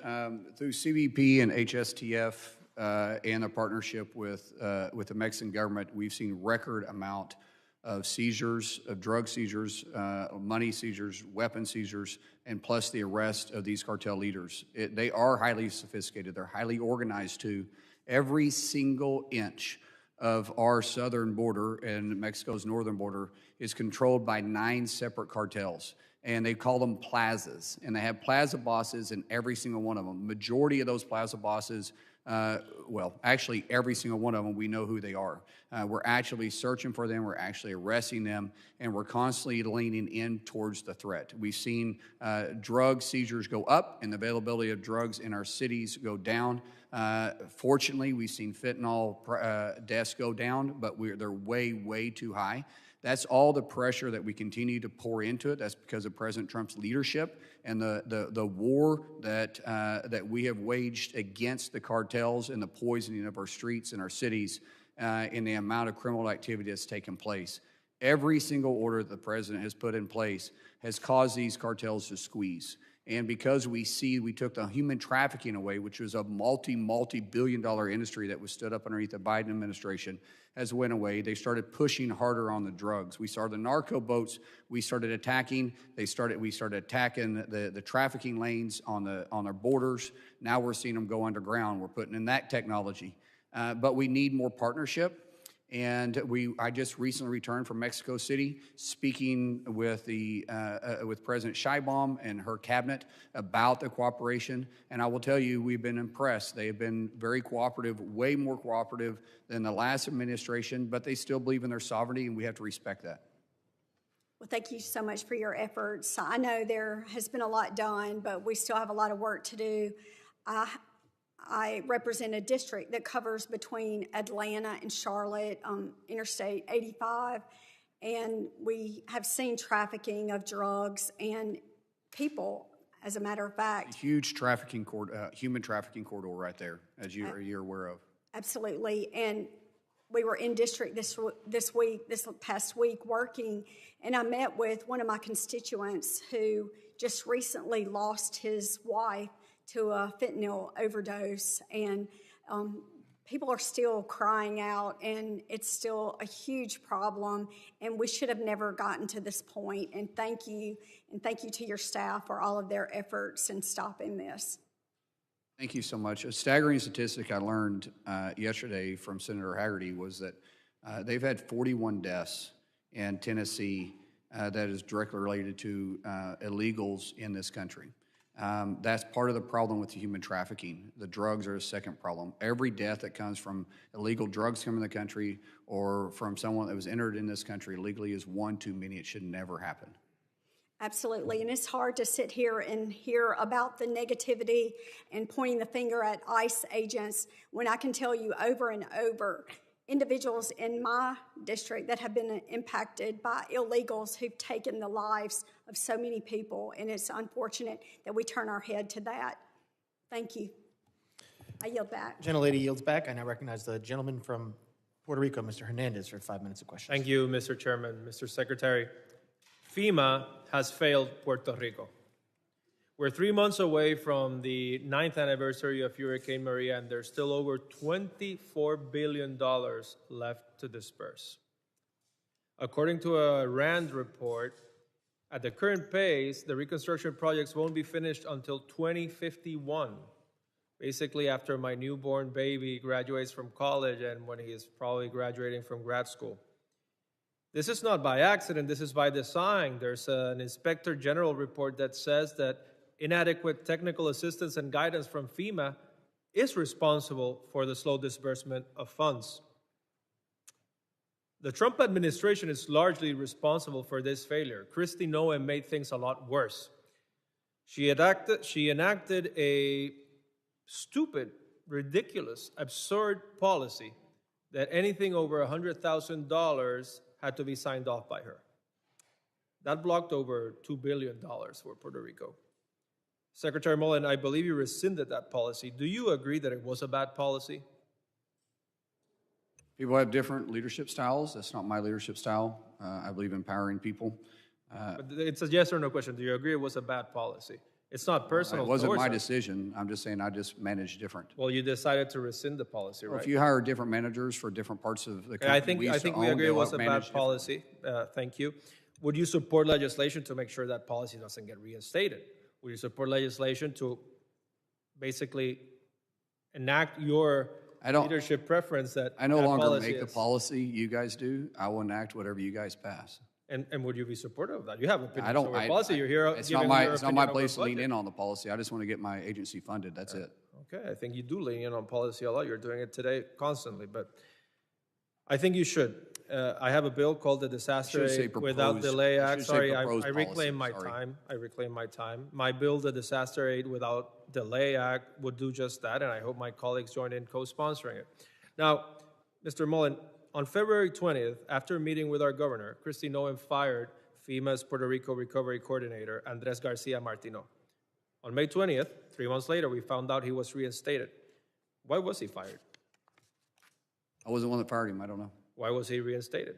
S2: Through CBP and HSTF and a partnership with the Mexican government, we've seen record amount of seizures, of drug seizures, money seizures, weapon seizures, and plus the arrest of these cartel leaders. They are highly sophisticated. They're highly organized too. Every single inch of our southern border and Mexico's northern border is controlled by 9 separate cartels. And they call them plazas. And they have plaza bosses in every single one of them. Majority of those plaza bosses, well, actually every single one of them, we know who they are. We're actually searching for them, we're actually arresting them, and we're constantly leaning in towards the threat. We've seen drug seizures go up and the availability of drugs in our cities go down. Fortunately, we've seen fentanyl deaths go down, but they're way, way too high. That's all the pressure that we continue to pour into it. That's because of President Trump's leadership and the war that we have waged against the cartels and the poisoning of our streets and our cities and the amount of criminal activity that's taken place. Every single order that the president has put in place has caused these cartels to squeeze. And because we took the human trafficking away, which was a multi-billion-dollar industry that was stood up underneath the Biden administration, has went away. They started pushing harder on the drugs. We saw the narco boats. We started attacking. We started attacking the trafficking lanes on our borders. Now we're seeing them go underground. We're putting in that technology, but we need more partnership. And I just recently returned from Mexico City, speaking with President Sheinbaum and her cabinet about the cooperation. And I will tell you, we've been impressed. They have been very cooperative, way more cooperative than the last administration, but they still believe in their sovereignty, and we have to respect that.
S21: Well, thank you so much for your efforts. I know there has been a lot done, but we still have a lot of work to do. I represent a district that covers between Atlanta and Charlotte, Interstate 85, and we have seen trafficking of drugs and people, as a matter of fact.
S2: A huge human trafficking corridor right there, as you're aware of.
S21: Absolutely, and we were in district this past week working, and I met with one of my constituents who just recently lost his wife to a fentanyl overdose, and people are still crying out, and it's still a huge problem, and we should have never gotten to this point. And thank you to your staff for all of their efforts in stopping this.
S2: Thank you so much. A staggering statistic I learned yesterday from Senator Haggerty was that they've had 41 deaths in Tennessee that is directly related to illegals in this country. That's part of the problem with the human trafficking. The drugs are a second problem. Every death that comes from illegal drugs coming in the country or from someone that was entered in this country illegally is one too many. It should never happen.
S21: Absolutely, and it's hard to sit here and hear about the negativity and pointing the finger at ICE agents when I can tell you over and over individuals in my district that have been impacted by illegals who've taken the lives of so many people, and it's unfortunate that we turn our head to that. Thank you. I yield back.
S1: Gentlelady yields back. I now recognize the gentleman from Puerto Rico, Mr. Hernandez, for 5 minutes of questions.
S4: Thank you, Mr. Chairman. Mr. Secretary, FEMA has failed Puerto Rico. We're 3 months away from the 9th anniversary of Hurricane Maria, and there's still over $24 billion left to disperse. According to a RAND report, at the current pace, the reconstruction projects won't be finished until 2051, basically after my newborn baby graduates from college and when he is probably graduating from grad school. This is not by accident, this is by design. There's an Inspector General report that says that inadequate technical assistance and guidance from FEMA is responsible for the slow disbursement of funds. The Trump administration is largely responsible for this failure. Kristi Noem made things a lot worse. She enacted a stupid, ridiculous, absurd policy that anything over $100,000 had to be signed off by her. That blocked over $2 billion for Puerto Rico. Secretary Mullin, I believe you rescinded that policy. Do you agree that it was a bad policy?
S2: People have different leadership styles. That's not my leadership style. I believe in empowering people.
S4: But it's a yes or no question. Do you agree it was a bad policy? It's not personal.
S2: It wasn't
S4: towards
S2: my
S4: us.
S2: decision. I'm just saying I just managed different.
S4: Well, you decided to rescind the policy,
S2: Well,
S4: right?
S2: if you hire different managers for different parts of the
S4: Okay,
S2: country,
S4: I think we agree it was a bad policy. Thank you. Would you support legislation to make sure that policy doesn't get reinstated? Would you support legislation to basically enact your leadership preference that
S2: I no
S4: that
S2: longer
S4: policy
S2: make the
S4: is?
S2: policy. You guys do. I will enact whatever you guys pass.
S4: And would you be supportive of that? You have opinions
S2: I don't.
S4: over policy. You're here
S2: It's
S4: giving
S2: not my.
S4: your
S2: It's not my
S4: opinion over
S2: place to lean
S4: budget.
S2: in on the policy. I just want to get my agency funded. That's it.
S4: Okay, I think you do lean in on policy a lot. You're doing it today constantly, but I think you should. I have a bill called the Disaster
S2: Should say
S4: Aid Without
S2: proposed.
S4: Delay
S2: It
S4: Act.
S2: should say
S4: Sorry,
S2: proposed
S4: I reclaim my
S2: policy. Sorry.
S4: time. I reclaim my time. My bill, the Disaster Aid Without Delay Act, would do just that, and I hope my colleagues join in co-sponsoring it. Now, Mr. Mullin, on February 20th, after meeting with our governor, Kristi Noem fired FEMA's Puerto Rico Recovery Coordinator, Andres Garcia Martino. On May 20th, 3 months later, we found out he was reinstated. Why was he fired?
S2: I wasn't one that fired him. I don't know.
S4: Why was he reinstated?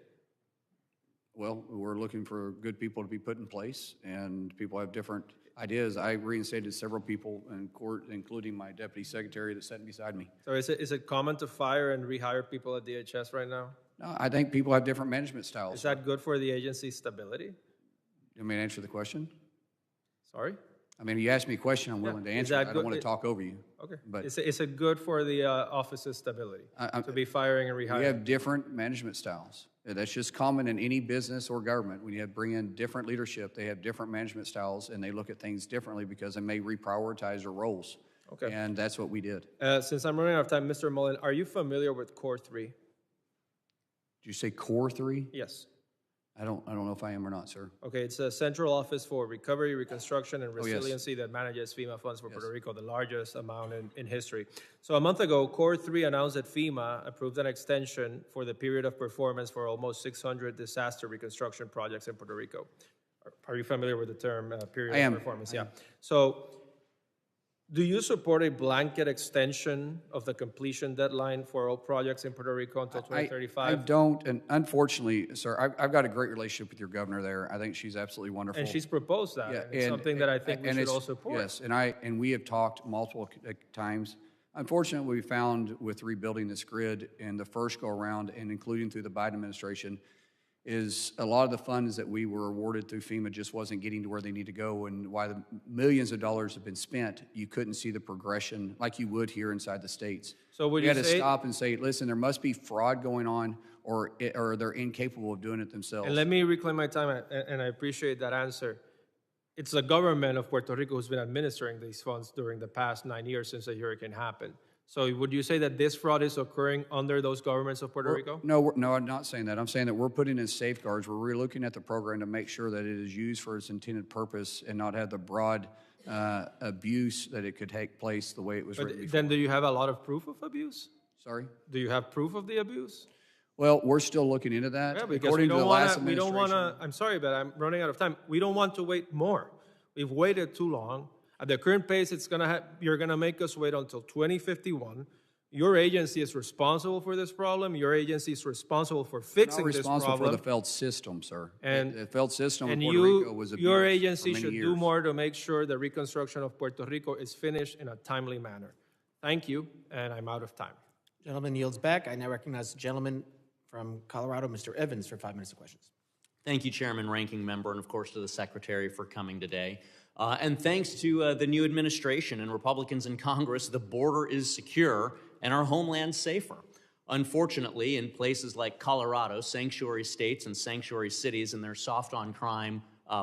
S2: Well, we're looking for good people to be put in place, and people have different ideas. I reinstated several people in court, including my deputy secretary that sat beside me.
S4: So is it common to fire and rehire people at DHS right now?
S2: No, I think people have different management styles.
S4: Is that good for the agency's stability?
S2: You want me to answer the question?
S4: Sorry?
S2: I mean, you asked me a question, I'm willing to
S4: Is
S2: answer
S4: that
S2: it. I don't
S4: good-
S2: want to talk over you.
S4: Okay.
S2: But
S4: Is it good for the office's stability to be firing and rehiring?
S2: we have different management styles. That's just common in any business or government. When you bring in different leadership, they have different management styles, and they look at things differently because they may reprioritize their roles.
S4: Okay.
S2: And that's what we did.
S4: Since I'm running out of time, Mr. Mullin, are you familiar with Core 3?
S2: Did you say Core 3?
S4: Yes.
S2: I don't know if I am or not, sir.
S4: Okay, it's a central office for recovery, reconstruction, and
S2: Oh, yes.
S4: resiliency that manages FEMA funds for Puerto Rico, the largest amount in history. So a month ago, Core 3 announced that FEMA approved an extension for the period of performance for almost 600 disaster reconstruction projects in Puerto Rico. Are you familiar with the term period
S2: I am.
S4: of performance?
S2: I
S4: Yeah.
S2: am.
S4: So do you support a blanket extension of the completion deadline for all projects in Puerto Rico until 2035?
S2: I don't, and unfortunately, sir, I've got a great relationship with your governor there. I think she's absolutely wonderful.
S4: And she's proposed that.
S2: Yeah,
S4: and it's something that I think we
S2: and
S4: should
S2: it's-
S4: all support.
S2: Yes, and we have talked multiple times. Unfortunately, we found with rebuilding this grid in the first go-around, and including through the Biden administration, is a lot of the funds that we were awarded through FEMA just wasn't getting to where they need to go, and why the millions of dollars have been spent, you couldn't see the progression like you would here inside the states.
S4: So would
S2: we
S4: you
S2: had to
S4: say-
S2: stop and say, listen, there must be fraud going on, or they're incapable of doing it themselves.
S4: And let me reclaim my time, and I appreciate that answer. It's the government of Puerto Rico who's been administering these funds during the past 9 years since the hurricane happened. So would you say that this fraud is occurring under those governments of Puerto Rico?
S2: No, I'm not saying that. I'm saying that we're putting in safeguards. We're relooking at the program to make sure that it is used for its intended purpose and not have the broad abuse that it could take place the way it was written
S4: But
S2: before.
S4: then do you have a lot of proof of abuse?
S2: Sorry?
S4: Do you have proof of the abuse?
S2: Well, we're still looking into that.
S4: Yeah, because
S2: According
S4: we
S2: to the
S4: don't
S2: last
S4: want to, we don't want
S2: administration.
S4: to, I'm sorry, but I'm running out of time. We don't want to wait more. We've waited too long. At the current pace, you're going to make us wait until 2051. Your agency is responsible for this problem. Your agency is responsible for fixing
S2: Not
S4: this
S2: responsible
S4: problem.
S2: for the failed system, sir.
S4: And-
S2: the failed system of
S4: And
S2: Puerto Rico was abused
S4: your
S2: for
S4: agency
S2: many
S4: should do
S2: years.
S4: more to make sure the reconstruction of Puerto Rico is finished in a timely manner. Thank you, and I'm out of time.
S1: Gentleman yields back. I now recognize the gentleman from Colorado, Mr. Evans, for 5 minutes of questions.
S5: Thank you, Chairman, Ranking Member, and of course to the Secretary for coming today. And thanks to the new administration and Republicans in Congress, the border is secure and our homeland safer. Unfortunately, in places like Colorado, sanctuary states and sanctuary cities and their soft on crime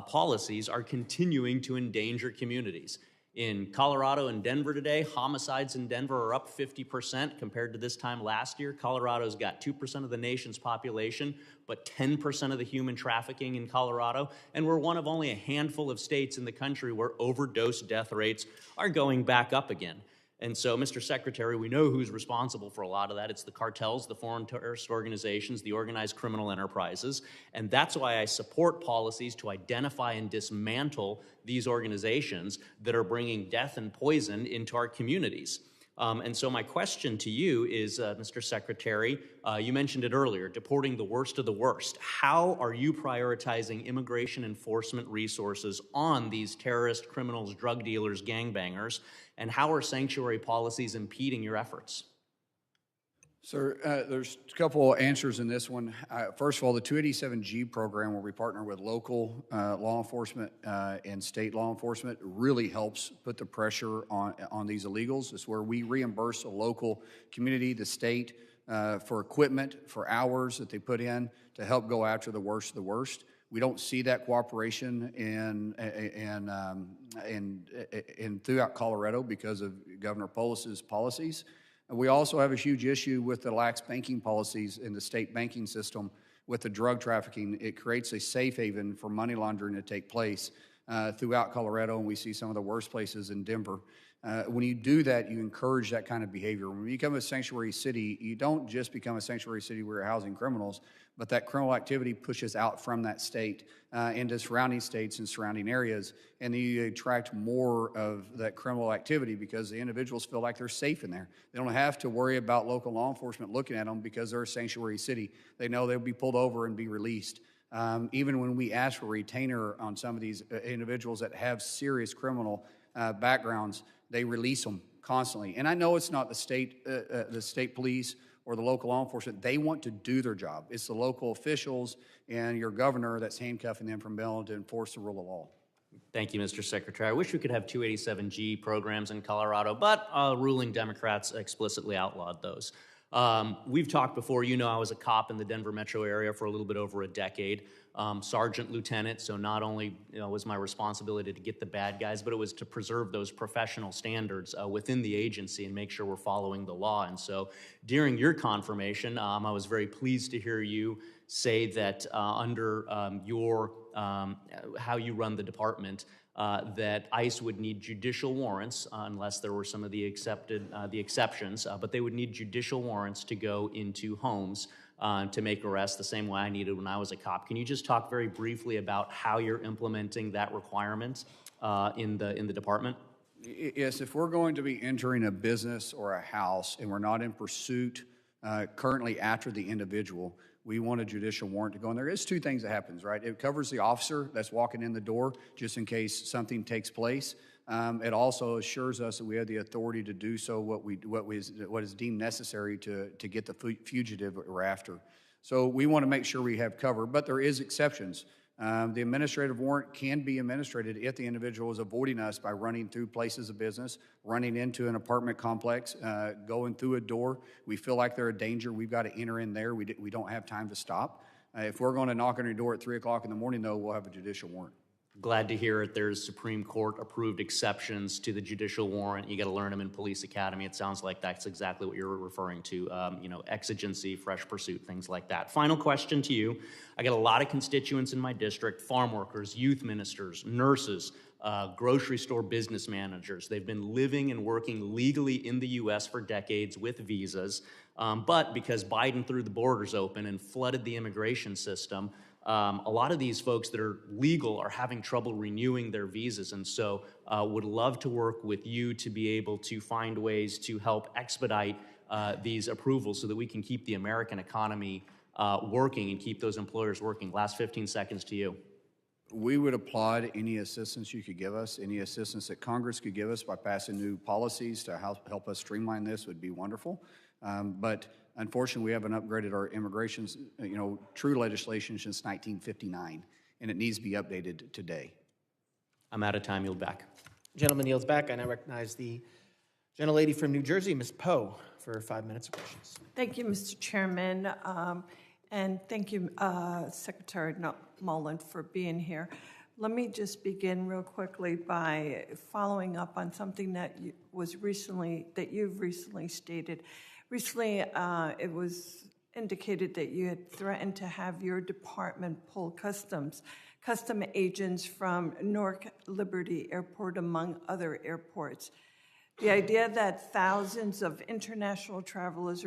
S5: policies are continuing to endanger communities. In Colorado and Denver today, homicides in Denver are up 50% compared to this time last year. Colorado's got 2% of the nation's population, but 10% of the human trafficking in Colorado. And we're one of only a handful of states in the country where overdose death rates are going back up again. And so, Mr. Secretary, we know who's responsible for a lot of that. It's the cartels, the foreign terrorist organizations, the organized criminal enterprises. And that's why I support policies to identify and dismantle these organizations that are bringing death and poison into our communities. And so my question to you is, Mr. Secretary, you mentioned it earlier, deporting the worst of the worst. How are you prioritizing immigration enforcement resources on these terrorists, criminals, drug dealers, gangbangers, and how are sanctuary policies impeding your efforts?
S2: Sir, there's a couple answers in this one. First of all, the 287G program, where we partner with local law enforcement and state law enforcement, really helps put the pressure on these illegals. It's where we reimburse a local community, the state, for equipment, for hours that they put in to help go after the worst of the worst. We don't see that cooperation in throughout Colorado because of Governor Polis's policies. And we also have a huge issue with the lax banking policies in the state banking system with the drug trafficking. It creates a safe haven for money laundering to take place throughout Colorado, and we see some of the worst places in Denver. When you do that, you encourage that kind of behavior. When you become a sanctuary city, you don't just become a sanctuary city where you're housing criminals, but that criminal activity pushes out from that state into surrounding states and surrounding areas, and you attract more of that criminal activity because the individuals feel like they're safe in there. They don't have to worry about local law enforcement looking at them because they're a sanctuary city. They know they'll be pulled over and be released. Even when we ask for retainer on some of these individuals that have serious criminal backgrounds, they release them constantly. And I know it's not the state police or the local law enforcement. They want to do their job. It's the local officials and your governor that's handcuffing them from being able to enforce the rule of law.
S5: Thank you, Mr. Secretary. I wish we could have 287G programs in Colorado, but ruling Democrats explicitly outlawed those. We've talked before. You know, I was a cop in the Denver metro area for a little bit over a decade. Sergeant, lieutenant, so not only was my responsibility to get the bad guys, but it was to preserve those professional standards within the agency and make sure we're following the law. And so during your confirmation, I was very pleased to hear you say that under how you run the department, that ICE would need judicial warrants unless there were some of the exceptions, but they would need judicial warrants to go into homes to make arrests the same way I needed when I was a cop. Can you just talk very briefly about how you're implementing that requirement in the department?
S2: Yes, if we're going to be entering a business or a house and we're not in pursuit currently after the individual, we want a judicial warrant to go in there. There's two things that happens, right? It covers the officer that's walking in the door just in case something takes place. It also assures us that we have the authority to do so what is deemed necessary to get the fugitive we're after. So we want to make sure we have cover, but there is exceptions. The administrative warrant can be administrated if the individual is avoiding us by running through places of business, running into an apartment complex, going through a door. We feel like they're a danger. We've got to enter in there. We don't have time to stop. If we're going to knock on your door at 3 o'clock in the morning, though, we'll have a judicial warrant.
S5: Glad to hear it. There's Supreme Court approved exceptions to the judicial warrant. You got to learn them in police academy. It sounds like that's exactly what you're referring to. Exigency, fresh pursuit, things like that. Final question to you. I got a lot of constituents in my district, farm workers, youth ministers, nurses, grocery store business managers. They've been living and working legally in the U.S. for decades with visas, but because Biden threw the borders open and flooded the immigration system, a lot of these folks that are legal are having trouble renewing their visas, and so would love to work with you to be able to find ways to help expedite these approvals so that we can keep the American economy working and keep those employers working. Last 15 seconds to you.
S2: We would applaud any assistance you could give us, any assistance that Congress could give us by passing new policies to help us streamline this would be wonderful. But unfortunately, we haven't upgraded our immigration, true legislation since 1959, and it needs to be updated today.
S5: I'm out of time. Yield back.
S1: Gentleman yields back. I now recognize the gentlelady from New Jersey, Ms. Poe, for 5 minutes of questions.
S7: Thank you, Mr. Chairman, and thank you, Secretary Mullin, for being here. Let me just begin real quickly by following up on something that you've recently stated. Recently, it was indicated that you had threatened to have your department pull custom agents from Newark Liberty Airport, among other airports. The idea that thousands of international travelers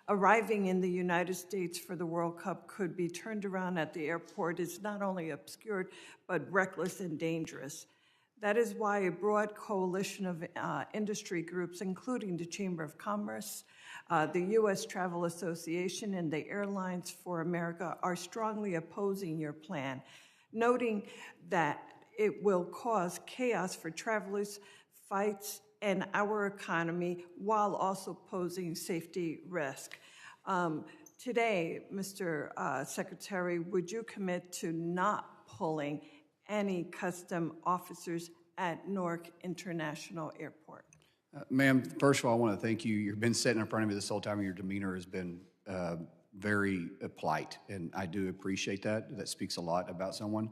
S7: arriving in the United States for the World Cup could be turned around at the airport is not only obscured, but reckless and dangerous. That is why a broad coalition of industry groups, including the Chamber of Commerce, the U.S. Travel Association, and the Airlines for America are strongly opposing your plan, noting that it will cause chaos for travelers, fights, and our economy, while also posing safety risk. Today, Mr. Secretary, would you commit to not pulling any custom officers at Newark International Airport?
S2: Ma'am, first of all, I want to thank you. You've been sitting in front of me this whole time, and your demeanor has been very polite, and I do appreciate that. That speaks a lot about someone.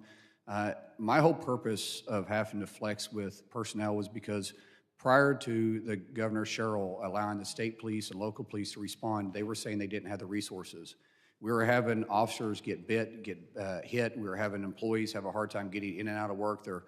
S2: My whole purpose of having to flex with personnel was because prior to the Governor Sherrill allowing the state police and local police to respond, they were saying they didn't have the resources. We were having officers get hit. We were having employees have a hard time getting in and out of work. Their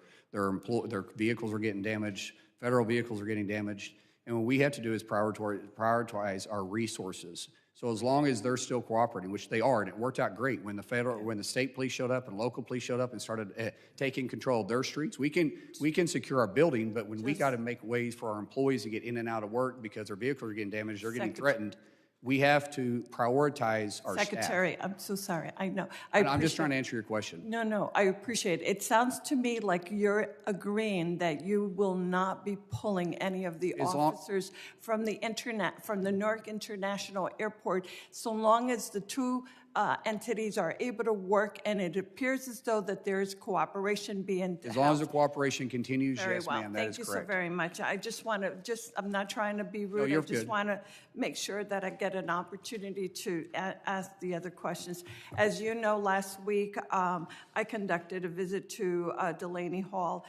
S2: vehicles were getting damaged. Federal vehicles are getting damaged. And what we have to do is prioritize our resources. So as long as they're still cooperating, which they are, and it worked out great when the state police showed up and local police showed up and started taking control of their streets, we can secure our building. But when we got to make ways for our employees to get in and out of work because their vehicles are getting damaged, they're getting threatened, we have to prioritize our
S7: Secretary,
S2: staff.
S7: I'm so sorry. I know.
S2: I'm just trying to answer your question.
S7: No, I appreciate it. It sounds to me like you're agreeing that you will not be pulling any of the officers from the Newark International Airport, so long as the two entities are able to work, and it appears as though that there is cooperation being
S2: As long as the cooperation continues,
S7: Very
S2: yes,
S7: well.
S2: ma'am, that
S7: Thank
S2: is
S7: you
S2: correct.
S7: so very much. I just want to, I'm not trying to be rude.
S2: No, you're
S7: I just
S2: good.
S7: want to make sure that I get an opportunity to ask the other questions. As you know, last week I conducted a visit to Delaney Hall.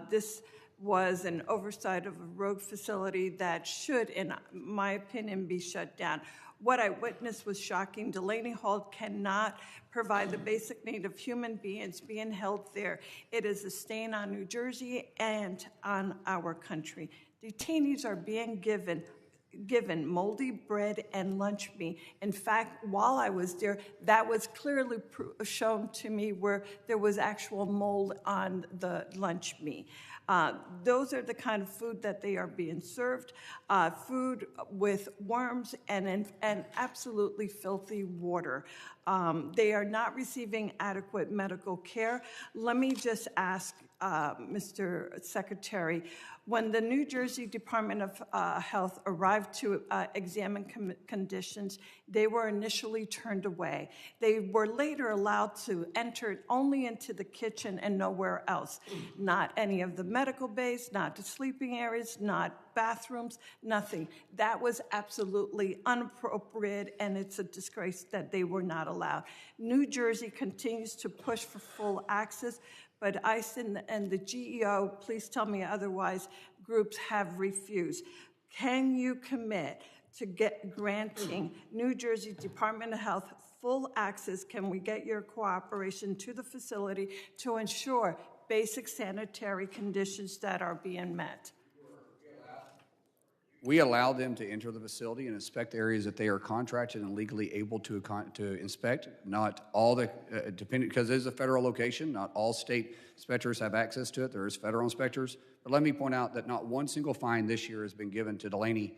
S7: This was an oversight of a rogue facility that should, in my opinion, be shut down. What I witnessed was shocking. Delaney Hall cannot provide the basic need of human beings being held there. It is a stain on New Jersey and on our country. Detainees are being given moldy bread and lunch meat. In fact, while I was there, that was clearly shown to me where there was actual mold on the lunch meat. Those are the kind of food that they are being served, food with worms and absolutely filthy water. They are not receiving adequate medical care. Let me just ask, Mr. Secretary, when the New Jersey Department of Health arrived to examine conditions, they were initially turned away. They were later allowed to enter only into the kitchen and nowhere else. Not any of the medical bays, not the sleeping areas, not bathrooms, nothing. That was absolutely inappropriate, and it's a disgrace that they were not allowed. New Jersey continues to push for full access, but ICE and the GEO, please tell me otherwise, groups have refused. Can you commit to granting New Jersey Department of Health full access? Can we get your cooperation to the facility to ensure basic sanitary conditions that are being met?
S2: We allow them to enter the facility and inspect the areas that they are contracted and legally able to inspect. Not all the, because it is a federal location, not all state inspectors have access to it. There is federal inspectors. But let me point out that not one single fine this year has been given to Delaney,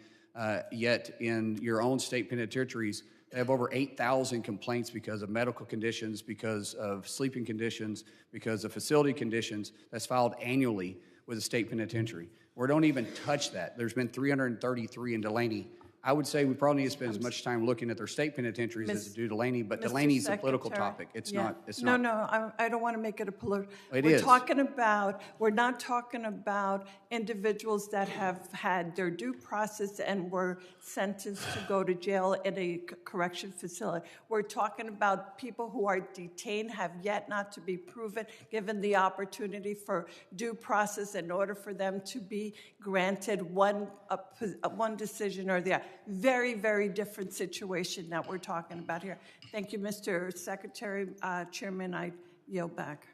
S2: yet in your own state penitentiaries, they have over 8,000 complaints because of medical conditions, because of sleeping conditions, because of facility conditions that's filed annually with the state penitentiary. We don't even touch that. There's been 333 in Delaney I would say we probably need to spend as much time looking at their state penitentiaries as to do Delaney, but
S7: Mr.
S2: Delaney's a political
S7: Secretary.
S2: topic. It's
S7: Yeah.
S2: not. It's
S7: no,
S2: not.
S7: No, I don't want to make it a political.
S2: It
S7: We're
S2: is.
S7: talking about. We're not talking about individuals that have had their due process and were sentenced to go to jail in a correction facility. We're talking about people who are detained, have yet not to be proven, given the opportunity for due process in order for them to be granted one decision or the other. Very, very different situation that we're talking about here. Thank you, Mr. Secretary. Chairman, I yield back.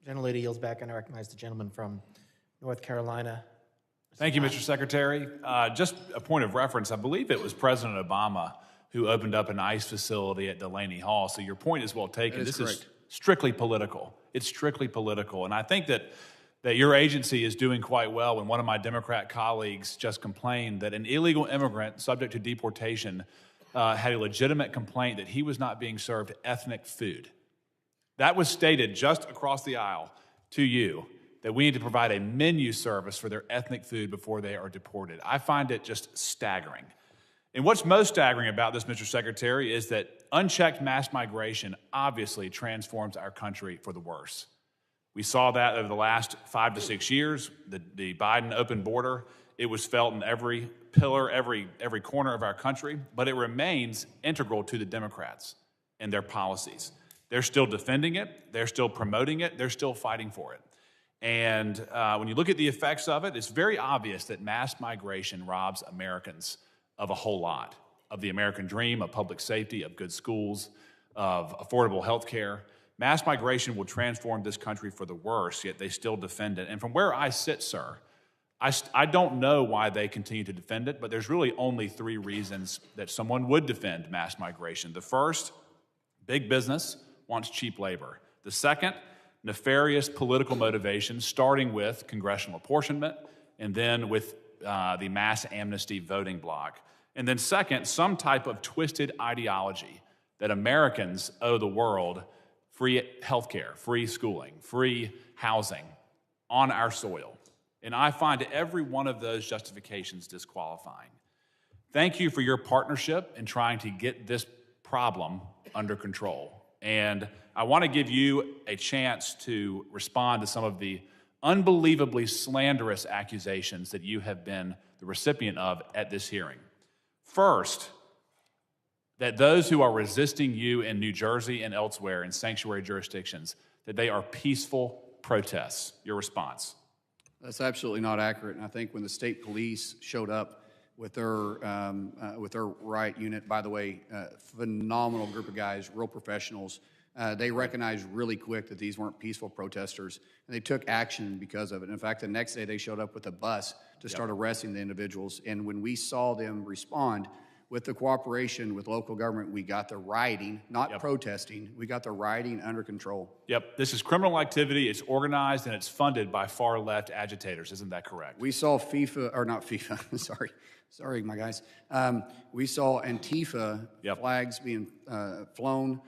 S1: Gentlelady yields back, and I recognize the gentleman from North Carolina.
S8: Thank you, Mr. Secretary. Just a point of reference, I believe it was President Obama who opened up an ICE facility at Delaney Hall, so your point is well taken.
S2: That is
S8: This is
S2: correct.
S8: strictly political. It's strictly political, and I think that your agency is doing quite well when one of my Democrat colleagues just complained that an illegal immigrant subject to deportation had a legitimate complaint that he was not being served ethnic food. That was stated just across the aisle to you, that we need to provide a menu service for their ethnic food before they are deported. I find it just staggering. And what's most staggering about this, Mr. Secretary, is that unchecked mass migration obviously transforms our country for the worse. We saw that over the last 5 to 6 years, the Biden open border. It was felt in every pillar, every corner of our country, but it remains integral to the Democrats and their policies. They're still defending it, they're still promoting it, they're still fighting for it. And when you look at the effects of it, it's very obvious that mass migration robs Americans of a whole lot, of the American dream, of public safety, of good schools, of affordable health care. Mass migration will transform this country for the worse, yet they still defend it. And from where I sit, sir, I don't know why they continue to defend it, but there's really only 3 reasons that someone would defend mass migration. The first, big business wants cheap labor. The second, nefarious political motivations, starting with congressional apportionment and then with the mass amnesty voting bloc. And then second, some type of twisted ideology that Americans owe the world free health care, free schooling, free housing on our soil. And I find every one of those justifications disqualifying. Thank you for your partnership in trying to get this problem under control. And I want to give you a chance to respond to some of the unbelievably slanderous accusations that you have been the recipient of at this hearing. First, that those who are resisting you in New Jersey and elsewhere in sanctuary jurisdictions, that they are peaceful protests. Your response?
S2: That's absolutely not accurate. And I think when the state police showed up with their riot unit, by the way, phenomenal group of guys, real professionals, they recognized really quick that these weren't peaceful protesters, and they took action because of it. In fact, the next day they showed up with a bus to start arresting the individuals. And when we saw them respond, with the cooperation with local government, we got the rioting, not protesting, we got the rioting under control.
S8: Yep, this is criminal activity, it's organized, and it's funded by far-left agitators, isn't that correct?
S2: We saw sorry, my guys. We saw Antifa flags being flown.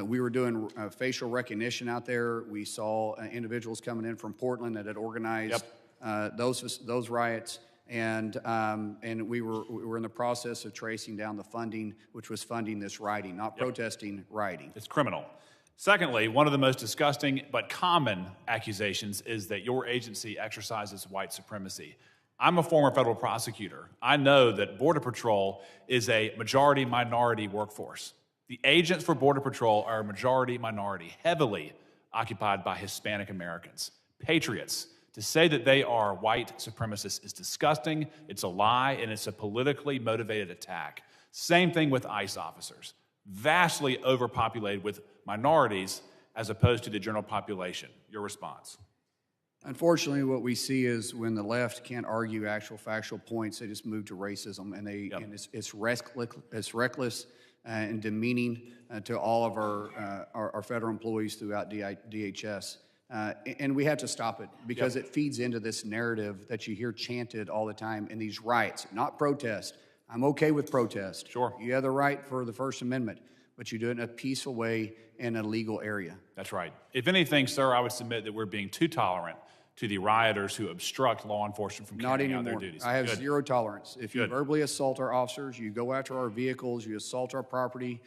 S2: We were doing facial recognition out there. We saw individuals coming in from Portland that had organized those riots. And we were in the process of tracing down the funding, which was funding this rioting, not protesting, rioting.
S8: It's criminal. Secondly, one of the most disgusting but common accusations is that your agency exercises white supremacy. I'm a former federal prosecutor. I know that Border Patrol is a majority-minority workforce. The agents for Border Patrol are a majority-minority, heavily occupied by Hispanic Americans, patriots. To say that they are white supremacists is disgusting, it's a lie, and it's a politically motivated attack. Same thing with ICE officers. Vastly overpopulated with minorities as opposed to the general population. Your response?
S2: Unfortunately, what we see is when the left can't argue actual factual points, they just move to racism, and and it's reckless and demeaning to all of our federal employees throughout DHS. And we have to stop it because it feeds into this narrative that you hear chanted all the time in these riots, not protest. I'm okay with protest.
S8: Sure.
S2: You have the right for the First Amendment, but you do it in a peaceful way in a legal area.
S8: That's right. If anything, sir, I would submit that we're being too tolerant to the rioters who obstruct law enforcement from
S2: Not
S8: carrying out their
S2: anymore.
S8: duties.
S2: I have
S8: Good.
S2: zero tolerance. If you
S8: Good.
S2: verbally assault our officers, you go after our vehicles, you assault our property,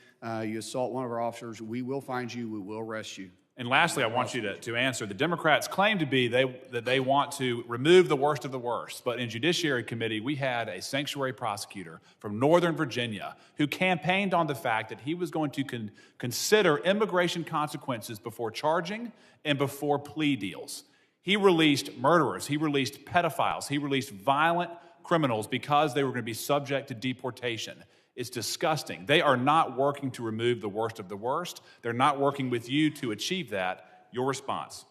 S2: you assault one of our officers, we will find you, we will arrest you.
S8: And lastly, I want you to answer. The Democrats claim to be that they want to remove the worst of the worst. But in Judiciary Committee, we had a sanctuary prosecutor from Northern Virginia who campaigned on the fact that he was going to consider immigration consequences before charging and before plea deals. He released murderers, he released pedophiles, he released violent criminals because they were going to be subject to deportation. It's disgusting. They are not working to remove the worst of the worst. They're not working with you to achieve that. Your response?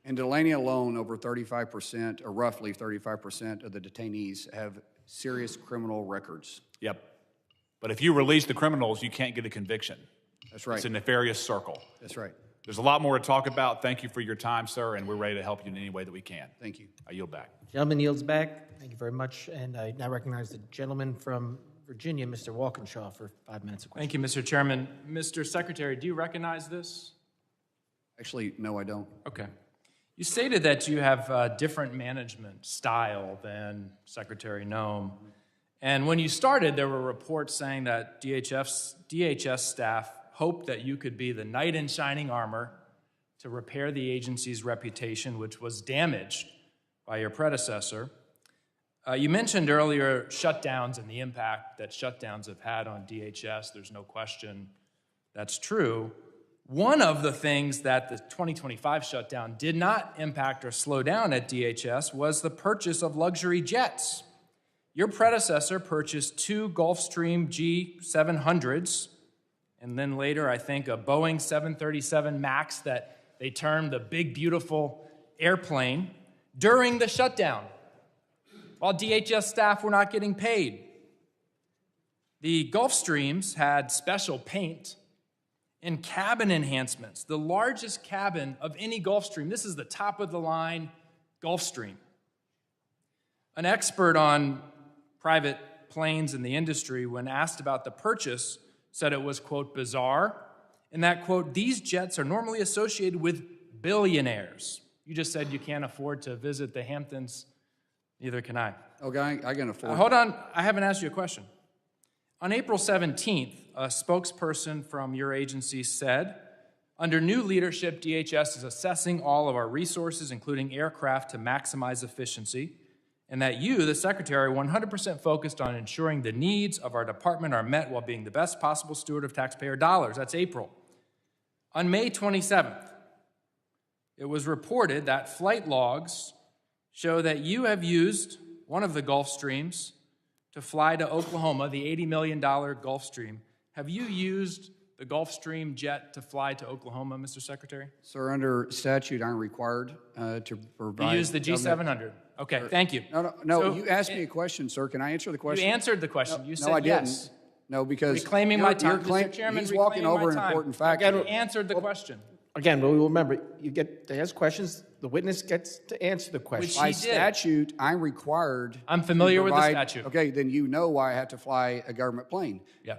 S2: In Delaney alone, over 35%, or roughly 35% of the detainees have serious criminal records.
S8: Yep. But if you release the criminals, you can't get a conviction.
S2: That's right.
S8: It's a nefarious circle.
S2: That's right.
S8: There's a lot more to talk about. Thank you for your time, sir, and we're ready to help you in any way that we can.
S2: Thank you.
S8: I yield back.
S1: Gentleman yields back. Thank you very much. And I now recognize the gentleman from Virginia, Mr. Walkinshaw, for 5 minutes of questions.
S9: Thank you, Mr. Chairman. Mr. Secretary, do you recognize this?
S2: Actually, no, I don't.
S9: Okay. You stated that you have a different management style than Secretary Noem. And when you started, there were reports saying that DHS staff hoped that you could be the knight in shining armor to repair the agency's reputation, which was damaged by your predecessor. You mentioned earlier shutdowns and the impact that shutdowns have had on DHS. There's no question that's true. One of the things that the 2025 shutdown did not impact or slow down at DHS was the purchase of luxury jets. Your predecessor purchased 2 Gulfstream G700s, and then later, I think, a Boeing 737 MAX that they termed the big, beautiful airplane during the shutdown, while DHS staff were not getting paid. The Gulfstreams had special paint and cabin enhancements, the largest cabin of any Gulfstream. This is the top-of-the-line Gulfstream. An expert on private planes in the industry, when asked about the purchase, said it was, quote, bizarre, and that, quote, these jets are normally associated with billionaires. You just said you can't afford to visit the Hamptons. Neither can I.
S2: Okay, I can afford
S9: Hold on, I haven't asked you a question. On April 17th, a spokesperson from your agency said, under new leadership, DHS is assessing all of our resources, including aircraft, to maximize efficiency, and that you, the Secretary, are 100% focused on ensuring the needs of our department are met while being the best possible steward of taxpayer dollars. That's April. On May 27th, it was reported that flight logs show that you have used one of the Gulfstreams to fly to Oklahoma, the $80 million Gulfstream. Have you used the Gulfstream jet to fly to Oklahoma, Mr. Secretary?
S2: Sir, under statute, I'm required to provide...
S9: You used the G700. Okay, thank you.
S2: No,
S9: So,
S2: you asked me a question, sir. Can I answer the question?
S9: You answered the question.
S2: No,
S9: You said
S2: no, I didn't.
S9: yes.
S2: No, because...
S9: Reclaiming my time. Mr. Chairman,
S2: he's walking
S9: reclaiming
S2: over
S9: my
S2: an
S9: time.
S2: important fact.
S9: You answered the question.
S1: Again, we will remember, you get to ask questions, the witness gets to answer the question.
S2: By statute, I'm required...
S9: I'm familiar with the
S2: provide-
S9: statute.
S2: Okay, then you know why I have to fly a government plane.
S9: Yeah.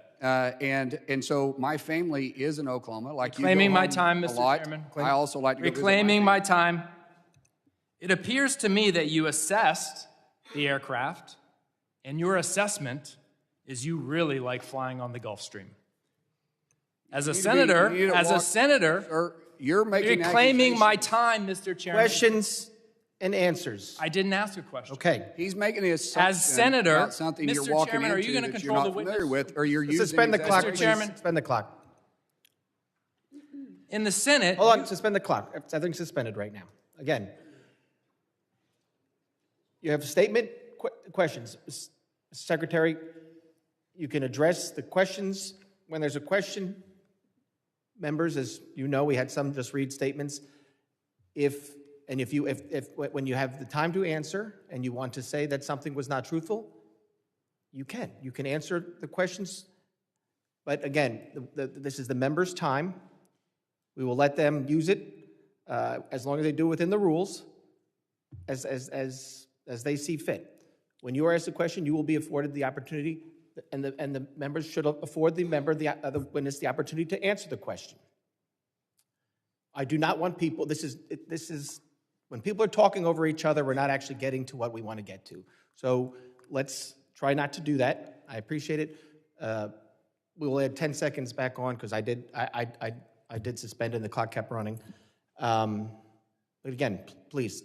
S2: And so my family is in Oklahoma, like
S9: Reclaiming
S2: you
S9: my
S2: go
S9: time,
S2: home a
S9: Mr.
S2: lot.
S9: Chairman.
S2: I also like to go visit
S9: Reclaiming
S2: my
S9: my time. It appears to me that you assessed the aircraft, and your assessment is you really like flying on the Gulfstream. As a senator,
S2: Sir, you're making
S9: reclaiming my time, Mr. Chairman.
S1: Questions and answers.
S9: I didn't ask a question.
S1: Okay.
S2: He's making an assumption
S9: As senator,
S2: about something you're
S9: Mr.
S2: walking
S9: Chairman, are
S2: into
S9: you going to
S2: that you're
S9: control
S2: not
S9: the witness?
S2: familiar with, or you're using...
S1: Suspend the clock,
S2: Mr.
S1: please.
S9: Chairman.
S1: Suspend the clock.
S9: In the Senate...
S1: Hold on, suspend the clock. Everything's suspended right now. Again, you have statement, questions. Mr. Secretary, you can address the questions when there's a question. Members, as you know, we had some just read statements. When you have the time to answer and you want to say that something was not truthful, you can. You can answer the questions. But again, this is the members' time. We will let them use it as long as they do it within the rules, as they see fit. When you are asked a question, you will be afforded the opportunity, and the members should afford the witness the opportunity to answer the question. I do not want people. This is when people are talking over each other, we're not actually getting to what we want to get to. So let's try not to do that. I appreciate it. We'll add 10 seconds back on because I did suspend and the clock kept running. But again, please,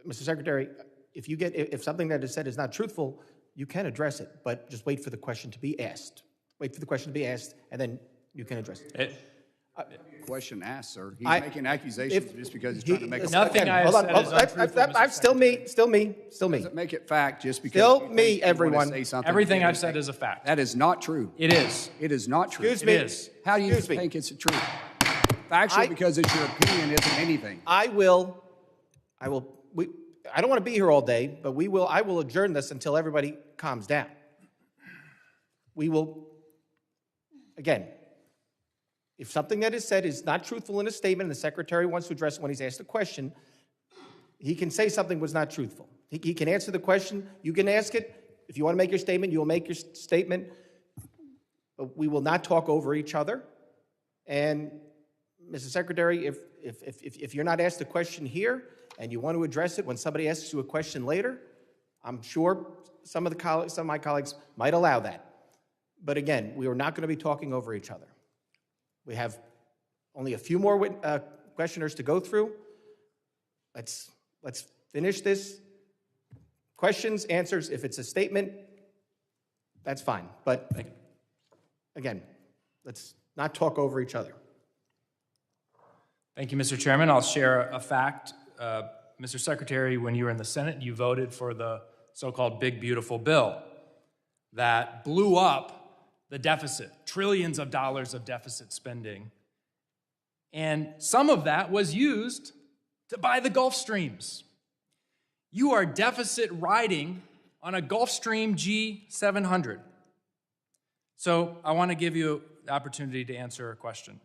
S1: Mr. Secretary, if something that is said is not truthful, you can address it, but just wait for the question to be asked. Wait for the question to be asked, and then you can address it.
S2: Question asked, sir. He's making accusations just because he's trying to make a
S4: Nothing I have said is untrue.
S1: Still me.
S2: Doesn't make it fact just because
S1: Still me, everyone.
S2: Say something.
S9: Everything I've said is a fact.
S2: That is not true.
S9: It is.
S2: It is not true.
S1: Excuse me.
S9: It is.
S2: How do you think it's true? Factual because it's your opinion isn't anything.
S1: I don't want to be here all day, but I will adjourn this until everybody calms down. We will, again, if something that is said is not truthful in a statement and the Secretary wants to address it when he's asked a question, he can say something was not truthful. He can answer the question. You can ask it. If you want to make your statement, you will make your statement. But we will not talk over each other. And, Mr. Secretary, if you're not asked a question here and you want to address it when somebody asks you a question later, I'm sure some of my colleagues might allow that. But again, we are not going to be talking over each other. We have only a few more questioners to go through. Let's finish this. Questions, answers. If it's a statement, that's fine. But again, let's not talk over each other.
S9: Thank you, Mr. Chairman. I'll share a fact. Mr. Secretary, when you were in the Senate, you voted for the so-called Big Beautiful Bill that blew up the deficit, trillions of dollars of deficit spending. And some of that was used to buy the Gulf Streams. You are deficit riding on a Gulfstream G700. So I want to give you the opportunity to answer a question.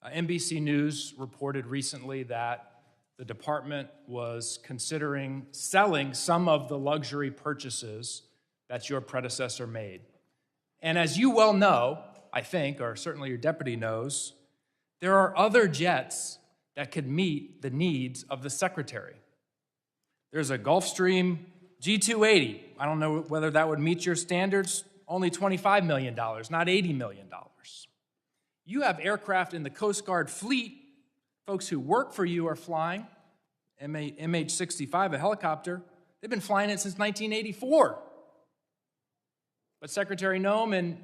S9: NBC News reported recently that the department was considering selling some of the luxury purchases that your predecessor made. And as you well know, I think, or certainly your deputy knows, there are other jets that could meet the needs of the secretary. There's a Gulfstream G280. I don't know whether that would meet your standards. Only $25 million, not $80 million. You have aircraft in the Coast Guard fleet. Folks who work for you are flying MH-65, a helicopter. They've been flying it since 1984. But Secretary Noem and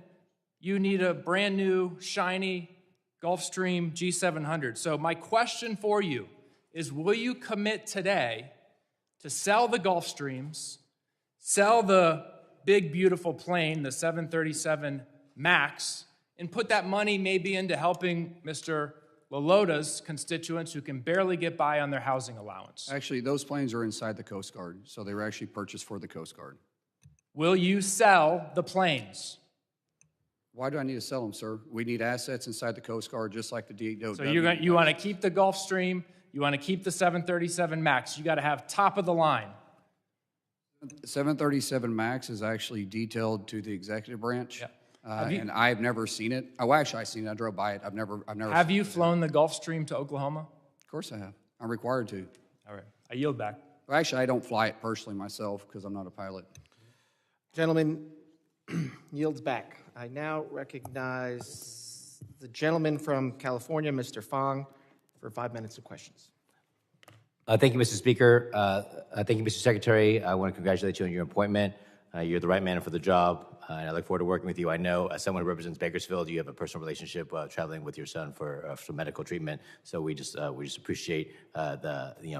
S9: you need a brand new, shiny Gulfstream G700. So my question for you is, will you commit today to sell the Gulfstreams, sell the big, beautiful plane, the 737 MAX, and put that money maybe into helping Mr. Lalota's constituents who can barely get by on their housing allowance?
S2: Actually, those planes are inside the Coast Guard, so they were actually purchased for the Coast Guard.
S9: Will you sell the planes?
S2: Why do I need to sell them, sir? We need assets inside the Coast Guard, just like the DHS.
S9: So you want to keep the Gulfstream, you want to keep the 737 MAX. You got to have top of the line.
S2: 737 MAX is actually detailed to the executive branch,
S9: Yeah.
S2: and I've never seen it. Oh, actually, I've seen it. I drove by it. I've never.
S9: Have you flown the Gulfstream to Oklahoma?
S2: Of course, I have. I'm required to.
S9: All right. I yield back.
S2: Well, actually, I don't fly it personally myself because I'm not a pilot.
S1: Gentleman yields back. I now recognize the gentleman from California, Mr. Fong, for 5 minutes of questions.
S10: Thank you, Mr. Speaker. Thank you, Mr. Secretary. I want to congratulate you on your appointment. You're the right man for the job, and I look forward to working with you. I know, as someone who represents Bakersfield, you have a personal relationship traveling with your son for medical treatment. So we just appreciate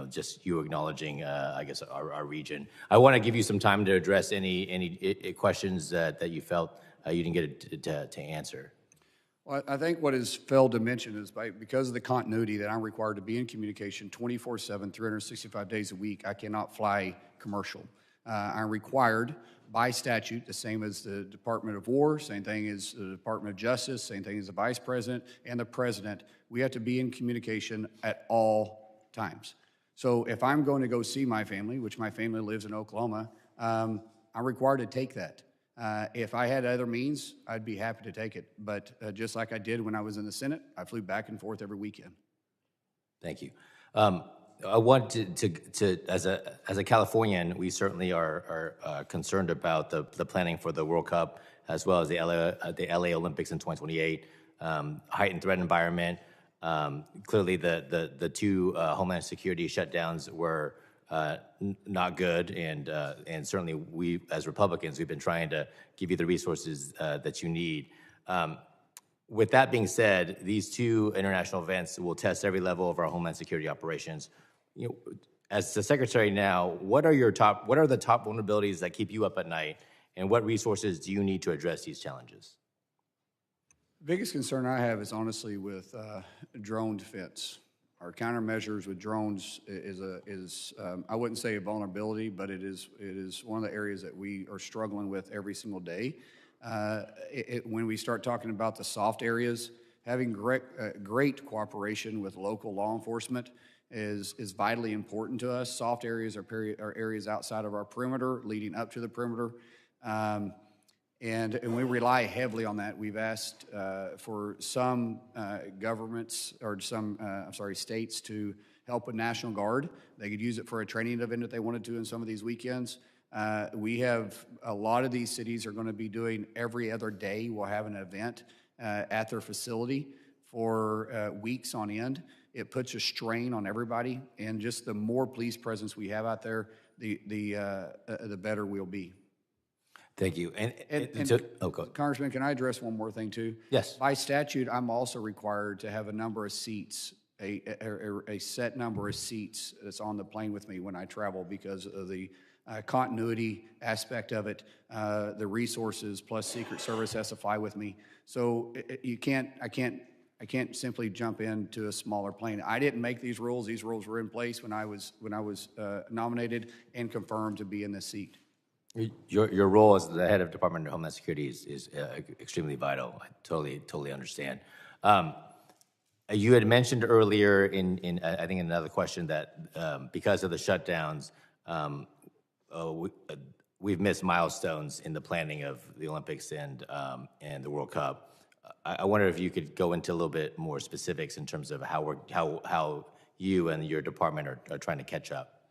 S10: just you acknowledging, our region. I want to give you some time to address any questions that you felt you didn't get to answer.
S2: Well, I think what is failed to mention is because of the continuity that I'm required to be in communication 24/7, 365 days a week, I cannot fly commercial. I'm required by statute, the same as the Department of War, same thing as the Department of Justice, same thing as the Vice President and the President. We have to be in communication at all times. So if I'm going to go see my family, which my family lives in Oklahoma, I'm required to take that. If I had other means, I'd be happy to take it. But just like I did when I was in the Senate, I flew back and forth every weekend.
S10: Thank you. I want to as a Californian, we certainly are concerned about the planning for the World Cup as well as the LA Olympics in 2028, heightened threat environment. Clearly, the two Homeland Security shutdowns were not good, and certainly we as Republicans, we've been trying to give you the resources that you need. With that being said, these two international events will test every level of our Homeland Security operations. You know, as the Secretary now, what are the top vulnerabilities that keep you up at night, and what resources do you need to address these challenges?
S2: The biggest concern I have is honestly with drone defense. Our countermeasures with drones is I wouldn't say a vulnerability, but it is one of the areas that we are struggling with every single day. When we start talking about the soft areas, having great cooperation with local law enforcement is vitally important to us. Soft areas are areas outside of our perimeter, leading up to the perimeter. And we rely heavily on that. We've asked for some governments or some, states to help with National Guard. They could use it for a training event if they wanted to in some of these weekends. We have a lot of these cities are going to be doing every other day. We'll have an event at their facility for weeks on end. It puts a strain on everybody, and just the more police presence we have out there, the better we'll be.
S10: Thank you.
S2: Congressman, can I address one more thing too?
S10: Yes.
S2: By statute, I'm also required to have a number of seats, a set number of seats that's on the plane with me when I travel because of the continuity aspect of it, the resources plus Secret Service has to fly with me. So I can't simply jump into a smaller plane. I didn't make these rules. These rules were in place when I was nominated and confirmed to be in this seat.
S10: Your role as the head of Department of Homeland Security is extremely vital. I totally understand. You had mentioned earlier in I think another question that because of the shutdowns, we've missed milestones in the planning of the Olympics and the World Cup. I wonder if you could go into a little bit more specifics in terms of how you and your department are trying to catch up.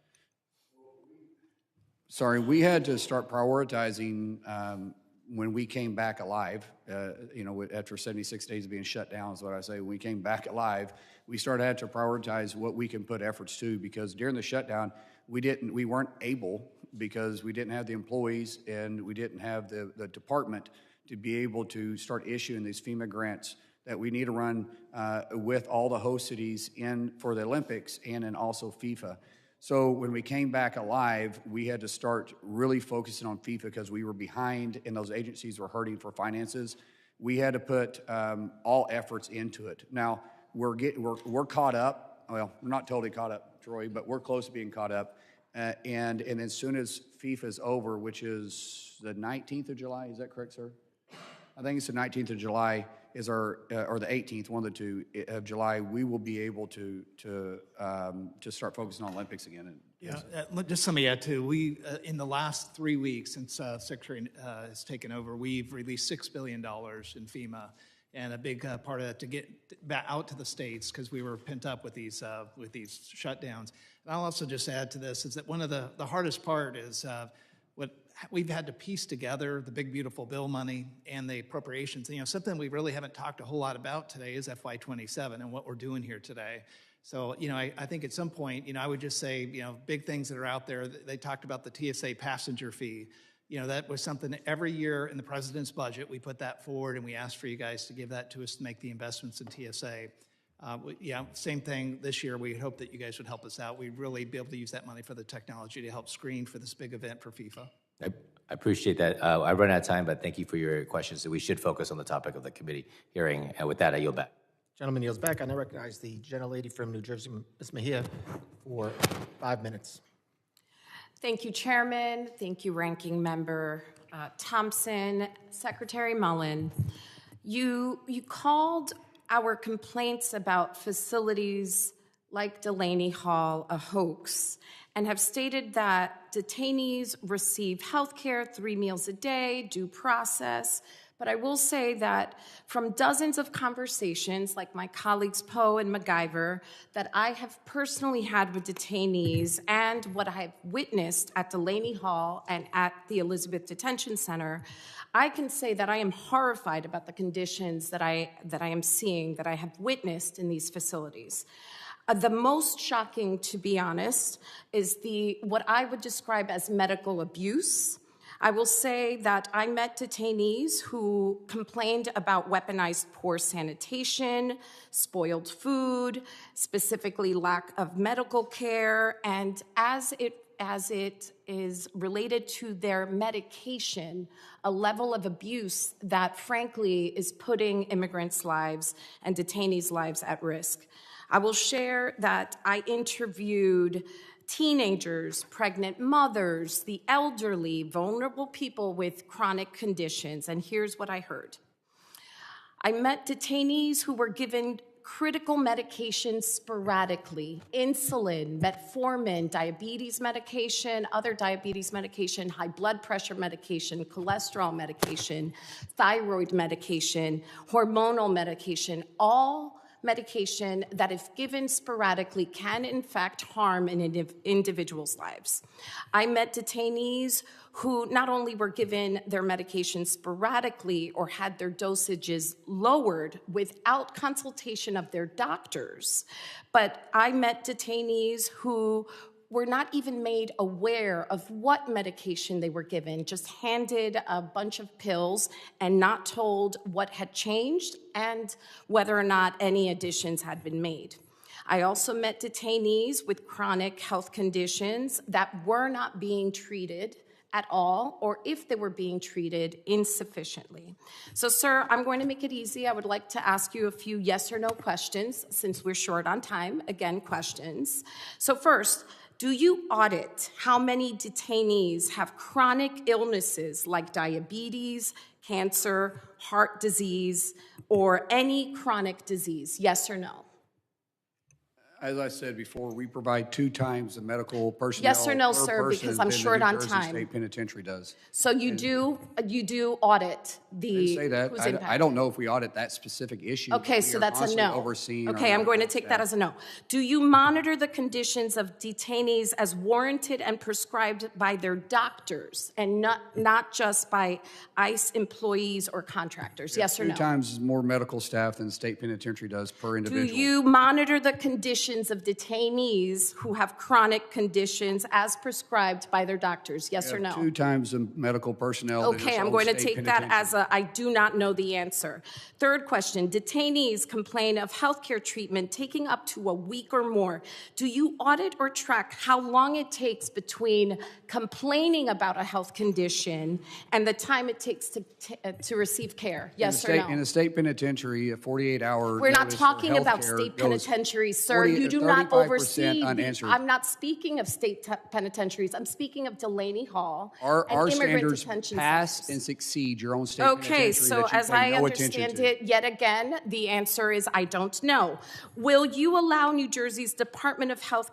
S2: Sorry, we had to start prioritizing when we came back alive. After 76 days of being shut down is what I say. When we came back alive, we started to prioritize what we can put efforts to, because during the shutdown, we weren't able, because we didn't have the employees and we didn't have the department to be able to start issuing these FEMA grants that we need to run with all the host cities for the Olympics and also FIFA. So when we came back alive, we had to start really focusing on FIFA because we were behind and those agencies were hurting for finances. We had to put all efforts into it. Now, we're caught up. Well, we're not totally caught up, Troy, but we're close to being caught up. And as soon as FIFA is over, which is the 19th of July, is that correct, sir? I think it's the 19th of July or the 18th, one of the two of July, we will be able to start focusing on Olympics again.
S6: Just let me add too. We in the last 3 weeks since Secretary has taken over, we've released $6 billion in FEMA, and a big part of that to get back out to the states because we were pent up with these shutdowns. And I'll also just add to this is that one of the hardest part is what we've had to piece together, the big beautiful bill money and the appropriations. Something we really haven't talked a whole lot about today is FY27 and what we're doing here today. So, I think at some point, I would just say, big things that are out there. They talked about the TSA passenger fee. That was something that every year in the president's budget, we put that forward and we asked for you guys to give that to us to make the investments in TSA. Same thing this year. We hope that you guys would help us out. We'd really be able to use that money for the technology to help screen for this big event for FIFA.
S10: I appreciate that. I run out of time, but thank you for your questions. So we should focus on the topic of the committee hearing. And with that, I yield back.
S1: Gentleman yields back. I now recognize the gentlelady from New Jersey, Ms. Mejia, for 5 minutes.
S22: Thank you, Chairman. Thank you, Ranking Member Thompson. Secretary Mullin, you called our complaints about facilities like Delaney Hall a hoax and have stated that detainees receive health care, 3 meals a day, due process, But I will say that from dozens of conversations, like my colleagues Poe and MacGyver, that I have personally had with detainees and what I have witnessed at Delaney Hall and at the Elizabeth Detention Center, I can say that I am horrified about the conditions that I am seeing, that I have witnessed in these facilities. The most shocking, to be honest, is what I would describe as medical abuse. I will say that I met detainees who complained about weaponized poor sanitation, spoiled food, specifically lack of medical care, and as it is related to their medication, a level of abuse that frankly is putting immigrants' lives and detainees' lives at risk. I will share that I interviewed teenagers, pregnant mothers, the elderly, vulnerable people with chronic conditions, and here's what I heard. I met detainees who were given critical medications sporadically: insulin, metformin, diabetes medication, other diabetes medication, high blood pressure medication, cholesterol medication, thyroid medication, hormonal medication, all medication that, if given sporadically, can in fact harm an individual's lives. I met detainees who not only were given their medications sporadically or had their dosages lowered without consultation of their doctors, but I met detainees who were not even made aware of what medication they were given, just handed a bunch of pills and not told what had changed and whether or not any additions had been made. I also met detainees with chronic health conditions that were not being treated at all, or if they were being treated, insufficiently. So, sir, I'm going to make it easy. I would like to ask you a few yes or no questions since we're short on time. Again, questions. So first, do you audit how many detainees have chronic illnesses like diabetes, cancer, heart disease, or any chronic disease? Yes or no?
S2: As I said before, we provide 2 times the medical personnel.
S22: Yes or no,
S2: per
S22: sir,
S2: person
S22: because I'm
S2: than the
S22: short
S2: New
S22: on
S2: Jersey
S22: time.
S2: State Penitentiary does.
S22: So you do audit the
S2: I didn't say that.
S22: who's
S2: I
S22: impacted?
S2: don't know if we audit that specific issue.
S22: Okay, so that's a no. Okay, I'm going to take that as a no. Do you monitor the conditions of detainees as warranted and prescribed by their doctors and not just by ICE employees or contractors? Yes or no?
S2: 2 times more medical staff than the state penitentiary does per individual.
S22: Do you monitor the conditions of detainees who have chronic conditions as prescribed by their doctors? Yes or no?
S2: 2 times the medical personnel.
S22: Okay, I'm going to take that as a I do not know the answer. Third question, detainees complain of healthcare treatment taking up to a week or more. Do you audit or track how long it takes between complaining about a health condition and the time it takes to receive care? Yes or no?
S2: In the state penitentiary, a 48-hour
S22: We're not
S2: notice for
S22: talking about
S2: healthcare
S22: state
S2: goes
S22: penitentiaries, sir.
S2: 40
S22: You do
S2: to
S22: not
S2: 35%
S22: oversee.
S2: unanswered.
S22: I'm not speaking of state penitentiaries. I'm speaking of Delaney Hall
S2: Our
S22: and immigrant
S2: standards
S22: detention
S2: pass
S22: centers.
S2: and succeed your own state
S22: Okay,
S2: penitentiary
S22: so
S2: that you
S22: as
S2: pay
S22: I
S2: no attention
S22: understand
S2: to.
S22: it, yet again, the answer is I don't know. Will you allow New Jersey's Department of Health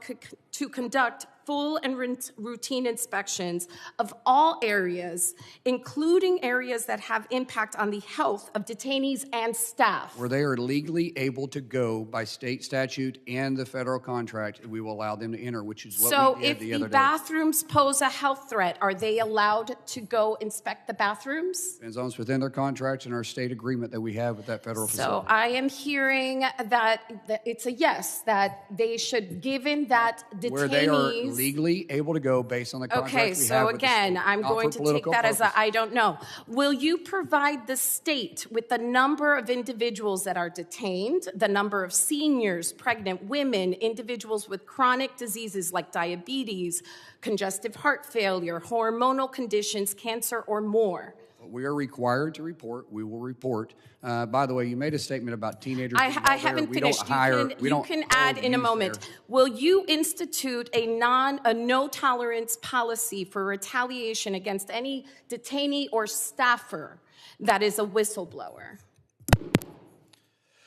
S22: to conduct full and routine inspections of all areas, including areas that have impact on the health of detainees and staff?
S2: Where they are legally able to go by state statute and the federal contract, we will allow them to enter, which is what we did the other
S22: if
S2: day.
S22: the bathrooms pose a health threat, are they allowed to go inspect the bathrooms?
S2: Depends on what's within their contract and our state agreement that we have with that federal
S22: So
S2: facility.
S22: I am hearing that it's a yes, that they should, given that detainees...
S2: Where they are legally able to go based on the contract
S22: Okay,
S2: we have
S22: so
S2: with the
S22: again,
S2: state,
S22: I'm
S2: not for
S22: going to take
S2: political
S22: that as a
S2: purposes.
S22: I don't know. Will you provide the state with the number of individuals that are detained, the number of seniors, pregnant women, individuals with chronic diseases like diabetes, congestive heart failure, hormonal conditions, cancer, or more?
S2: We are required to report. We will report. By the way, you made a statement about teenagers.
S22: I haven't finished. You can add in a moment.
S2: There.
S22: Will you institute a no tolerance policy for retaliation against any detainee or staffer that is a whistleblower?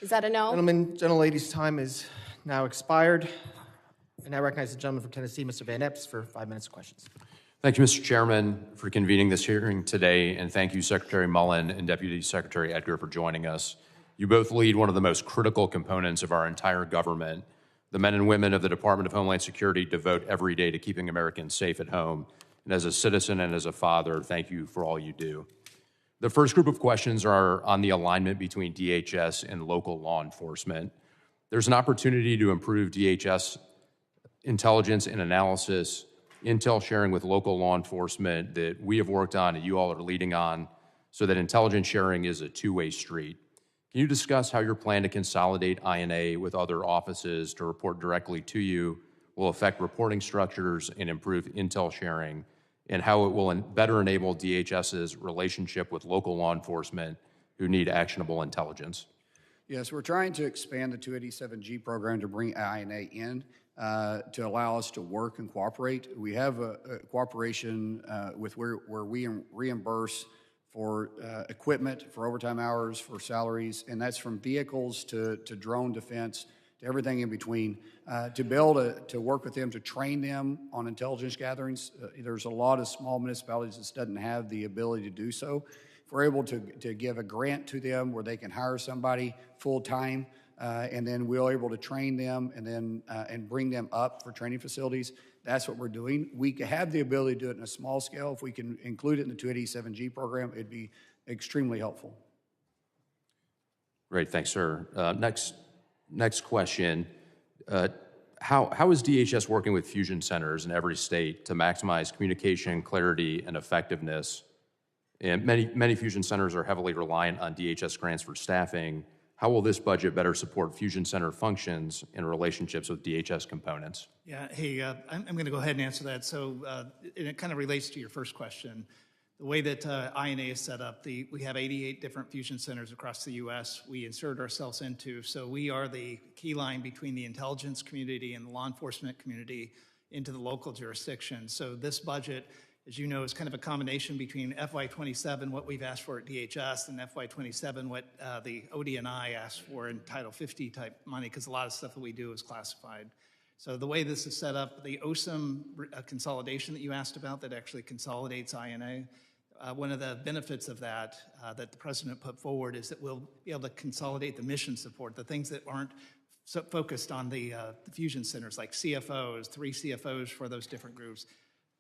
S22: Is that a no?
S1: Gentlemen, gentlelady's time is now expired. And I recognize the gentleman from Tennessee, Mr. Van Epps, for 5 minutes of questions.
S11: Thank you, Mr. Chairman, for convening this hearing today, and thank you, Secretary Mullin and Deputy Secretary Edgar, for joining us. You both lead one of the most critical components of our entire government. The men and women of the Department of Homeland Security devote every day to keeping Americans safe at home. And as a citizen and as a father, thank you for all you do. The first group of questions are on the alignment between DHS and local law enforcement. There's an opportunity to improve DHS intelligence and analysis, intel sharing with local law enforcement that we have worked on and you all are leading on, so that intelligence sharing is a two-way street. Can you discuss how your plan to consolidate INA with other offices to report directly to you will affect reporting structures and improve intel sharing, and how it will better enable DHS's relationship with local law enforcement who need actionable intelligence?
S2: Yes, we're trying to expand the 287G program to bring INA in to allow us to work and cooperate. We have a cooperation with where we reimburse for equipment, for overtime hours, for salaries, and that's from vehicles to drone defense, to everything in between, to be able to work with them, to train them on intelligence gatherings. There's a lot of small municipalities that doesn't have the ability to do so. If we're able to give a grant to them where they can hire somebody full-time, and then we're able to train them and then and bring them up for training facilities, that's what we're doing. We have the ability to do it in a small scale. If we can include it in the 287G program, it'd be extremely helpful.
S11: Great, thanks, sir. Next question. How is DHS working with fusion centers in every state to maximize communication, clarity, and effectiveness? And many fusion centers are heavily reliant on DHS grants for staffing. How will this budget better support fusion center functions and relationships with DHS components?
S6: Yeah, hey, I'm going to go ahead and answer that. So and it kind of relates to your first question. The way that INA is set up, we have 88 different fusion centers across the U.S. we insert ourselves into. So we are the key line between the intelligence community and the law enforcement community into the local jurisdiction. So this budget, as you know, is kind of a combination between FY27, what we've asked for at DHS, and FY27, what the ODNI asked for in Title 50 type money, because a lot of stuff that we do is classified. So the way this is set up, the OSIM consolidation that you asked about that actually consolidates INA, one of the benefits of that that the president put forward is that we'll be able to consolidate the mission support, the things that aren't so focused on the fusion centers, like CFOs, 3 CFOs for those different groups,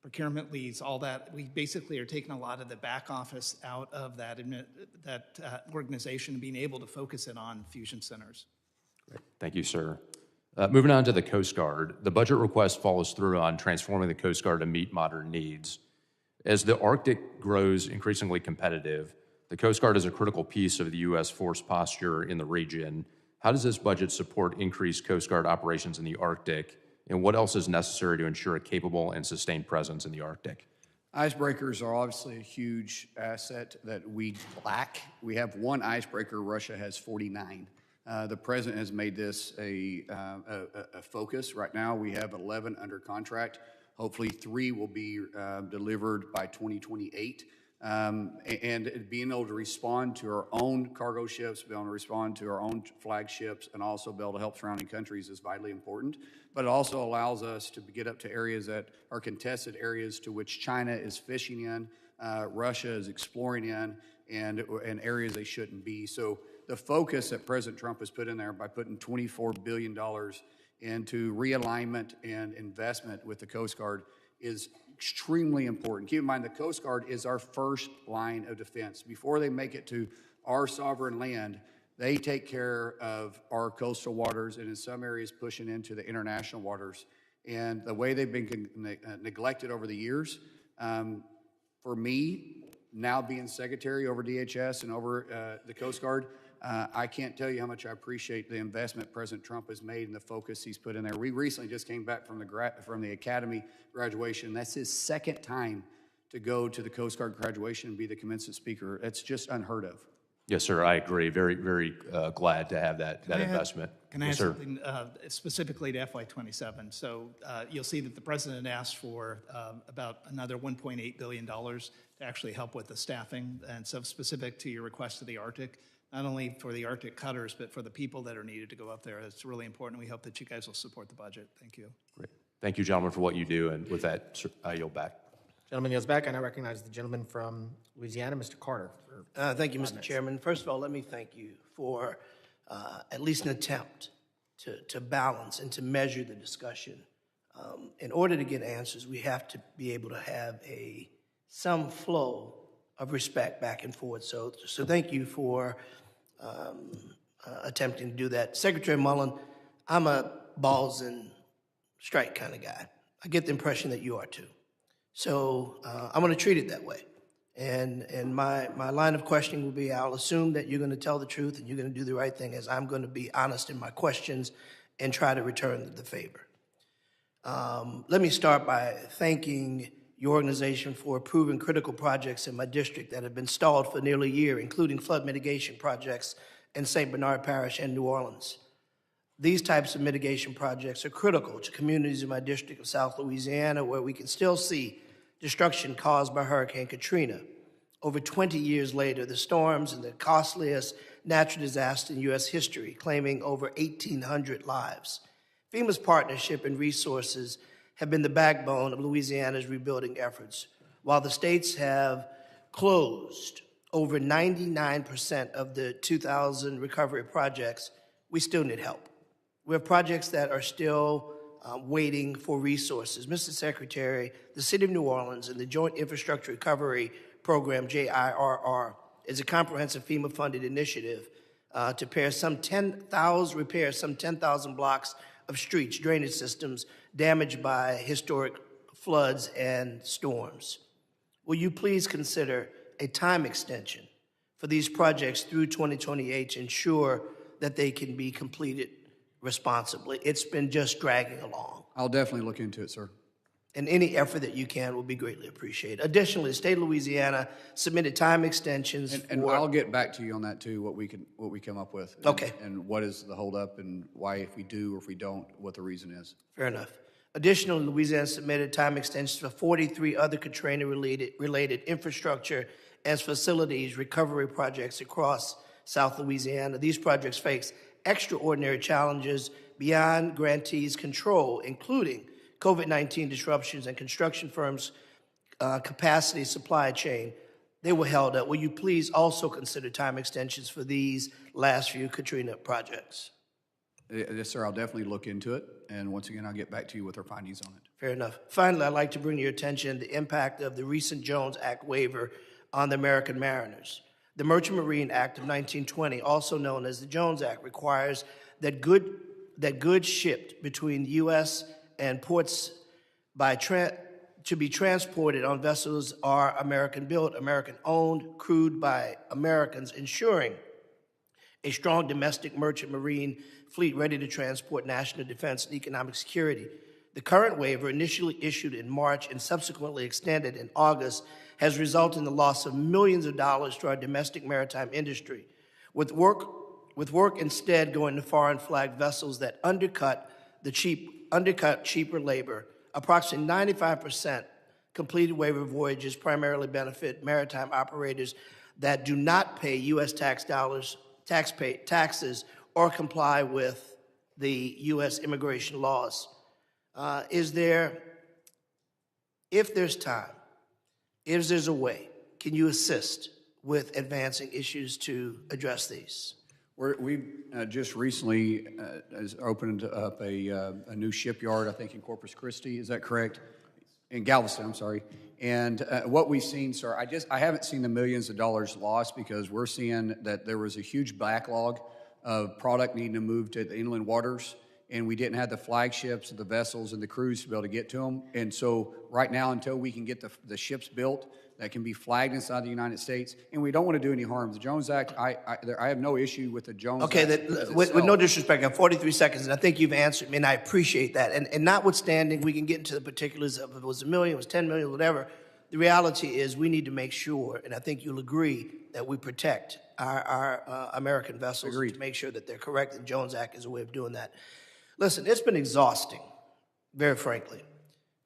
S6: procurement leads, all that. We basically are taking a lot of the back office out of that organization and being able to focus it on fusion centers.
S11: Great. Thank you, sir. Moving on to the Coast Guard, the budget request follows through on transforming the Coast Guard to meet modern needs. As the Arctic grows increasingly competitive, the Coast Guard is a critical piece of the U.S. force posture in the region. How does this budget support increased Coast Guard operations in the Arctic, and what else is necessary to ensure a capable and sustained presence in the Arctic?
S2: Icebreakers are obviously a huge asset that we lack. We have one icebreaker, Russia has 49. The president has made this a focus. Right now we have 11 under contract. Hopefully 3 will be delivered by 2028. And being able to respond to our own cargo ships, being able to respond to our own flagships, and also be able to help surrounding countries is vitally important. But it also allows us to get up to areas that are contested areas to which China is fishing in, Russia is exploring in, and areas they shouldn't be. So the focus that President Trump has put in there by putting $24 billion into realignment and investment with the Coast Guard is extremely important. Keep in mind, the Coast Guard is our first line of defense. Before they make it to our sovereign land, they take care of our coastal waters, and in some areas pushing into the international waters. And the way they've been neglected over the years, for me, now being secretary over DHS and over the Coast Guard, I can't tell you how much I appreciate the investment President Trump has made and the focus he's put in there. We recently just came back from the Academy graduation. That's his second time to go to the Coast Guard graduation and be the commencement speaker. That's just unheard of.
S11: Yes, sir, I agree. Very, very glad to have that investment.
S6: Can I
S11: yes,
S6: add something specifically to FY27? So you'll see that the president asked for about another $1.8 billion to actually help with the staffing. And so specific to your request to the Arctic, not only for the Arctic cutters, but for the people that are needed to go up there. It's really important. We hope that you guys will support the budget. Thank you.
S11: Great. Thank you, gentlemen, for what you do. And with that, I yield back.
S1: Gentleman yields back, and I recognize the gentleman from Louisiana, Mr. Carter.
S12: Thank you, Mr. Chairman. First of all, let me thank you for at least an attempt to balance and to measure the discussion. In order to get answers, we have to be able to have some flow of respect back and forth. So thank you for attempting to do that. Secretary Mullin, I'm a balls and strike kind of guy. I get the impression that you are too. So I'm going to treat it that way. And my line of questioning will be, I'll assume that you're going to tell the truth and you're going to do the right thing, as I'm going to be honest in my questions and try to return the favor. Let me start by thanking your organization for approving critical projects in my district that have been stalled for nearly a year, including flood mitigation projects in St. Bernard Parish and New Orleans. These types of mitigation projects are critical to communities in my district of South Louisiana, where we can still see destruction caused by Hurricane Katrina. Over 20 years later, the storms and the costliest natural disaster in U.S. history, claiming over 1,800 lives. FEMA's partnership and resources have been the backbone of Louisiana's rebuilding efforts. While the states have closed over 99% of the 2,000 recovery projects, we still need help. We have projects that are still waiting for resources. Mr. Secretary, the City of New Orleans and the Joint Infrastructure Recovery Program, JIRR, is a comprehensive FEMA-funded initiative to repair some 10,000 blocks of streets, drainage systems damaged by historic floods and storms. Will you please consider a time extension for these projects through 2028 to ensure that they can be completed responsibly? It's been just dragging along.
S2: I'll definitely look into it, sir.
S12: And any effort that you can will be greatly appreciated. Additionally, the state of Louisiana submitted time extensions
S2: and I'll get back to you on that too, what we come up with.
S12: Okay.
S2: And what is the holdup and why, if we do or if we don't, what the reason is.
S12: Fair enough. Additionally, Louisiana submitted time extensions for 43 other Katrina-related infrastructure and facilities recovery projects across South Louisiana. These projects face extraordinary challenges beyond grantees' control, including COVID-19 disruptions and construction firms' capacity supply chain. They were held up. Will you please also consider time extensions for these last few Katrina projects?
S2: Yes, sir. I'll definitely look into it. And once again, I'll get back to you with our findings on it.
S12: Fair enough. Finally, I'd like to bring to your attention the impact of the recent Jones Act waiver on the American mariners. The Merchant Marine Act of 1920, also known as the Jones Act, requires that goods shipped between the U.S. and ports to be transported on vessels are American-built, American-owned, crewed by Americans, ensuring a strong domestic merchant marine fleet ready to transport national defense and economic security. The current waiver, initially issued in March and subsequently extended in August, has resulted in the loss of millions of dollars to our domestic maritime industry, with work instead going to foreign flagged vessels that undercut cheaper labor. Approximately 95% completed waiver voyages primarily benefit maritime operators that do not pay U.S. taxes or comply with the U.S. immigration laws. If there's time, if there's a way, can you assist with advancing issues to address these?
S2: We just recently has opened up a new shipyard, I think in Corpus Christi. Is that correct? In Galveston, I'm sorry. And what we've seen, sir, I haven't seen the millions of dollars lost, because we're seeing that there was a huge backlog of product needing to move to the inland waters, and we didn't have the flagships, the vessels, and the crews to be able to get to them. And so right now, until we can get the ships built that can be flagged inside the United States, and we don't want to do any harm. The Jones Act, I have no issue with the Jones Act.
S12: Okay, with no disrespect, I have 43 seconds, and I think you've answered me, and I appreciate that. And notwithstanding, we can get into the particulars of if it was $1 million, it was 10 million, whatever. The reality is we need to make sure, and I think you'll agree, that we protect our American vessels to make sure that they're correct, and Jones Act is a way of doing that. Listen, it's been exhausting, very frankly,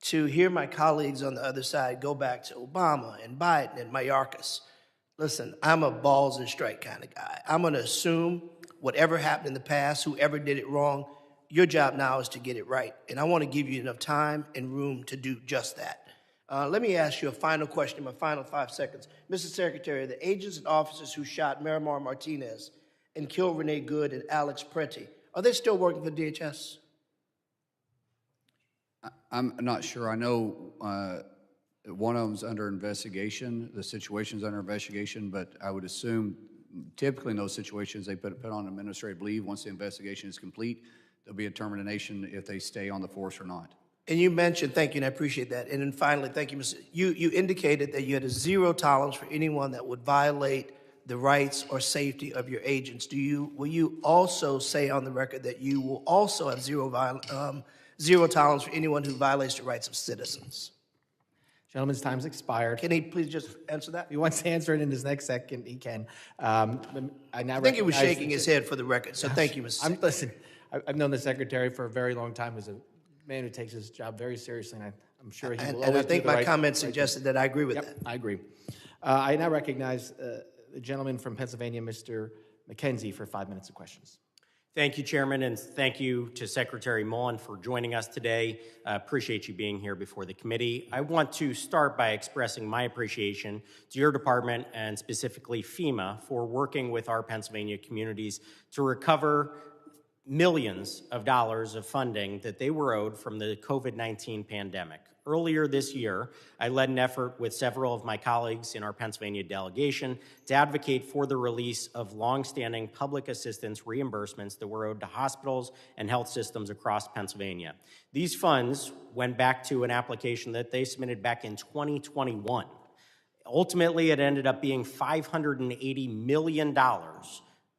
S12: to hear my colleagues on the other side go back to Obama and Biden and Mayorkas. Listen, I'm a balls and strike kind of guy. I'm going to assume whatever happened in the past, whoever did it wrong, your job now is to get it right. And I want to give you enough time and room to do just that. Let me ask you a final question in my final 5 seconds. Mr. Secretary, the agents and officers who shot Miramar Martinez and killed Renee Good and Alex Preti, are they still working for DHS?
S2: I'm not sure. I know one of them's under investigation. The situation's under investigation, but I would assume typically in those situations they put on administrative leave. Once the investigation is complete, there'll be a determination if they stay on the force or not.
S12: And you mentioned, thank you, and I appreciate that. And then finally, thank you, Mr. You indicated that you had a zero tolerance for anyone that would violate the rights or safety of your agents. Will you also say on the record that you will also have zero tolerance for anyone who violates the rights of citizens?
S1: Gentleman's time's expired.
S12: Can he please just answer that?
S1: If he wants to answer it in his next second, he can.
S12: I think he was shaking his head for the record, so thank you, Mr. Secretary.
S1: Listen, I've known the Secretary for a very long time as a man who takes his job very seriously, and I'm sure he will always
S12: And I think
S1: do the
S12: my
S1: right
S12: comment
S1: thing.
S12: suggested that I agree with
S1: Yep,
S12: that.
S1: I agree. I now recognize the gentleman from Pennsylvania, Mr. McKenzie, for 5 minutes of questions.
S13: Thank you, Chairman, and thank you to Secretary Mullin for joining us today. Appreciate you being here before the committee. I want to start by expressing my appreciation to your department and specifically FEMA for working with our Pennsylvania communities to recover millions of dollars of funding that they were owed from the COVID-19 pandemic. Earlier this year, I led an effort with several of my colleagues in our Pennsylvania delegation to advocate for the release of longstanding public assistance reimbursements that were owed to hospitals and health systems across Pennsylvania. These funds went back to an application that they submitted back in 2021. Ultimately, it ended up being $580 million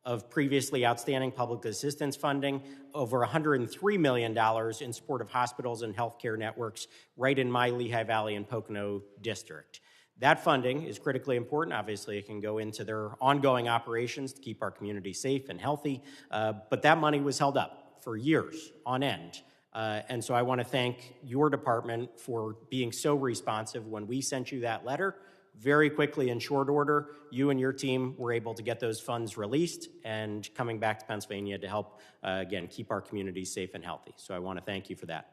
S13: of previously outstanding public assistance funding, over $103 million in support of hospitals and healthcare networks right in my Lehigh Valley and Pocono district. That funding is critically important. Obviously, it can go into their ongoing operations to keep our community safe and healthy, but that money was held up for years on end. And so I want to thank your department for being so responsive when we sent you that letter. Very quickly, in short order, you and your team were able to get those funds released and coming back to Pennsylvania to help, again, keep our communities safe and healthy. So I want to thank you for that.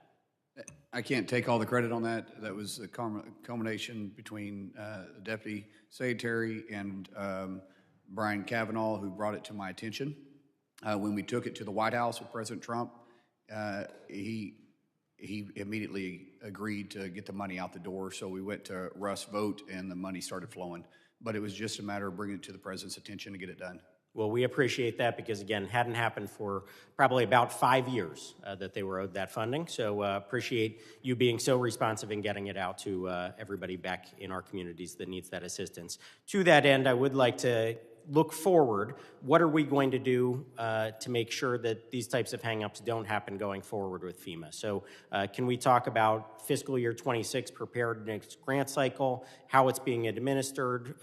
S2: I can't take all the credit on that. That was a culmination between the Deputy Secretary and Brian Cavanaugh, who brought it to my attention. When we took it to the White House with President Trump, he immediately agreed to get the money out the door. So we went to Russ vote, and the money started flowing. But it was just a matter of bringing it to the president's attention to get it done.
S13: Well, we appreciate that because, again, hadn't happened for probably about 5 years that they were owed that funding. So appreciate you being so responsive in getting it out to everybody back in our communities that needs that assistance. To that end, I would like to look forward. What are we going to do to make sure that these types of hangups don't happen going forward with FEMA? So can we talk about fiscal year 26 preparedness grant cycle, how it's being administered,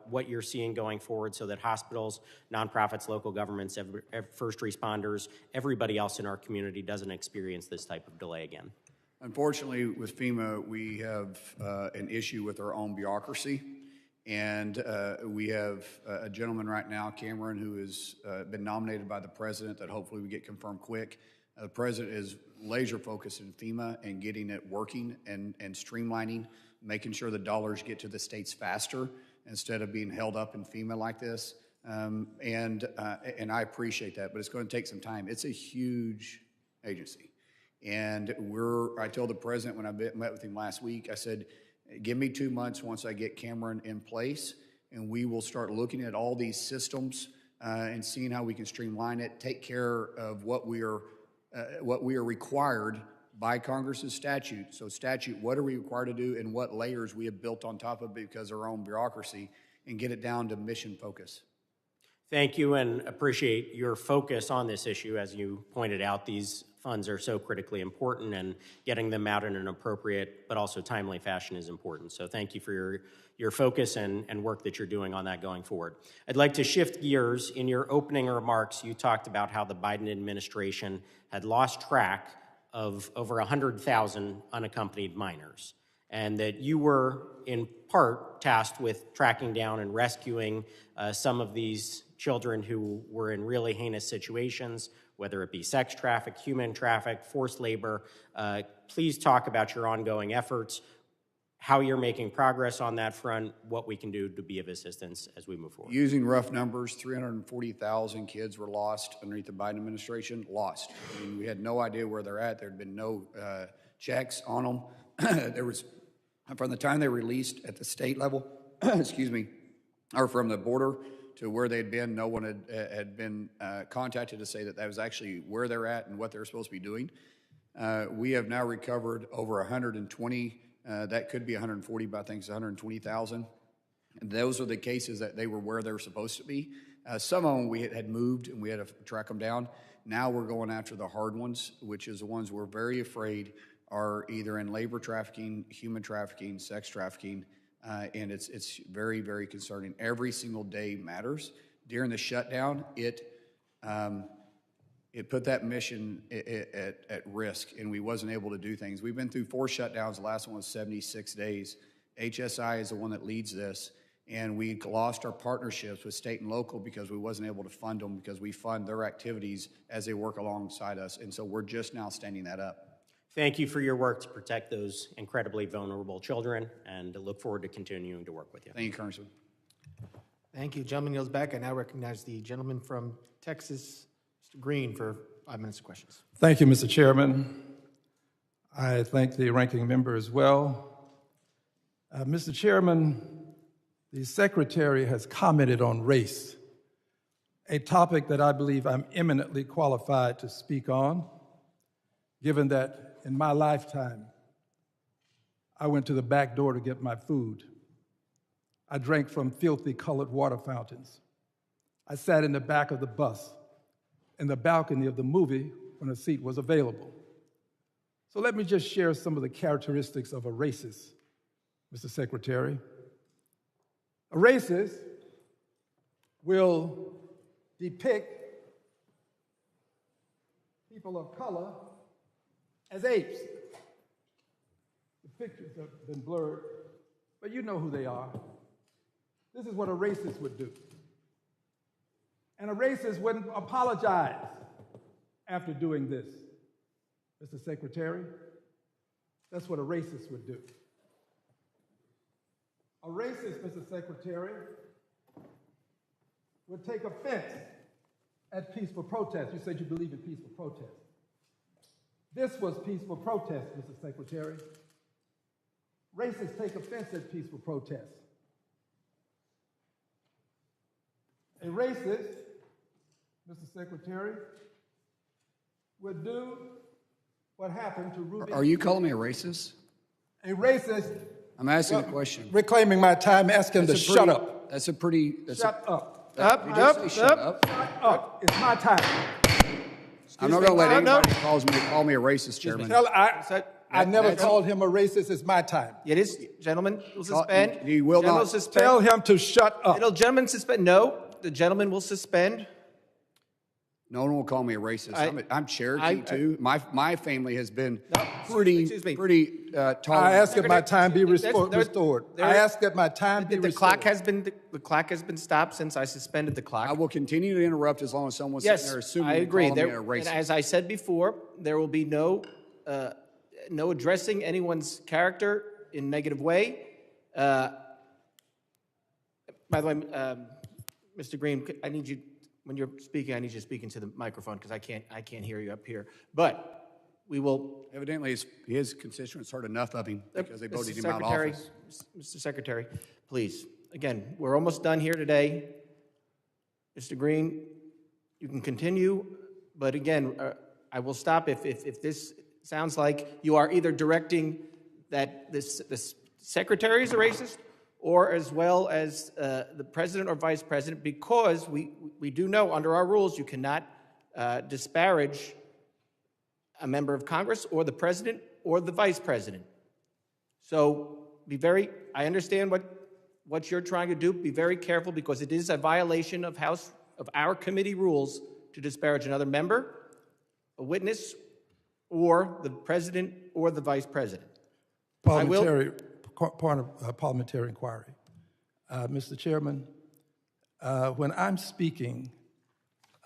S13: what you're seeing going forward so that hospitals, nonprofits, local governments, first responders, everybody else in our community doesn't experience this type of delay again?
S2: Unfortunately, with FEMA, we have an issue with our own bureaucracy. And we have a gentleman right now, Cameron, who has been nominated by the president that hopefully we get confirmed quick. The president is laser focused in FEMA and getting it working and streamlining, making sure the dollars get to the states faster instead of being held up in FEMA like this. And I appreciate that, but it's going to take some time. It's a huge agency. And I told the president when I met with him last week, I said, give me 2 months once I get Cameron in place, and we will start looking at all these systems and seeing how we can streamline it, take care of what we are required by Congress's statute. So statute, what are we required to do and what layers we have built on top of it because of our own bureaucracy, and get it down to mission focus.
S13: Thank you, and appreciate your focus on this issue. As you pointed out, these funds are so critically important, and getting them out in an appropriate but also timely fashion is important. So thank you for your focus and work that you're doing on that going forward. I'd like to shift gears. In your opening remarks, you talked about how the Biden administration had lost track of over 100,000 unaccompanied minors, and that you were in part tasked with tracking down and rescuing some of these children who were in really heinous situations, whether it be sex traffic, human traffic, forced labor. Please talk about your ongoing efforts. how you're making progress on that front, what we can do to be of assistance as we move forward.
S2: Using rough numbers, 340,000 kids were lost underneath the Biden administration. Lost. I mean, we had no idea where they're at. There had been no checks on them. There was, from the time they were released at the state level, excuse me, or from the border to where they'd been, no one had been contacted to say that that was actually where they're at and what they're supposed to be doing. We have now recovered over 120. That could be 140, but I think it's 120,000. And those are the cases that they were where they were supposed to be. Some of them we had moved and we had to track them down. Now we're going after the hard ones, which is the ones we're very afraid are either in labor trafficking, human trafficking, sex trafficking, and it's very, very concerning. Every single day matters. During the shutdown, it put that mission at risk, and we wasn't able to do things. We've been through 4 shutdowns. The last one was 76 days. HSI is the one that leads this, and we lost our partnerships with state and local because we wasn't able to fund them because we fund their activities as they work alongside us, and so we're just now standing that up.
S13: Thank you for your work to protect those incredibly vulnerable children, and I look forward to continuing to work with you.
S2: Thank you, Congressman.
S1: Thank you. Gentleman yields back. I now recognize the gentleman from Texas, Mr. Green, for 5 minutes of questions.
S14: Thank you, Mr. Chairman. I thank the ranking member as well. Mr. Chairman, the Secretary has commented on race, a topic that I believe I'm eminently qualified to speak on, given that in my lifetime, I went to the back door to get my food. I drank from filthy colored water fountains. I sat in the back of the bus, in the balcony of the movie when a seat was available. So let me just share some of the characteristics of a racist, Mr. Secretary. A racist will depict people of color as apes. The pictures have been blurred, but you know who they are. This is what a racist would do. And a racist wouldn't apologize after doing this. Mr. Secretary, that's what a racist would do. A racist, Mr. Secretary, would take offense at peaceful protest. You said you believe in peaceful protest. This was peaceful protest, Mr. Secretary. Racists take offense at peaceful protest. A racist, Mr. Secretary, would do what happened to Ruby.
S2: Are you calling me a racist?
S14: A racist.
S2: I'm asking a question.
S14: Reclaiming my time, ask him to shut up.
S2: That's a pretty.
S14: Shut up.
S2: Up.
S14: Shut up. It's my time.
S2: I'm not going to let anybody call me a racist, Chairman.
S14: I never called him a racist. It's my time.
S1: It is, gentlemen, will suspend.
S2: You will not.
S14: Tell him to shut up.
S1: Gentlemen, suspend. No, the gentleman will suspend.
S2: No one will call me a racist. I'm Cherokee, too. My family has been pretty tolerant.
S14: I ask that my time be restored. I ask that my time be restored.
S1: The clock has been stopped since I suspended the clock.
S2: I will continue to interrupt as long as someone's sitting there assuming
S1: I agree.
S2: calling me a racist.
S1: And as I said before, there will be no addressing anyone's character in a negative way. By the way, Mr. Green, I need you. When you're speaking, I need you to speak into the microphone because I can't hear you up here. But we will.
S2: Evidently, his constituents heard enough of him because they voted him out of office.
S1: Mr. Secretary, please. Again, we're almost done here today. Mr. Green, you can continue, but again, I will stop if this sounds like you are either directing that this secretary is a racist, or as well as the president or vice president, because we do know under our rules you cannot disparage a member of Congress or the president or the vice president. So I understand what you're trying to do. Be very careful because it is a violation of our committee rules to disparage another member, a witness, or the president or the vice president.
S14: Parliamentary inquiry. Mr. Chairman, when I'm speaking,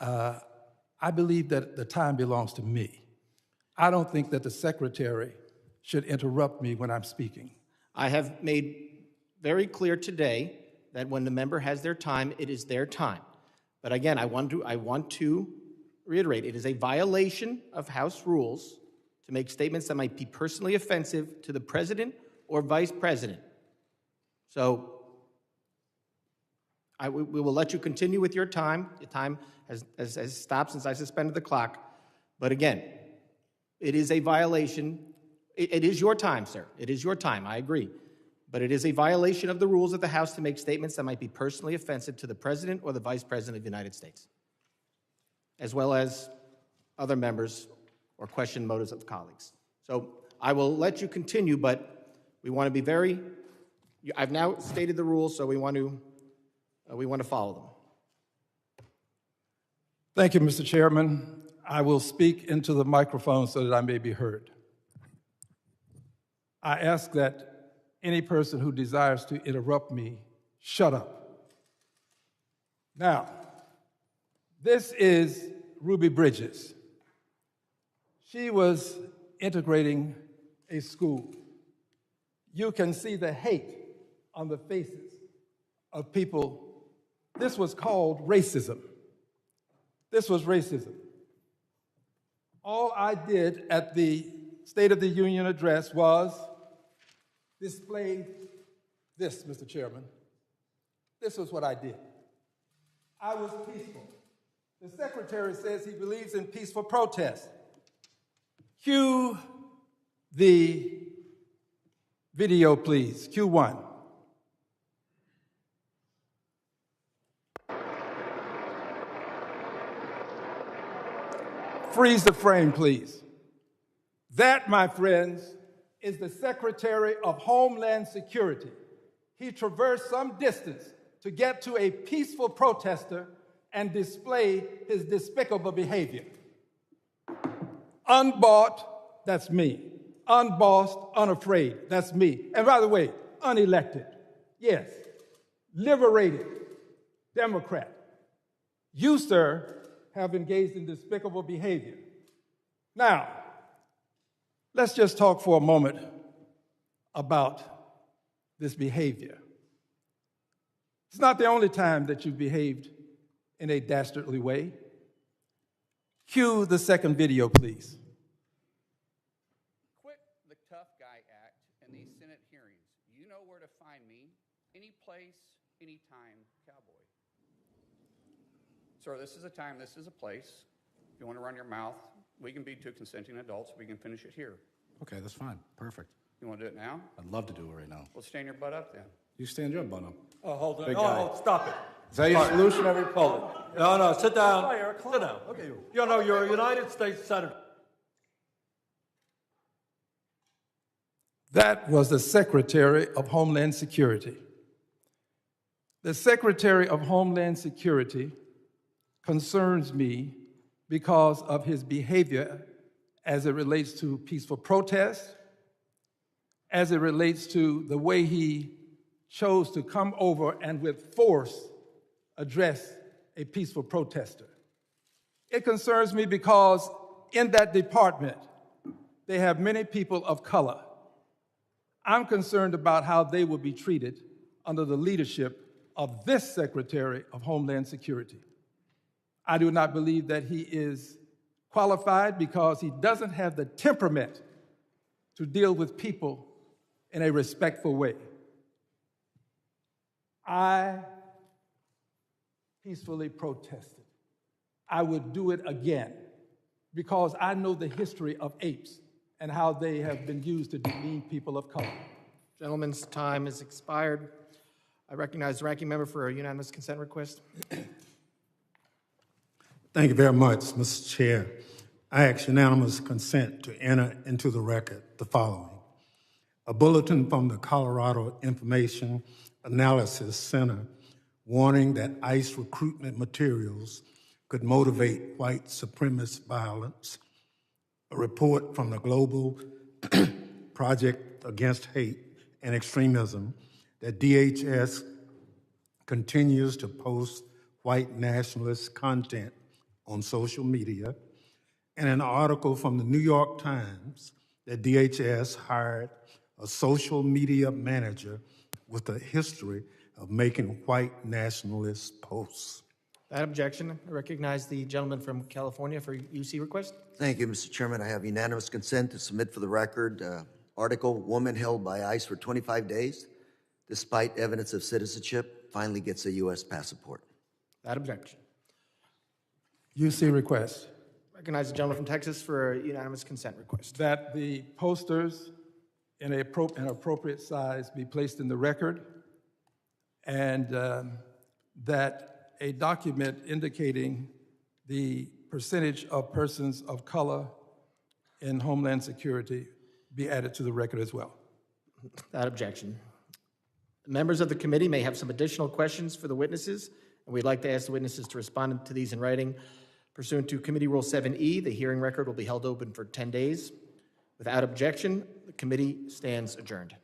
S14: I believe that the time belongs to me. I don't think that the secretary should interrupt me when I'm speaking.
S1: I have made very clear today that when the member has their time, it is their time. But again, I want to reiterate, it is a violation of House rules to make statements that might be personally offensive to the president or vice president. So we will let you continue with your time. Your time has stopped since I suspended the clock. But again, it is a violation. It is your time, sir. It is your time, I agree. But it is a violation of the rules of the House to make statements that might be personally offensive to the president or the vice president of the United States, as well as other members or question motives of colleagues. So I will let you continue, but we want to be very, I've now stated the rules, so we want to follow them.
S14: Thank you, Mr. Chairman. I will speak into the microphone so that I may be heard. I ask that any person who desires to interrupt me, shut up. Now, this is Ruby Bridges. She was integrating a school. You can see the hate on the faces of people. This was called racism. This was racism. All I did at the State of the Union address was display this, Mr. Chairman. This was what I did. I was peaceful. The Secretary says he believes in peaceful protest. Cue the video, please. Cue one. Freeze the frame, please. That, my friends, is the Secretary of Homeland Security. He traversed some distance to get to a peaceful protester and display his despicable behavior. Unbought, that's me. Unbossed, unafraid, that's me. And by the way, unelected, yes. Liberated, Democrat. You, sir, have engaged in despicable behavior. Now, let's just talk for a moment about this behavior. It's not the only time that you've behaved in a dastardly way. Cue the second video, please.
S2: Quit the tough guy act in these Senate hearings. You know where to find me. Any place, anytime, cowboy. Sir, this is a time, this is a place. If you want to run your mouth, we can be two consenting adults. We can finish it here.
S15: Okay, that's fine. Perfect.
S2: You want to do it now?
S15: I'd love to do it right now.
S2: Well, stand your butt up then.
S15: You stand your butt up.
S16: Oh, hold on.
S15: Big
S16: Oh,
S15: guy.
S16: stop it.
S15: Is that your solution, everybody?
S16: Hold it. No, sit down. Sit down. Okay. You know, you're a United States Senator.
S14: That was the Secretary of Homeland Security. The Secretary of Homeland Security concerns me because of his behavior as it relates to peaceful protest, as it relates to the way he chose to come over and with force address a peaceful protester. It concerns me because in that department, they have many people of color. I'm concerned about how they will be treated under the leadership of this Secretary of Homeland Security. I do not believe that he is qualified because he doesn't have the temperament to deal with people in a respectful way. I peacefully protested. I would do it again because I know the history of apes and how they have been used to demean people of color.
S1: Gentleman's time has expired. I recognize the ranking member for a unanimous consent request.
S3: Thank you very much, Mr. Chair. I ask unanimous consent to enter into the record the following. A bulletin from the Colorado Information Analysis Center warning that ICE recruitment materials could motivate white supremacist violence. A report from the Global Project Against Hate and Extremism that DHS continues to post white nationalist content on social media, and an article from the New York Times that DHS hired a social media manager with a history of making white nationalist posts.
S1: Without objection, I recognize the gentleman from California for UC request.
S17: Thank you, Mr. Chairman. I have unanimous consent to submit for the record article, woman held by ICE for 25 days, despite evidence of citizenship, finally gets a U.S. passport.
S1: Without objection.
S14: UC request.
S1: Recognize the gentleman from Texas for a unanimous consent request.
S14: That the posters in an appropriate size be placed in the record, and that a document indicating the percentage of persons of color in Homeland Security be added to the record as well.
S1: Without objection. Members of the committee may have some additional questions for the witnesses, and we'd like to ask the witnesses to respond to these in writing. Pursuant to Committee Rule 7E, the hearing record will be held open for 10 days. Without objection, the committee stands adjourned.